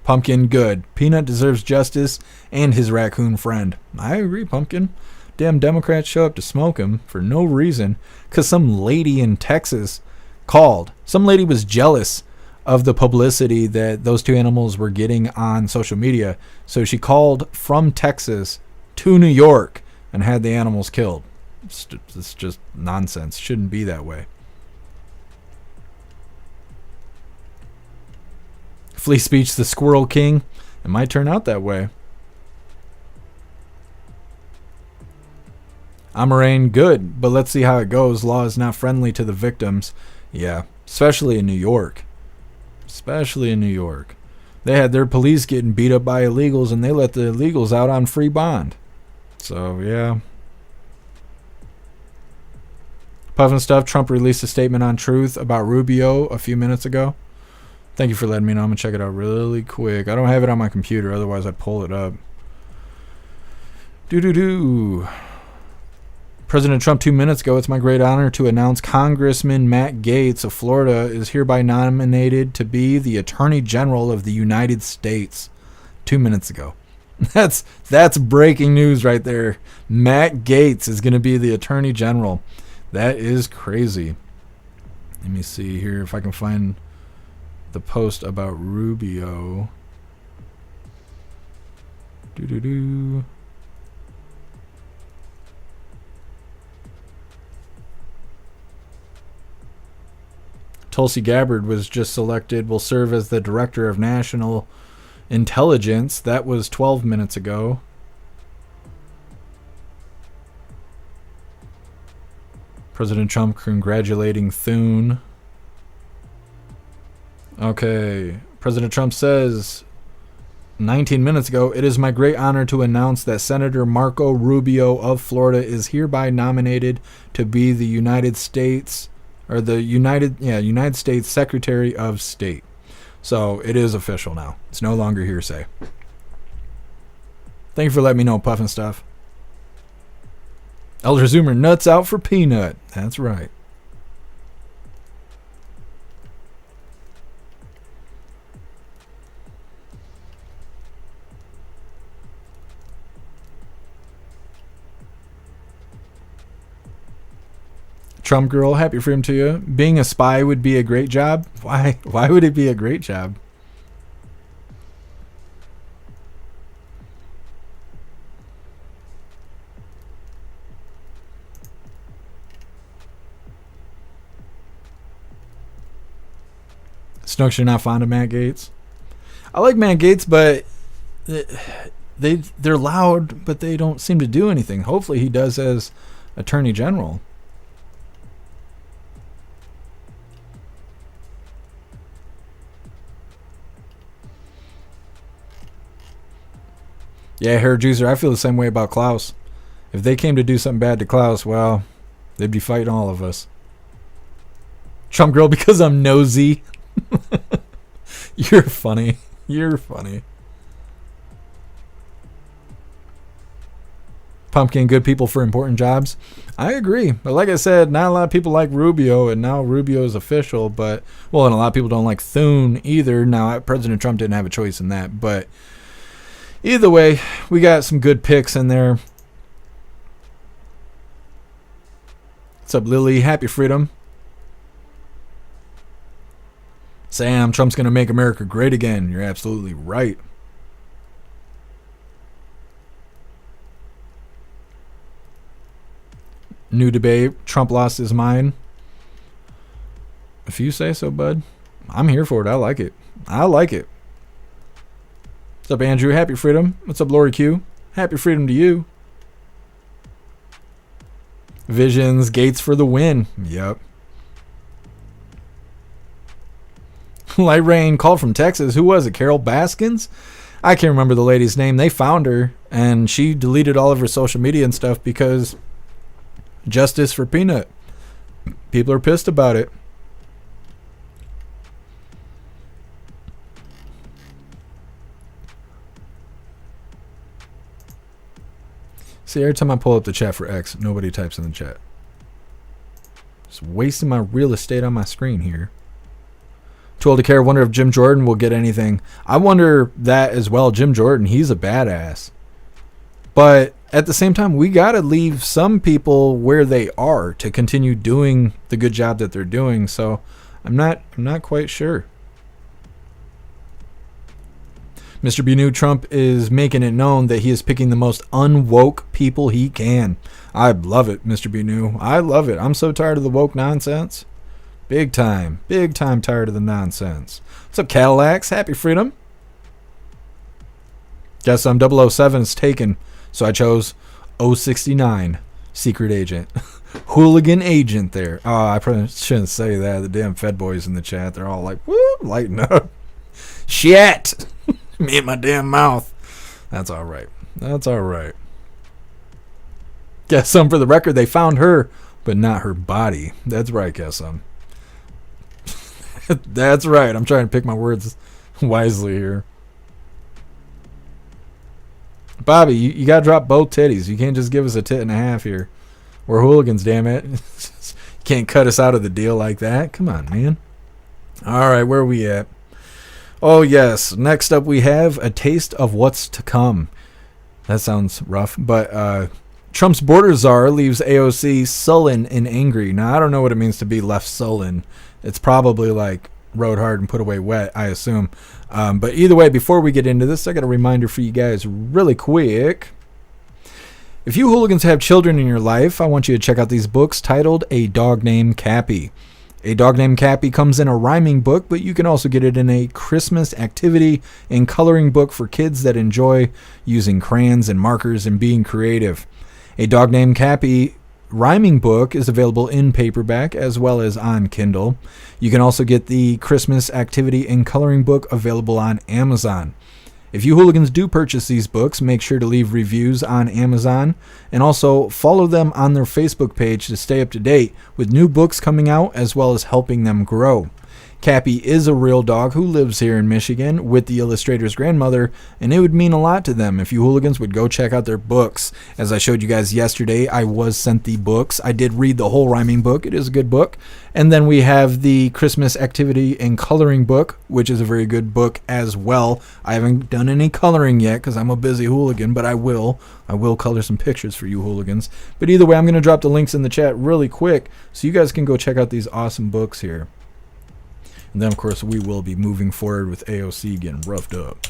Pumpkin, good. PNut deserves justice and his raccoon friend. I agree, Pumpkin. Damn Democrats show up to smoke him for no reason because some lady in Texas called. Some lady was jealous of the publicity that those two animals were getting on social media. So she called from Texas to New York and had the animals killed. It's just nonsense. Shouldn't be that way. Flea Speech, the Squirrel King. It might turn out that way. Amarain, good, but let's see how it goes. Law is not friendly to the victims. Yeah, especially in New York. Especially in New York. They had their police getting beat up by illegals, and they let the illegals out on free bond. So, yeah. Puffin Stuff, Trump released a statement on Truth about Rubio a few minutes ago. Thank you for letting me know. I'm going to check it out really quick. I don't have it on my computer, otherwise I'd pull it up. President Trump 2 minutes ago, it's my great honor to announce Congressman Matt Gaetz of Florida is hereby nominated to be the Attorney General of the United States. 2 minutes ago. That's breaking news right there. Matt Gaetz is going to be the Attorney General. That is crazy. Let me see here if I can find the post about Rubio. Tulsi Gabbard was just selected, will serve as the Director of National Intelligence. That was 12 minutes ago. President Trump congratulating Thune. Okay. President Trump says 19 minutes ago, it is my great honor to announce that Senator Marco Rubio of Florida is hereby nominated to be the United States Secretary of State. So it is official now. It's no longer hearsay. Thank you for letting me know, Puffin Stuff. Elder Zoomer, nuts out for PNut. That's right. Trump girl, happy freedom to you. Being a spy would be a great job. Why would it be a great job? Snooks, you're not fond of Matt Gaetz? I like Matt Gaetz, but they're loud, but they don't seem to do anything. Hopefully he does as Attorney General. Yeah, Hair Juicer, I feel the same way about Klaus. If they came to do something bad to Klaus, well, they'd be fighting all of us. Trump girl, because I'm nosy. You're funny. You're funny. Pumpkin, good people for important jobs. I agree. But like I said, not a lot of people like Rubio, and now Rubio is official. But, well, and a lot of people don't like Thune either. Now, President Trump didn't have a choice in that. But either way, we got some good picks in there. What's up, Lily? Happy freedom. Sam, Trump's going to make America great again. You're absolutely right. New debate. Trump lost his mind. If you say so, bud. I'm here for it. I like it. I like it. What's up, Andrew? Happy freedom. What's up, Lori Q? Happy freedom to you. Visions. Gates for the win. Yep. Light Rain called from Texas. Who was it? Carol Baskins? I can't remember the lady's name. They found her, and she deleted all of her social media and stuff because justice for PNut. People are pissed about it. See, every time I pull up the chat for X, nobody types in the chat. Just wasting my real estate on my screen here. Too old to care. Wonder if Jim Jordan will get anything. I wonder that as well. Jim Jordan, he's a badass. But at the same time, we got to leave some people where they are to continue doing the good job that they're doing. So I'm not quite sure. Mr. PNut, Trump is making it known that he is picking the most unwoke people he can. I love it, Mr. PNut. I love it. I'm so tired of the woke nonsense. Big time tired of the nonsense. What's up, Cadillacs? Happy freedom. Guess I'm 007's taken, so I chose 069, secret agent. Hooligan agent there. Oh, I probably shouldn't say that. The damn Fed boys in the chat, they're all like, woo, lighten up. Shit. Me and my damn mouth. That's all right. That's all right. Guess some for the record, they found her, but not her body. That's right, guess some. That's right. I'm trying to pick my words wisely here. Bobby, you got to drop both titties. You can't just give us a tit and a half here. We're hooligans, damn it. You can't cut us out of the deal like that. Come on, man. All right, where are we at? Oh, yes. Next up, we have a taste of what's to come. That sounds rough, but Trump's border czar leaves AOC sullen and angry. Now, I don't know what it means to be left sullen. It's probably like rode hard and put away wet, I assume. But either way, before we get into this, I got a reminder for you guys really quick. If you hooligans have children in your life, I want you to check out these books titled A Dog Named Cappy. A Dog Named Cappy comes in a rhyming book, but you can also get it in a Christmas activity and coloring book for kids that enjoy using crayons and markers and being creative. A Dog Named Cappy rhyming book is available in paperback as well as on Kindle. You can also get the Christmas activity and coloring book available on Amazon. If you hooligans do purchase these books, make sure to leave reviews on Amazon and also follow them on their Facebook page to stay up to date with new books coming out as well as helping them grow. Cappy is a real dog who lives here in Michigan with the illustrator's grandmother, and it would mean a lot to them if you hooligans would go check out their books. As I showed you guys yesterday, I was sent the books. I did read the whole rhyming book. It is a good book. And then we have the Christmas activity and coloring book, which is a very good book as well. I haven't done any coloring yet because I'm a busy hooligan, but I will. I will color some pictures for you hooligans. But either way, I'm going to drop the links in the chat really quick so you guys can go check out these awesome books here. And then, of course, we will be moving forward with AOC getting roughed up.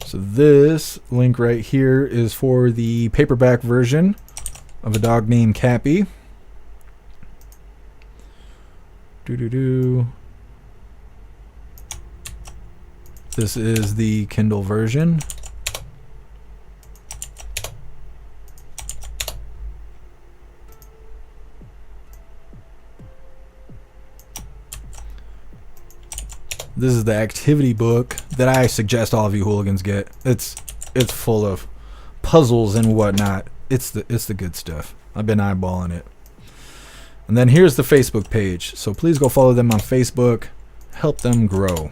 So this link right here is for the paperback version of A Dog Named Cappy. This is the Kindle version. This is the activity book that I suggest all of you hooligans get. It's full of puzzles and whatnot. It's the good stuff. I've been eyeballing it. And then here's the Facebook page. So please go follow them on Facebook. Help them grow.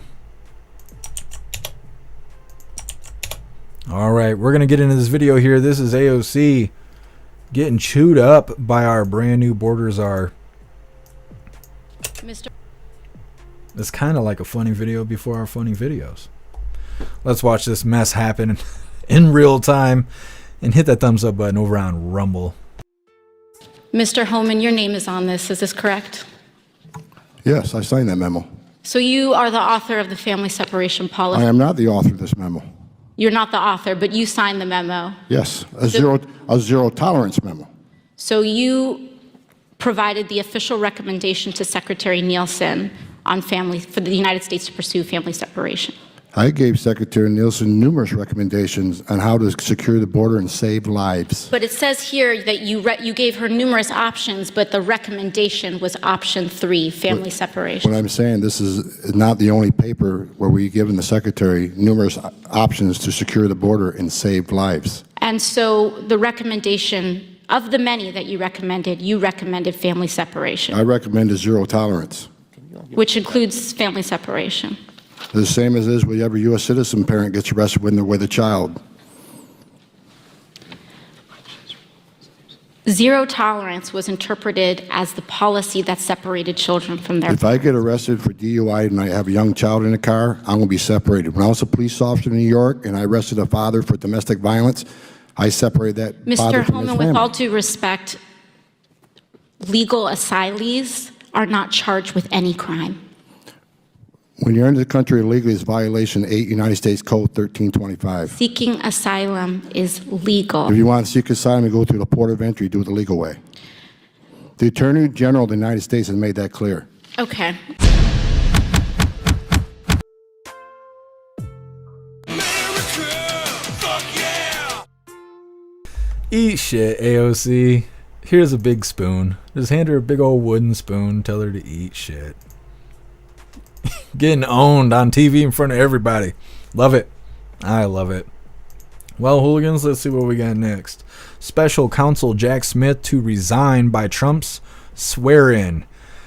All right, we're going to get into this video here. This is AOC getting chewed up by our brand new border czar. Mr. It's kind of like a funny video before our funny videos. Let's watch this mess happen in real time and hit that thumbs up button over on Rumble. Mr. Holman, your name is on this. Is this correct? Yes, I signed that memo. So you are the author of the family separation policy. I am not the author of this memo. You're not the author, but you signed the memo. Yes, a zero tolerance memo. So you provided the official recommendation to Secretary Nielsen on for the United States to pursue family separation. I gave Secretary Nielsen numerous recommendations on how to secure the border and save lives. But it says here that you gave her numerous options, but the recommendation was option 3, family separation. What I'm saying, this is not the only paper where we've given the Secretary numerous options to secure the border and save lives. And so the recommendation, of the many that you recommended family separation. I recommended zero tolerance. Which includes family separation. The same as is with every U.S. citizen parent gets arrested when they're with a child. Zero tolerance was interpreted as the policy that separated children from their If I get arrested for DUI and I have a young child in the car, I'm going to be separated. When I was a police officer in New York and I arrested a father for domestic violence, I separated that father Mr. from his Holman, family. with all due respect, legal asylees are not charged with any crime. When you're in the country illegally, it's violation 8 United States Code 1325. Seeking asylum is legal. If you want to seek asylum, you go through the port of entry, do it the legal way. The Attorney General of the United States has made that clear. Okay. Eat shit, AOC. Here's a big spoon. Just hand her a big old wooden spoon. Tell her to eat shit. Getting owned on TV in front of everybody. Love it. I love it. Well, hooligans, let's see what we got next. Special Counsel Jack Smith to resign by Trump's swear-in.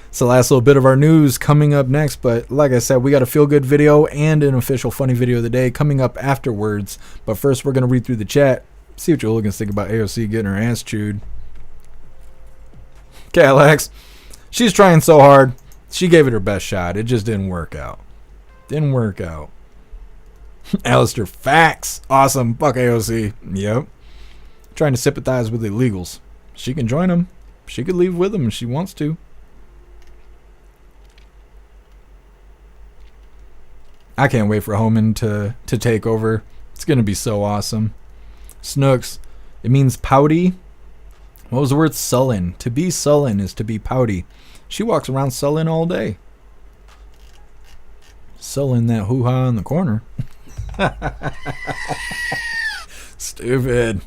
It's the last little bit of our news coming up next, but like I said, we got a feel-good video and an official funny video of the day coming up afterwards. But first, we're going to read through the chat, see what you hooligans think about AOC getting her ass chewed. Okay, Alex. She's trying so hard. She gave it her best shot. It just didn't work out. Didn't work out. Alistair, facts. Awesome. Fuck AOC. Yep. Trying to sympathize with the illegals. She can join them. She could leave with them if she wants to. I can't wait for Homan to take over. It's going to be so awesome. Snooks. It means pouty. What was the word? Sullen. To be sullen is to be pouty. She walks around sullen all day. Sullen that hoo-ha in the corner. Stupid.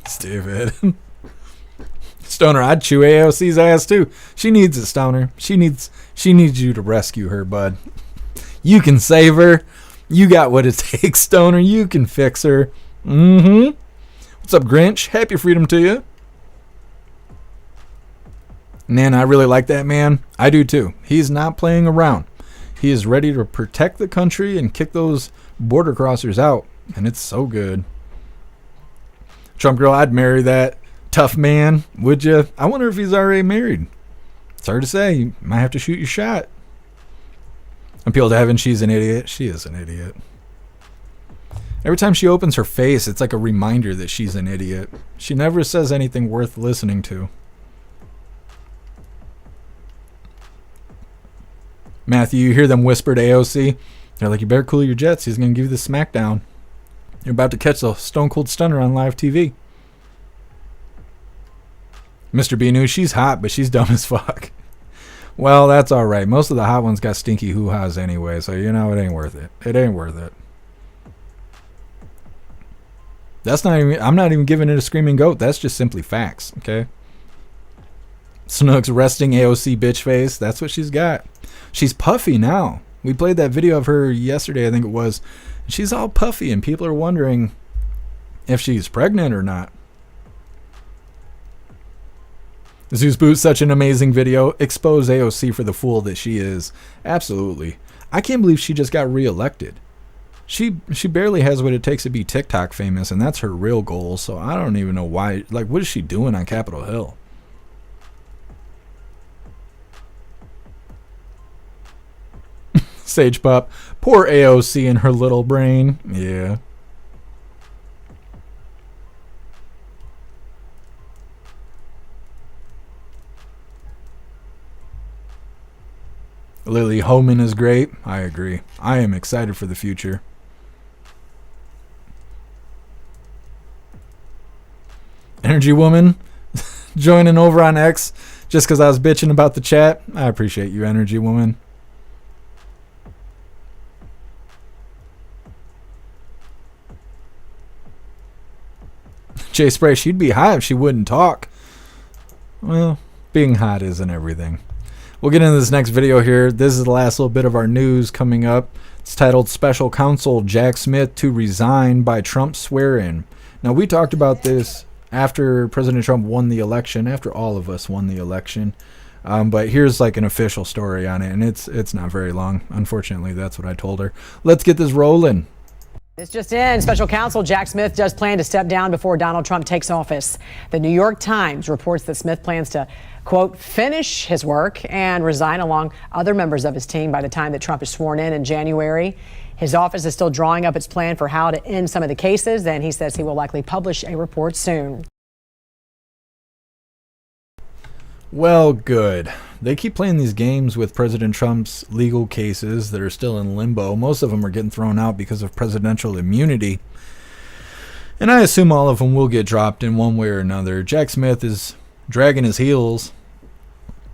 Stoner, I'd chew AOC's ass too. She needs it, Stoner. She needs you to rescue her, bud. You can save her. You got what it takes, Stoner. You can fix her. What's up, Grinch? Happy freedom to you. Man, I really like that man. I do too. He's not playing around. He is ready to protect the country and kick those border crossers out. And it's so good. Trump girl, I'd marry that tough man. Would you? I wonder if he's already married. It's hard to say. You might have to shoot your shot. Appeal to heaven, she's an idiot. She is an idiot. Every time she opens her face, it's like a reminder that she's an idiot. She never says anything worth listening to. Matthew, you hear them whisper to AOC? They're like, you better cool your jets. He's going to give you the smackdown. You're about to catch the Stone Cold Stunner on live TV. Mr. B News, she's hot, but she's dumb as fuck. Well, that's all right. Most of the hot ones got stinky hoo-has anyway, so you know it ain't worth it. It ain't worth it. That's not even, I'm not even giving it a screaming goat. That's just simply facts, okay? Snook's resting AOC bitch face. That's what she's got. She's puffy now. We played that video of her yesterday, I think it was. She's all puffy, and people are wondering if she's pregnant or not. Zeus Boot, such an amazing video. Expose AOC for the fool that she is. Absolutely. I can't believe she just got reelected. She barely has what it takes to be TikTok famous, and that's her real goal. So I don't even know why. Like, what is she doing on Capitol Hill? Sage Pup. Poor AOC and her little brain. Yeah. Lily Homan is great. I agree. I am excited for the future. Energy Woman joining over on X just because I was bitching about the chat. I appreciate you, Energy Woman. Jay Spray, she'd be hot if she wouldn't talk. Well, being hot isn't everything. We'll get into this next video here. This is the last little bit of our news coming up. It's titled Special Counsel Jack Smith to Resign by Trump Swear-In. Now, we talked about this after President Trump won the election, after all of us won the election. But here's like an official story on it, and it's not very long. Unfortunately, that's what I told her. Let's get this rolling. This just in, special counsel Jack Smith does plan to step down before Donald Trump takes office. The New York Times reports that Smith plans to, quote, finish his work and resign along other members of his team by the time that Trump is sworn in January. His office is still drawing up its plan for how to end some of the cases, and he says he will likely publish a report soon. Well, good. They keep playing these games with President Trump's legal cases that are still in limbo. Most of them are getting thrown out because of presidential immunity. And I assume all of them will get dropped in one way or another. Jack Smith is dragging his heels,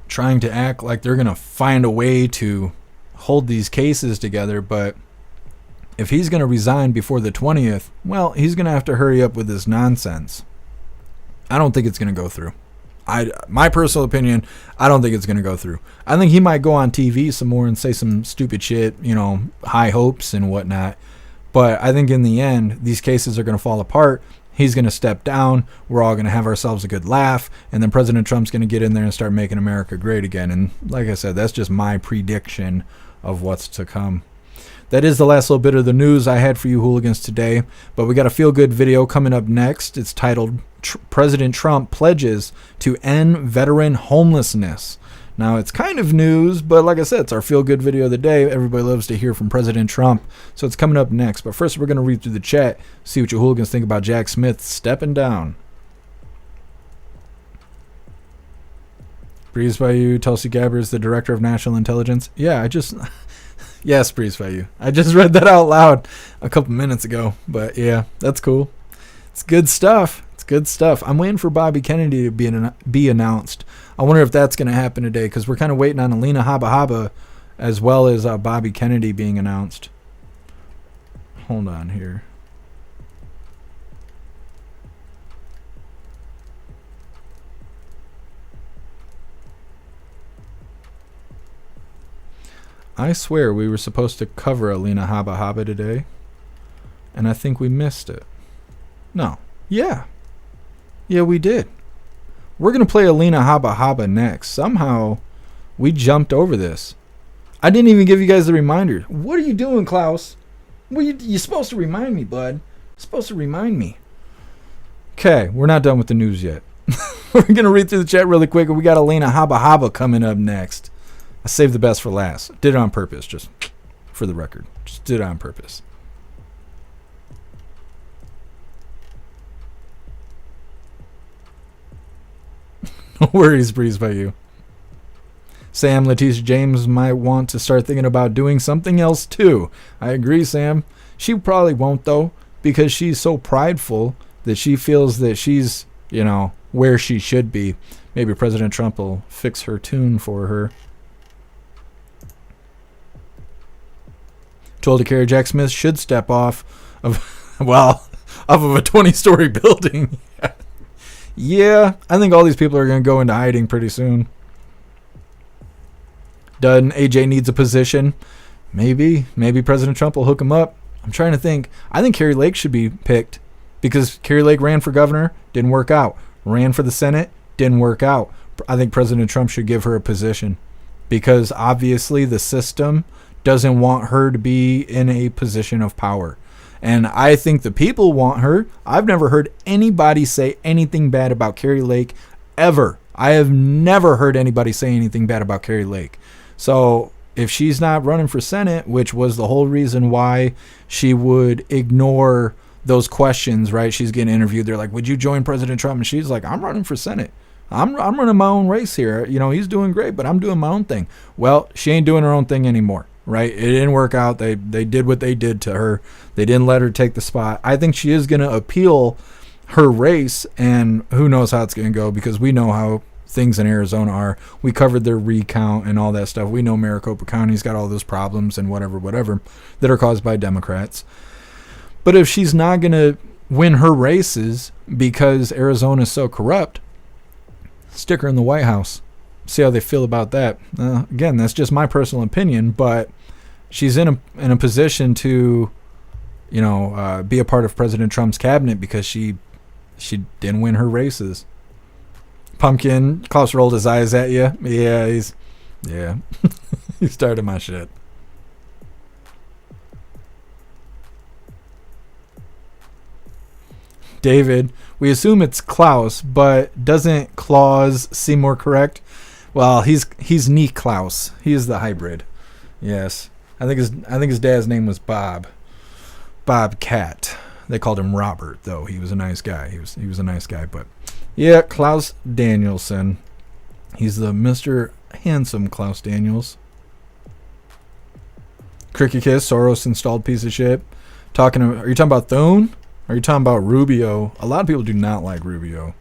trying to act like they're going to find a way to hold these cases together. But if he's going to resign before the 20th, well, he's going to have to hurry up with this nonsense. I don't think it's going to go through. My personal opinion, I don't think it's going to go through. I think he might go on TV some more and say some stupid shit, you know, high hopes and whatnot. But I think in the end, these cases are going to fall apart. He's going to step down. We're all going to have ourselves a good laugh. And then President Trump's going to get in there and start making America great again. And like I said, that's just my prediction of what's to come. That is the last little bit of the news I had for you hooligans today. But we got a feel-good video coming up next. It's titled President Trump Pledges to End Veteran Homelessness. Now, it's kind of news, but like I said, it's our feel-good video of the day. Everybody loves to hear from President Trump. So it's coming up next. But first, we're going to read through the chat, see what you hooligans think about Jack Smith stepping down. Breeze by you, Tulsi Gabbard is the Director of National Intelligence. Yeah, yes, Breeze by you. I just read that out loud a couple minutes ago. But yeah, that's cool. It's good stuff. It's good stuff. I'm waiting for Bobby Kennedy to be announced. I wonder if that's going to happen today, because we're kind of waiting on Alina Habba as well as Bobby Kennedy being announced. Hold on here. I swear we were supposed to cover Alina Habba today, and I think we missed it. No. Yeah. Yeah, we did. We're going to play Alina Habba next. Somehow, we jumped over this. I didn't even give you guys the reminder. What are you doing, Klaus? Well, you're supposed to remind me, bud. You're supposed to remind me. Okay, we're not done with the news yet. We're going to read through the chat really quick. We got Alina Habba coming up next. I saved the best for last. Did it on purpose, just for the record. Just did it on purpose. No worries, Breeze, by you. Sam, Letitia James might want to start thinking about doing something else too. I agree, Sam. She probably won't, though, because she's so prideful that she feels that she's, where she should be. Maybe President Trump will fix her tune for her. Told to carry Jack Smith should step off of, off of a 20-story building. Yeah, I think all these people are going to go into hiding pretty soon. Done. AJ needs a position. Maybe President Trump will hook him up. I'm trying to think. I think Kari Lake should be picked because Kari Lake ran for governor, didn't work out. Ran for the Senate, didn't work out. I think President Trump should give her a position because obviously the system doesn't want her to be in a position of power. And I think the people want her. I've never heard anybody say anything bad about Kari Lake ever. I have never heard anybody say anything bad about Kari Lake. So if she's not running for Senate, which was the whole reason why she would ignore those questions, right? She's getting interviewed. They're like, would you join President Trump? And she's like, I'm running for Senate. I'm running my own race here. He's doing great, but I'm doing my own thing. Well, she ain't doing her own thing anymore. Right? It didn't work out. They did what they did to her. They didn't let her take the spot. I think she is going to appeal her race, and who knows how it's going to go because we know how things in Arizona are. We covered their recount and all that stuff. We know Maricopa County's got all those problems and whatever that are caused by Democrats. But if she's not going to win her races because Arizona is so corrupt, stick her in the White House. See how they feel about that. Again, that's just my personal opinion, but she's in a position to, be a part of President Trump's cabinet because she didn't win her races. Pumpkin, Klaus rolled his eyes at you. Yeah, he started my shit. David, we assume it's Klaus, but doesn't Claus seem more correct? Well, he's Niklaus. He is the hybrid. Yes. I think his dad's name was Bob. Bob Cat. They called him Robert, though. He was a nice guy. He was a nice guy, but yeah, Klaus Danielson. He's the Mr. Handsome Klaus Daniels. Cricket Kiss, Soros installed piece of shit. Are you talking about Thune? Or are you talking about Rubio? A lot of people do not like Rubio.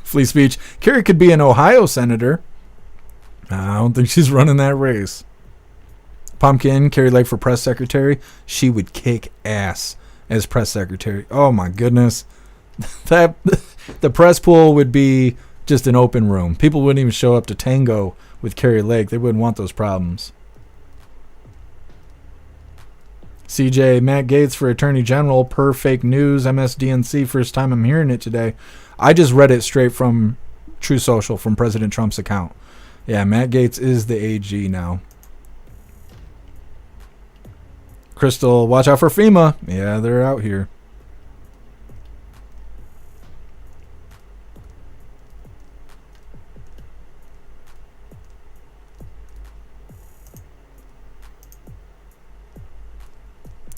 Free speech. Kerry could be an Ohio senator. I don't think she's running that race. Pumpkin, Kari Lake for press secretary. She would kick ass as press secretary. Oh my goodness. The press pool would be just an open room. People wouldn't even show up to tango with Kari Lake. They wouldn't want those problems. CJ, Matt Gaetz for Attorney General per fake news. MSDNC, first time I'm hearing it today. I just read it straight from True Social, from President Trump's account. Yeah, Matt Gaetz is the AG now. Crystal, watch out for FEMA. Yeah, they're out here.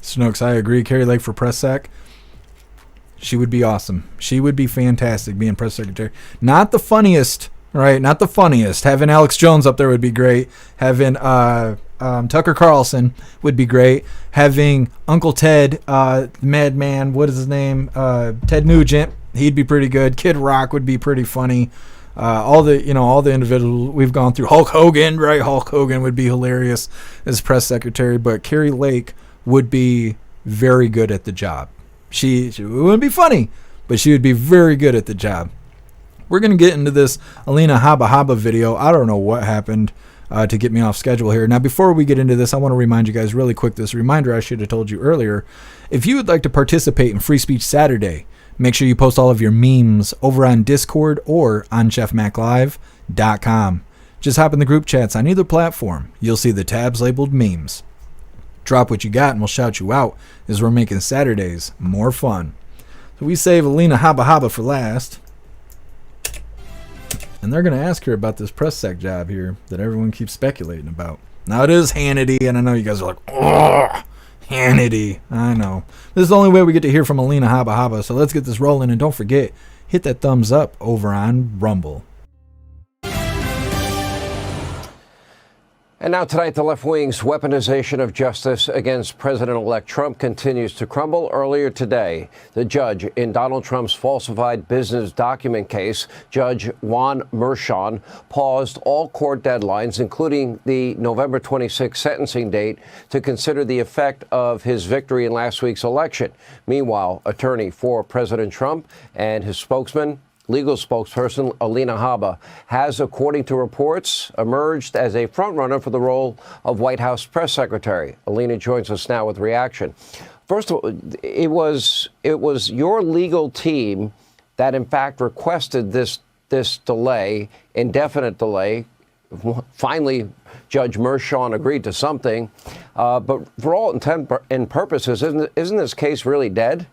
Snooks, I agree. Kari Lake for press sec. She would be awesome. She would be fantastic being press secretary. Not the funniest, right? Not the funniest. Having Alex Jones up there would be great. Having Tucker Carlson would be great. Having Uncle Ted, Madman, what is his name? Ted Nugent. He'd be pretty good. Kid Rock would be pretty funny. All the individuals we've gone through. Hulk Hogan, right? Hulk Hogan would be hilarious as press secretary. But Kari Lake would be very good at the job. She wouldn't be funny, but she would be very good at the job. We're going to get into this Alina Habba video. I don't know what happened to get me off schedule here. Now, before we get into this, I want to remind you guys really quick, this reminder I should have told you earlier. If you would like to participate in Free Speech Saturday, Make sure you post all of your memes over on Discord or on jeffmaclive.com. Just hop in the group chats on either platform. You'll see the tabs labeled memes. Drop what you got and we'll shout you out as we're making Saturdays more fun. So we save Alina Habba for last. And they're going to ask her about this press sec job here that everyone keeps speculating about. Now, it is Hannity, and I know you guys are like, oh, Hannity. I know. This is the only way we get to hear from Alina Habba, so let's get this rolling. And don't forget, hit that thumbs up over on Rumble. And now tonight, the left wing's weaponization of justice against President-elect Trump continues to crumble. Earlier today, the judge in Donald Trump's falsified business document case, Judge Juan Merchan, paused all court deadlines, including the November 26 sentencing date, to consider the effect of his victory in last week's election. Meanwhile, attorney for President Trump and his spokesman, legal spokesperson Alina Habba, has, according to reports, emerged as a frontrunner for the role of White House press secretary. Alina joins us now with reaction. First of all, it was your legal team that, in fact, requested this delay, indefinite delay. Finally, Judge Merchan agreed to something. But for all intent and purposes, isn't this case really dead?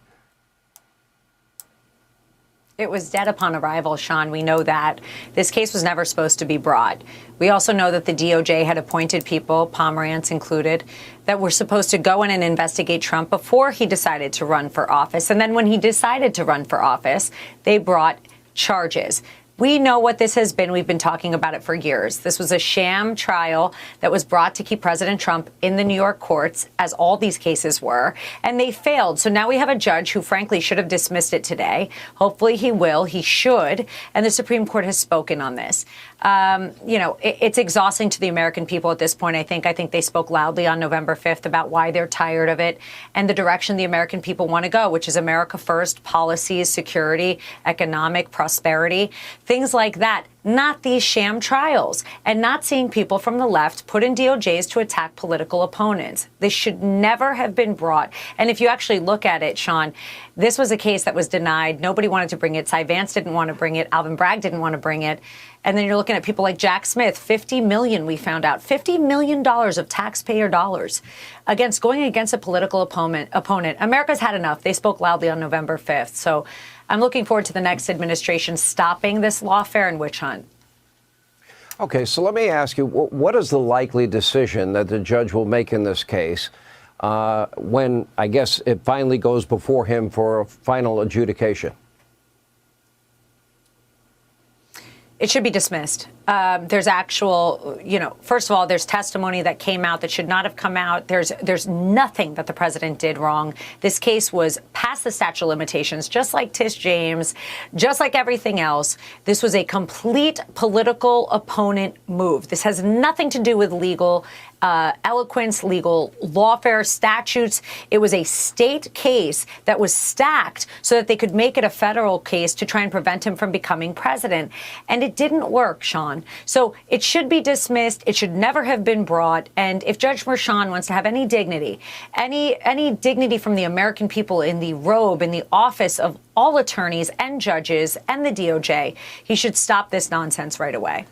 It was dead upon arrival, Sean. We know that. This case was never supposed to be brought. We also know that the DOJ had appointed people, Pomerantz included, that were supposed to go in and investigate Trump before he decided to run for office. And then when he decided to run for office, they brought charges. We know what this has been. We've been talking about it for years. This was a sham trial that was brought to keep President Trump in the New York courts, as all these cases were, and they failed. So now we have a judge who, frankly, should have dismissed it today. Hopefully he will. He should. And the Supreme Court has spoken on this. It's exhausting to the American people at this point. I think they spoke loudly on November 5th about why they're tired of it and the direction the American people want to go, which is America first, policies, security, economic prosperity, things like that. Not these sham trials, and not seeing people from the left put in DOJs to attack political opponents. This should never have been brought. And if you actually look at it, Sean, this was a case that was denied. Nobody wanted to bring it. Cy Vance didn't want to bring it. Alvin Bragg didn't want to bring it. And then you're looking at people like Jack Smith, $50 million, we found out, $50 million of taxpayer dollars going against a political opponent. America's had enough. They spoke loudly on November 5th. So I'm looking forward to the next administration stopping this lawfare and witch hunt. Okay, so let me ask you, what is the likely decision that the judge will make in this case when, I guess, it finally goes before him for a final adjudication? It should be dismissed. There's actual, first of all, there's testimony that came out that should not have come out. There's nothing that the president did wrong. This case was past the statute of limitations, just like Tish James, just like everything else. This was a complete political opponent move. This has nothing to do with legal eloquence, legal lawfare, statutes. It was a state case that was stacked so that they could make it a federal case to try and prevent him from becoming president. And it didn't work, Sean. So it should be dismissed. It should never have been brought. And if Judge Merchan wants to have any dignity, any dignity from the American people in the robe, in the office of all attorneys and judges and the DOJ, he should stop this nonsense right away.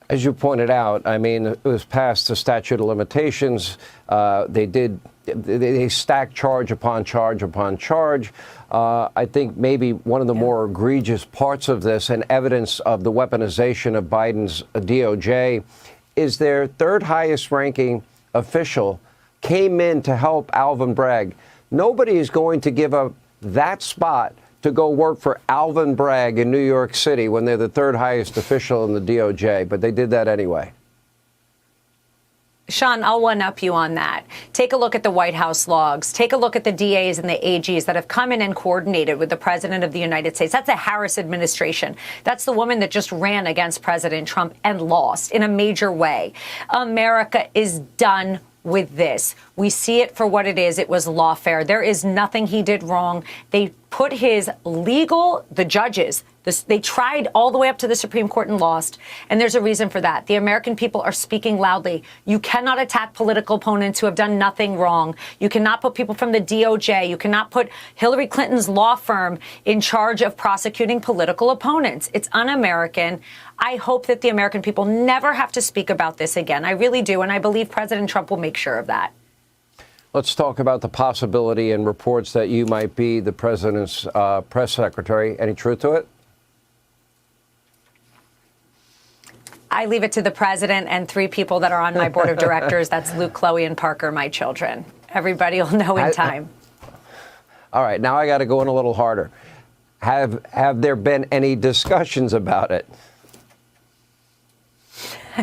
As you pointed out, I mean, it was past the statute of limitations. They stacked charge upon charge upon charge. I think maybe one of the more egregious parts of this and evidence of the weaponization of Biden's DOJ is their third highest ranking official came in to help Alvin Bragg. Nobody is going to give up that spot to go work for Alvin Bragg in New York City when they're the third highest official in the DOJ, but they did that anyway. Sean, I'll one-up you on that. Take a look at the White House logs. Take a look at the DAs and the AGs that have come in and coordinated with the President of the United States. That's the Harris administration. That's the woman that just ran against President Trump and lost in a major way. America is done with this. We see it for what it is. It was lawfare. There is nothing he did wrong. They put the judges, they tried all the way up to the Supreme Court and lost. And there's a reason for that. The American people are speaking loudly. You cannot attack political opponents who have done nothing wrong. You cannot put people from the DOJ. You cannot put Hillary Clinton's law firm in charge of prosecuting political opponents. It's un-American. I hope that the American people never have to speak about this again. I really do. And I believe President Trump will make sure of that. Let's talk about the possibility and reports that you might be the president's press secretary. Any truth to it? I leave it to the president and 3 people that are on my board of directors. That's Luke, Chloe, and Parker, my children. Everybody will know in time. All right. Now I got to go in a little harder. Have there been any discussions about it?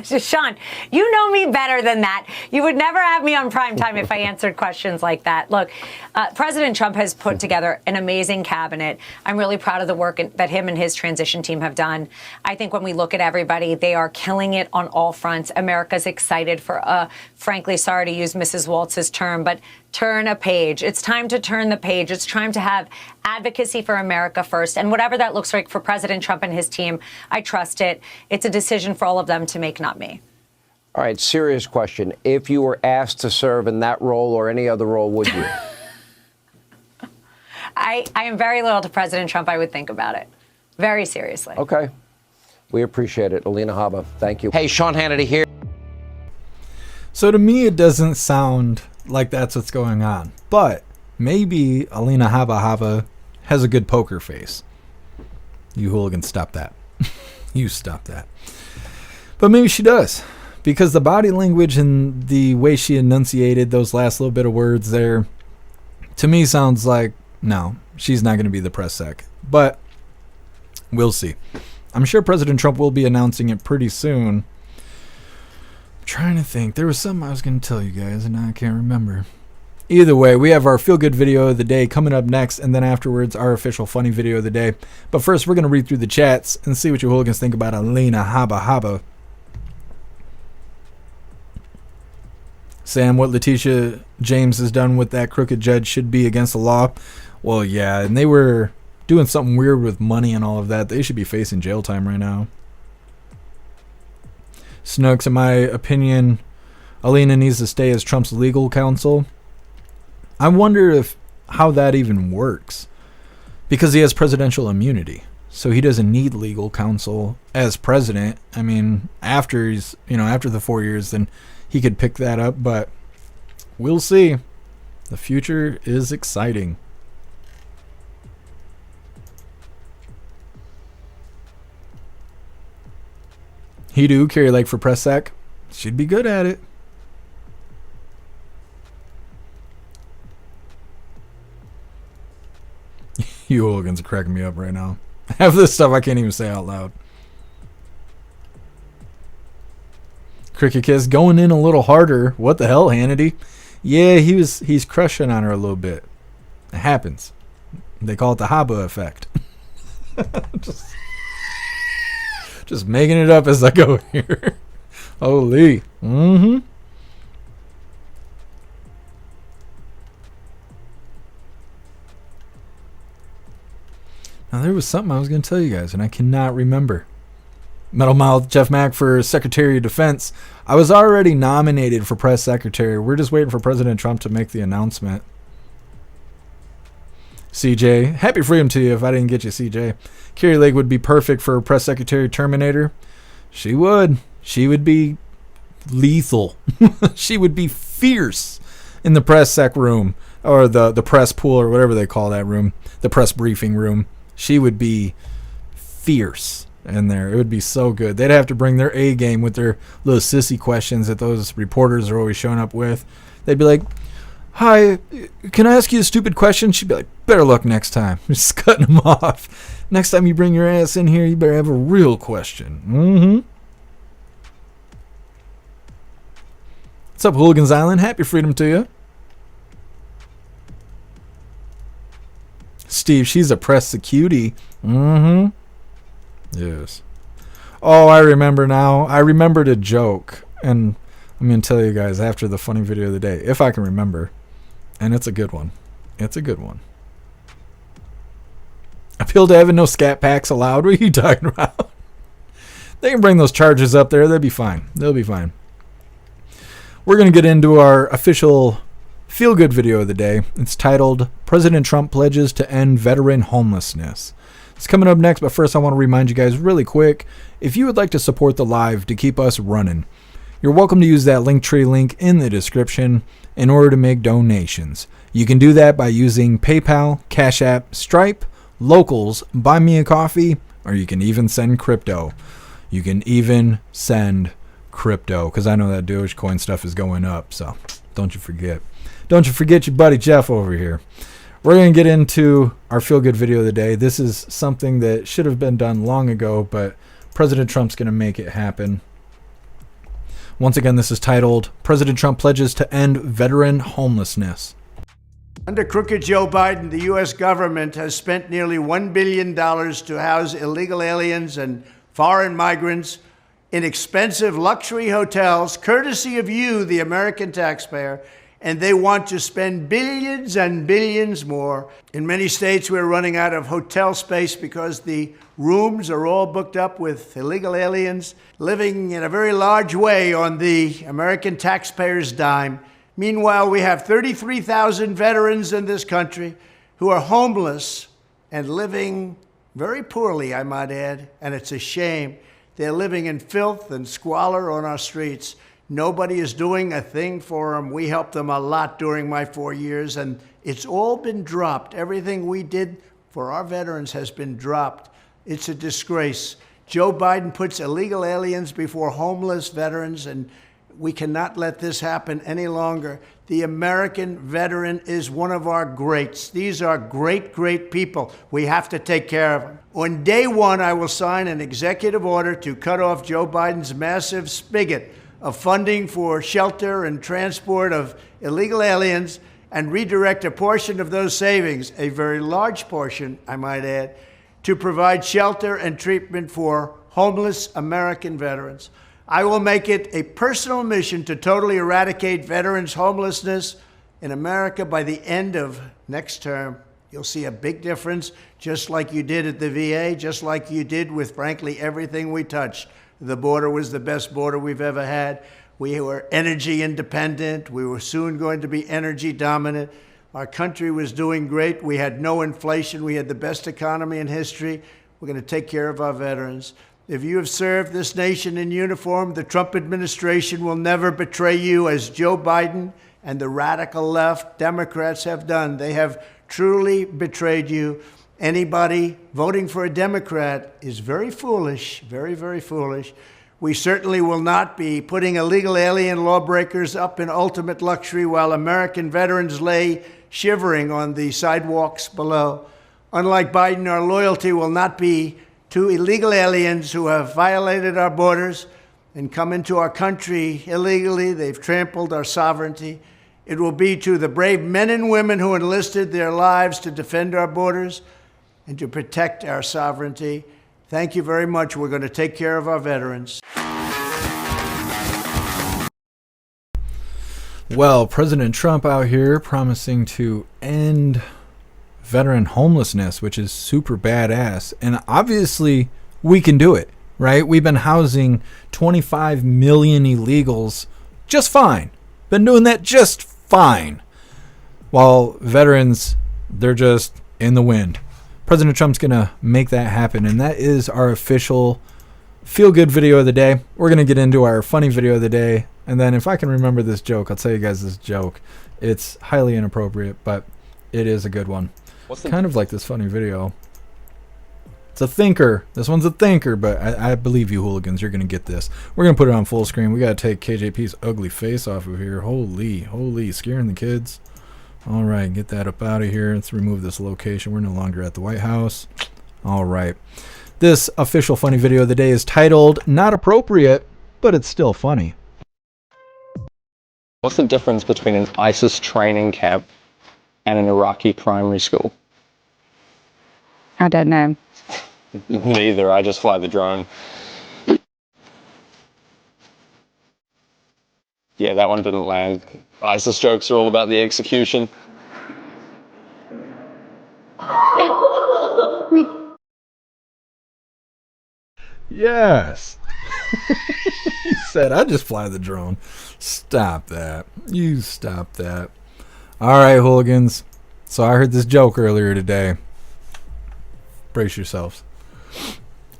Sean, you know me better than that. You would never have me on primetime if I answered questions like that. Look, President Trump has put together an amazing cabinet. I'm really proud of the work that him and his transition team have done. I think when we look at everybody, they are killing it on all fronts. America's excited for, frankly, sorry to use Mrs. Waltz's term, but turn a page. It's time to turn the page. It's time to have advocacy for America first. And whatever that looks like for President Trump and his team, I trust it. It's a decision for all of them to make, not me. All right, serious question. If you were asked to serve in that role or any other role, would you? I am very loyal to President Trump. I would think about it very seriously. Okay. We appreciate it. Alina Habba, thank you. Hey, Sean Hannity here. So to me, it doesn't sound like that's what's going on. But maybe Alina Habba has a good poker face. You hooligans, stop that. You stop that. But maybe she does. Because the body language and the way she enunciated those last little bit of words there, to me sounds like, no, she's not going to be the press sec. But we'll see. I'm sure President Trump will be announcing it pretty soon. I'm trying to think. There was something I was going to tell you guys, and now I can't remember. Either way, we have our feel-good video of the day coming up next, and then afterwards, our official funny video of the day. But first, we're going to read through the chats and see what you hooligans think about Alina Habba. Sam, what Letitia James has done with that crooked judge should be against the law. Well, yeah, and they were doing something weird with money and all of that. They should be facing jail time right now. Snooks, in my opinion, Alina needs to stay as Trump's legal counsel. I wonder how that even works. Because he has presidential immunity. So he doesn't need legal counsel as president. I mean, after the 4 years, then he could pick that up, but we'll see. The future is exciting. He do carry leg for press sec. She'd be good at it. You hooligans are cracking me up right now. Half this stuff I can't even say out loud. Cricket Kiss going in a little harder. What the hell, Hannity? Yeah, he's crushing on her a little bit. It happens. They call it the Habba effect. Just making it up as I go here. Holy. Mm-hmm. Now, there was something I was going to tell you guys, and I cannot remember. Metal Mouth Jeff Mack for Secretary of Defense. I was already nominated for press secretary. We're just waiting for President Trump to make the announcement. CJ, happy freedom to you if I didn't get you, CJ. Carrie Lake would be perfect for press secretary Terminator. She would. She would be lethal. She would be fierce in the press sec room, or the press pool, or whatever they call that room, the press briefing room. She would be fierce in there. It would be so good. They'd have to bring their A game with their little sissy questions that those reporters are always showing up with. They'd be like, "Hi, can I ask you a stupid question?" She'd be like, "Better luck next time." Just cutting them off. Next time you bring your ass in here, you better have a real question. Mm-hmm. What's up, Hooligans Island? Happy freedom to you. Steve, she's a press cutie. Mm-hmm. Yes. Oh, I remember now. I remembered a joke, and I'm going to tell you guys after the funny video of the day, if I can remember. And it's a good one. It's a good one. Pill to heaven, no scat packs allowed. What are you talking about? They can bring those charges up there. They'll be fine. They'll be fine. We're going to get into our official feel-good video of the day. It's titled, President Trump Pledges to End Veteran Homelessness. It's coming up next, but first I want to remind you guys really quick, if you would like to support the live to keep us running, you're welcome to use that Linktree link in the description in order to make donations. You can do that by using PayPal, Cash App, Stripe, Locals, Buy Me a Coffee, or you can even send crypto. You can even send crypto, because I know that Dogecoin stuff is going up, so don't you forget. Don't you forget your buddy Jeff over here. We're going to get into our feel-good video of the day. This is something that should have been done long ago, but President Trump's going to make it happen. Once again, this is titled, President Trump Pledges to End Veteran Homelessness. Under crooked Joe Biden, the U.S. government has spent nearly $1 billion to house illegal aliens and foreign migrants in expensive luxury hotels, courtesy of you, the American taxpayer, and they want to spend billions and billions more. In many states, we're running out of hotel space because the rooms are all booked up with illegal aliens living in a very large way on the American taxpayer's dime. Meanwhile, we have 33,000 veterans in this country who are homeless and living very poorly, I might add, and it's a shame. They're living in filth and squalor on our streets. Nobody is doing a thing for them. We helped them a lot during my 4 years, and it's all been dropped. Everything we did for our veterans has been dropped. It's a disgrace. Joe Biden puts illegal aliens before homeless veterans, and we cannot let this happen any longer. The American veteran is one of our greats. These are great, great people. We have to take care of them. On day one, I will sign an executive order to cut off Joe Biden's massive spigot of funding for shelter and transport of illegal aliens and redirect a portion of those savings, a very large portion, I might add, to provide shelter and treatment for homeless American veterans. I will make it a personal mission to totally eradicate veterans' homelessness in America by the end of next term. You'll see a big difference, just like you did at the VA, just like you did with, frankly, everything we touched. The border was the best border we've ever had. We were energy independent. We were soon going to be energy dominant. Our country was doing great. We had no inflation. We had the best economy in history. We're going to take care of our veterans. If you have served this nation in uniform, the Trump administration will never betray you as Joe Biden and the radical left Democrats have done. They have truly betrayed you. Anybody voting for a Democrat is very foolish, very, very foolish. We certainly will not be putting illegal alien lawbreakers up in ultimate luxury while American veterans lay shivering on the sidewalks below. Unlike Biden, our loyalty will not be to illegal aliens who have violated our borders and come into our country illegally. They've trampled our sovereignty. It will be to the brave men and women who enlisted their lives to defend our borders and to protect our sovereignty. Thank you very much. We're going to take care of our veterans. Well, President Trump out here promising to end veteran homelessness, which is super badass. And obviously, we can do it, right? We've been housing 25 million illegals just fine. Been doing that just fine. While veterans, they're just in the wind. President Trump's going to make that happen, and that is our official feel-good video of the day. We're going to get into our funny video of the day, and then if I can remember this joke, I'll tell you guys this joke. It's highly inappropriate, but it is a good one. Kind of like this funny video. It's a thinker. This one's a thinker, but I believe you, hooligans. You're going to get this. We're going to put it on full screen. We got to take KJP's ugly face off of here. Holy, scaring the kids. All right, get that up out of here. Let's remove this location. We're no longer at the White House. All right. This official funny video of the day is titled, Not Appropriate, but it's still funny. What's the difference between an ISIS training camp and an Iraqi primary school? I don't know. Neither. I just fly the drone. Yeah, that one didn't land. ISIS jokes are all about the execution. Yes. He said, I just fly the drone. Stop that. You stop that. All right, hooligans. So I heard this joke earlier today. Brace yourselves.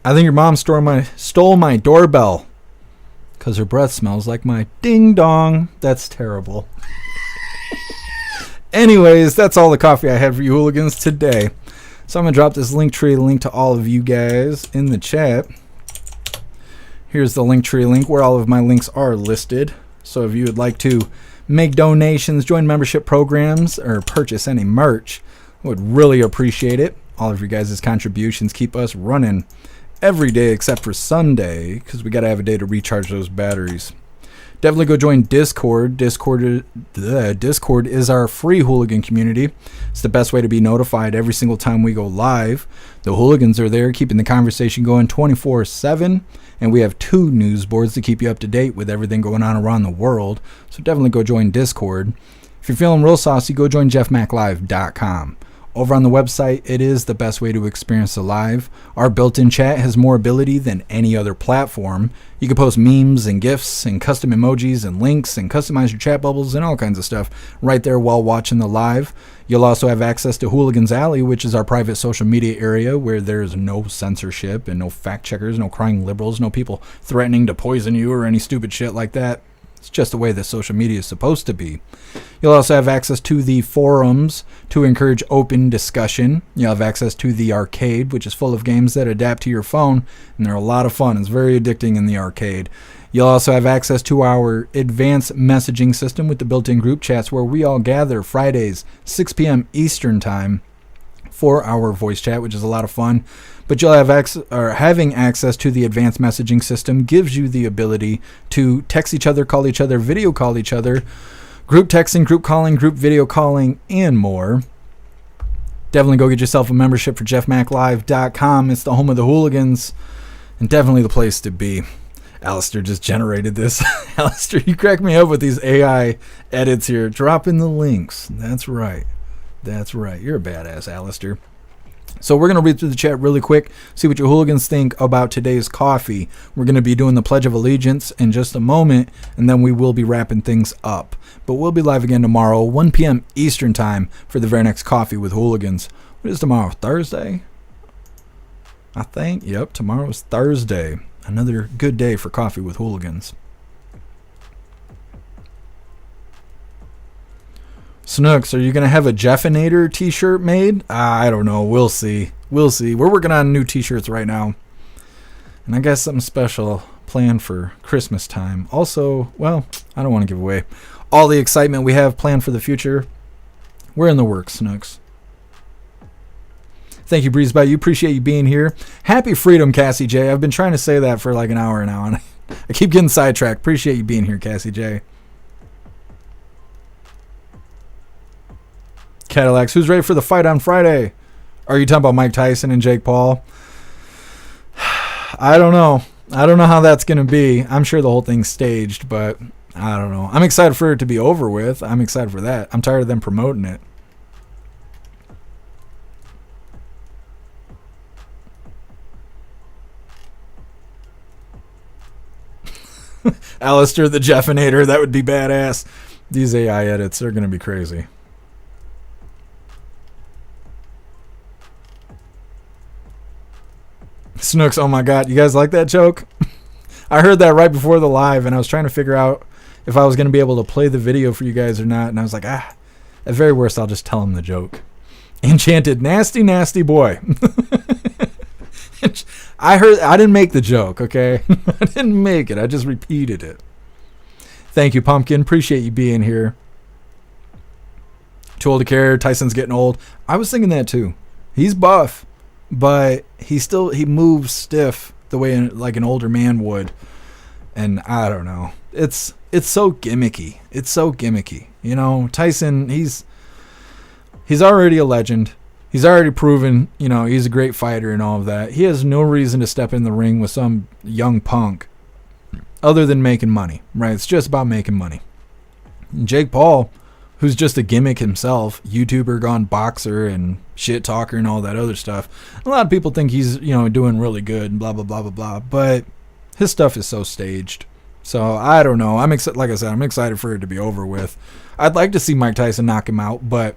I think your mom stole my doorbell because her breath smells like my ding dong. That's terrible. Anyways, that's all the coffee I had for you hooligans today. So I'm going to drop this link to all of you guys in the chat. Here's the Linktree link where all of my links are listed. So if you would like to make donations, join membership programs, or purchase any merch, I would really appreciate it. All of your guys' contributions keep us running every day except for Sunday, because we got to have a day to recharge those batteries. Definitely go join Discord. Discord is our free hooligan community. It's the best way to be notified every single time we go live. The hooligans are there keeping the conversation going 24/7, and we have 2 news boards to keep you up to date with everything going on around the world. So definitely go join Discord. If you're feeling real saucy, go join jeffmaclive.com. Over on the website, it is the best way to experience the live. Our built-in chat has more ability than any other platform. You can post memes and GIFs and custom emojis and links and customize your chat bubbles and all kinds of stuff right there while watching the live. You'll also have access to Hooligans Alley, which is our private social media area where there's no censorship and no fact checkers, no crying liberals, no people threatening to poison you or any stupid shit like that. It's just the way that social media is supposed to be. You'll also have access to the forums to encourage open discussion. You'll have access to the arcade, which is full of games that adapt to your phone, and they're a lot of fun. It's very addicting in the arcade. You'll also have access to our advanced messaging system with the built-in group chats where we all gather Fridays, 6 p.m. Eastern Time for our voice chat, which is a lot of fun. But you'll have having access to the advanced messaging system gives you the ability to text each other, call each other, video call each other, group texting, group calling, group video calling, and more. Definitely go get yourself a membership for jeffmaclive.com. It's the home of the hooligans and definitely the place to be. Alistair just generated this. Alistair, you crack me up with these AI edits here. Dropping the links. That's right. That's right. You're a badass, Alistair. So we're going to read through the chat really quick, see what your hooligans think about today's coffee. We're going to be doing the Pledge of Allegiance in just a moment, and then we will be wrapping things up. But we'll be live again tomorrow, 1 p.m. Eastern Time, for the very next Coffee with Hooligans. What is tomorrow? Thursday? I think. Yep, tomorrow is Thursday. Another good day for Coffee with Hooligans. Snooks, are you going to have a Jeffinator t-shirt made? I don't know. We'll see. We'll see. We're working on new t-shirts right now. And I got something special planned for Christmas time. Also, well, I don't want to give away all the excitement we have planned for the future. We're in the works, Snooks. Thank you, Breeze by You. Appreciate you being here. Happy freedom, Cassie J. I've been trying to say that for like an hour now, and I keep getting sidetracked. Appreciate you being here, Cassie J. Cadillacs, who's ready for the fight on Friday? Are you talking about Mike Tyson and Jake Paul? I don't know. I don't know how that's going to be. I'm sure the whole thing's staged, but I don't know. I'm excited for it to be over with. I'm excited for that. I'm tired of them promoting it. Alistair the Jeffinator, that would be badass. These AI edits are going to be crazy. Snooks, oh my god, you guys like that joke? I heard that right before the live, and I was trying to figure out if I was going to be able to play the video for you guys or not, and I was like, at very worst, I'll just tell him the joke. Enchanted, nasty, nasty boy. I didn't make the joke, okay? I didn't make it, I just repeated it. Thank you, Pumpkin, appreciate you being here. Too old to care, Tyson's getting old. I was thinking that too. He's buff. But he moves stiff the way like an older man would, and I don't know. It's so gimmicky. It's so gimmicky. You know, Tyson. He's already a legend. He's already proven. You know, he's a great fighter and all of that. He has no reason to step in the ring with some young punk, other than making money. Right? It's just about making money. And Jake Paul, who's just a gimmick himself, YouTuber gone boxer and shit talker and all that other stuff. A lot of people think he's, doing really good and blah, blah, blah, blah, blah. But his stuff is so staged. So I don't know. Like I said, I'm excited for it to be over with. I'd like to see Mike Tyson knock him out, but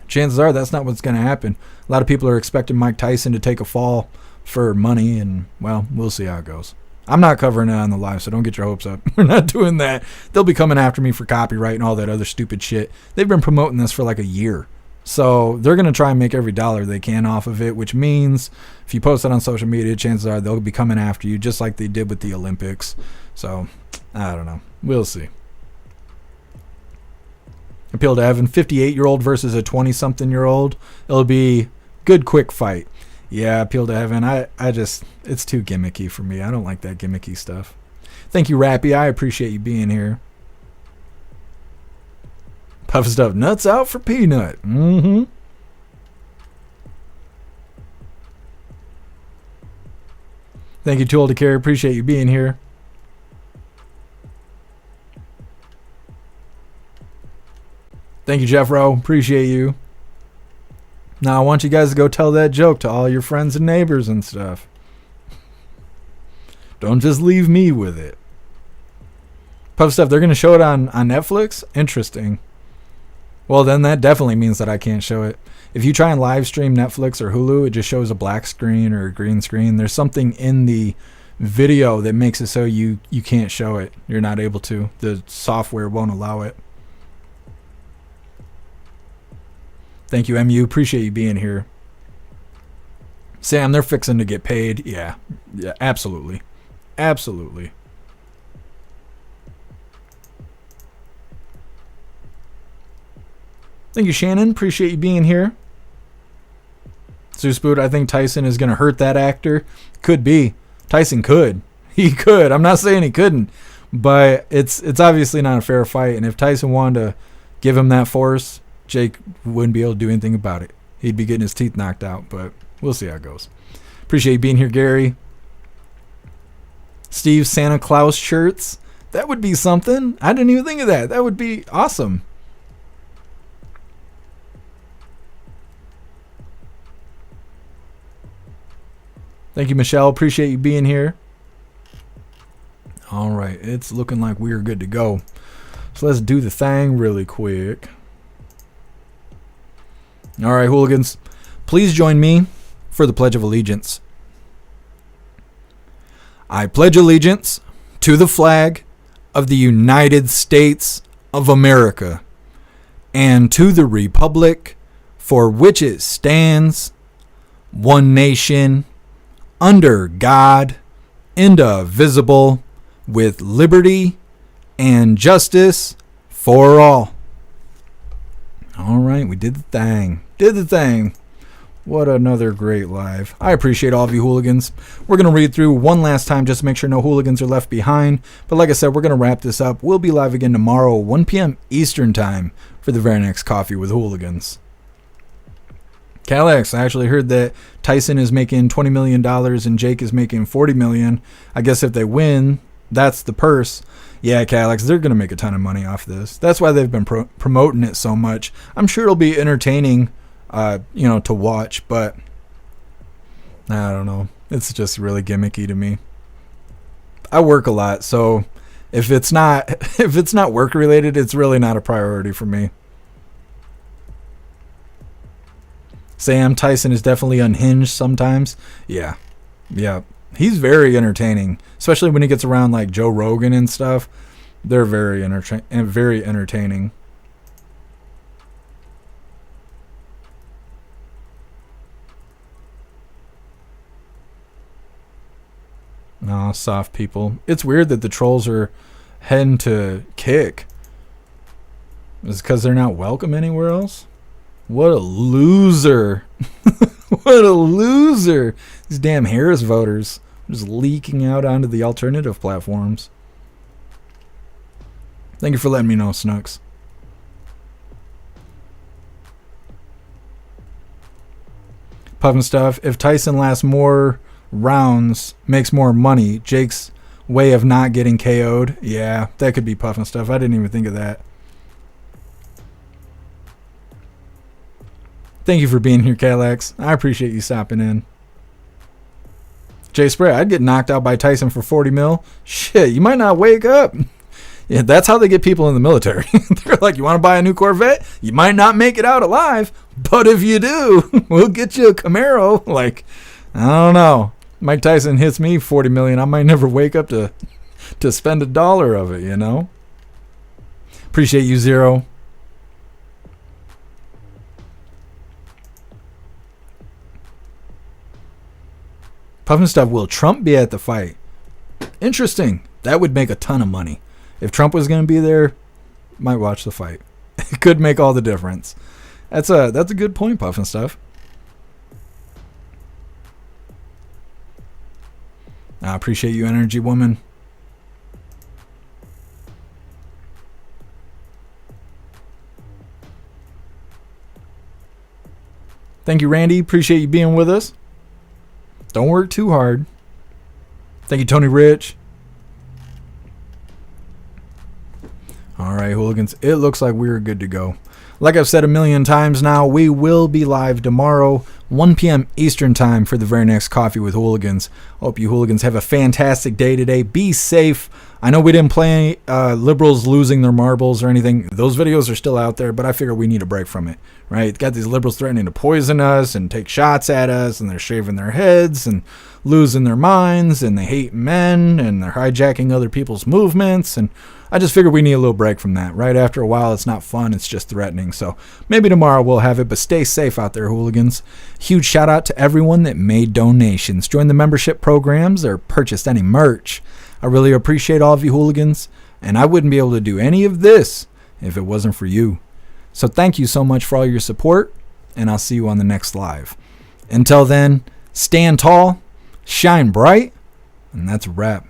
chances are that's not what's going to happen. A lot of people are expecting Mike Tyson to take a fall for money, and, well, we'll see how it goes. I'm not covering it on the live, so don't get your hopes up. We're not doing that. They'll be coming after me for copyright and all that other stupid shit. They've been promoting this for like a year. So they're going to try and make every dollar they can off of it, which means if you post it on social media, chances are they'll be coming after you, just like they did with the Olympics. So, I don't know. We'll see. Appeal to Evan, 58-year-old versus a 20-something-year-old. It'll be good, quick fight. Yeah, Appeal to Heaven. It's too gimmicky for me. I don't like that gimmicky stuff. Thank you, Rappy. I appreciate you being here. Puff Stuff. Nuts out for PNut. Mm-hmm. Thank you, Tool to Carry. Appreciate you being here. Thank you, Jeff Rowe. Appreciate you. Now, I want you guys to go tell that joke to all your friends and neighbors and stuff. Don't just leave me with it. Puff Stuff, they're going to show it on Netflix? Interesting. Well, then that definitely means that I can't show it. If you try and live stream Netflix or Hulu, it just shows a black screen or a green screen. There's something in the video that makes it so you can't show it. You're not able to. The software won't allow it. Thank you, MU. Appreciate you being here. Sam, they're fixing to get paid. Yeah, absolutely. Absolutely. Thank you, Shannon. Appreciate you being here. Zeusboot, I think Tyson is going to hurt that actor. Could be. Tyson could. He could. I'm not saying he couldn't. But it's obviously not a fair fight. And if Tyson wanted to give him that force, Jake wouldn't be able to do anything about it. He'd be getting his teeth knocked out, but we'll see how it goes. Appreciate you being here, Gary. Steve, Santa Claus shirts. That would be something. I didn't even think of that. That would be awesome. Thank you, Michelle. Appreciate you being here. All right. It's looking like we are good to go. So let's do the thing really quick. All right, hooligans, please join me for the Pledge of Allegiance. I pledge allegiance to the flag of the United States of America and to the republic for which it stands, one nation, under God, indivisible, with liberty and justice for all. All right, we did the thing. Did the thing. What another great live. I appreciate all of you hooligans. We're going to read through one last time just to make sure no hooligans are left behind. But like I said, we're going to wrap this up. We'll be live again tomorrow, 1 p.m. Eastern time for the very next Coffee with Hooligans. Calex, I actually heard that Tyson is making $20 million and Jake is making $40 million. I guess if they win, that's the purse. Yeah, Calex, they're going to make a ton of money off this. That's why they've been promoting it so much. I'm sure it'll be entertaining, to watch, but I don't know. It's just really gimmicky to me. I work a lot, so if it's not work related, it's really not a priority for me. Sam, Tyson is definitely unhinged sometimes. Yeah. He's very entertaining, especially when he gets around like Joe Rogan and stuff. They're very entertaining. No, soft people. It's weird that the trolls are heading to Kick. Is it because they're not welcome anywhere else? What a loser. What a loser. These damn Harris voters are just leaking out onto the alternative platforms. Thank you for letting me know, Snooks. Puffin Stuff. If Tyson lasts more rounds, makes more money, Jake's way of not getting KO'd. Yeah, that could be Puffin Stuff. I didn't even think of that. Thank you for being here, Calax. I appreciate you stopping in. Jay Spray, I'd get knocked out by Tyson for 40 mil. Shit, you might not wake up. Yeah, that's how they get people in the military. They're like, you want to buy a new Corvette? You might not make it out alive, but if you do, we'll get you a Camaro. Like, I don't know. Mike Tyson hits me 40 million. I might never wake up to spend $1 of it, you know? Appreciate you, Zero. Puffin Stuff, will Trump be at the fight? Interesting. That would make a ton of money. If Trump was going to be there, might watch the fight. It could make all the difference. That's a good point, Puffin Stuff. I appreciate you, Energy Woman. Thank you, Randy. Appreciate you being with us. Don't work too hard. Thank you, Tony Rich. All right, Hooligans. It looks like we're good to go. Like I've said a million times now, we will be live tomorrow, 1 p.m. Eastern time for the very next Coffee with Hooligans. Hope you Hooligans have a fantastic day today. Be safe. I know we didn't play liberals losing their marbles or anything. Those videos are still out there, but I figure we need a break from it, right? Got these liberals threatening to poison us and take shots at us, and they're shaving their heads and losing their minds, and they hate men, and they're hijacking other people's movements, and I just figured we need a little break from that, right? After a while, it's not fun. It's just threatening. So maybe tomorrow we'll have it, but stay safe out there, Hooligans. Huge shout out to everyone that made donations, joined the membership programs, or purchased any merch. I really appreciate all of you, Hooligans, and I wouldn't be able to do any of this if it wasn't for you. So thank you so much for all your support, and I'll see you on the next live. Until then, stand tall, shine bright, and that's a wrap.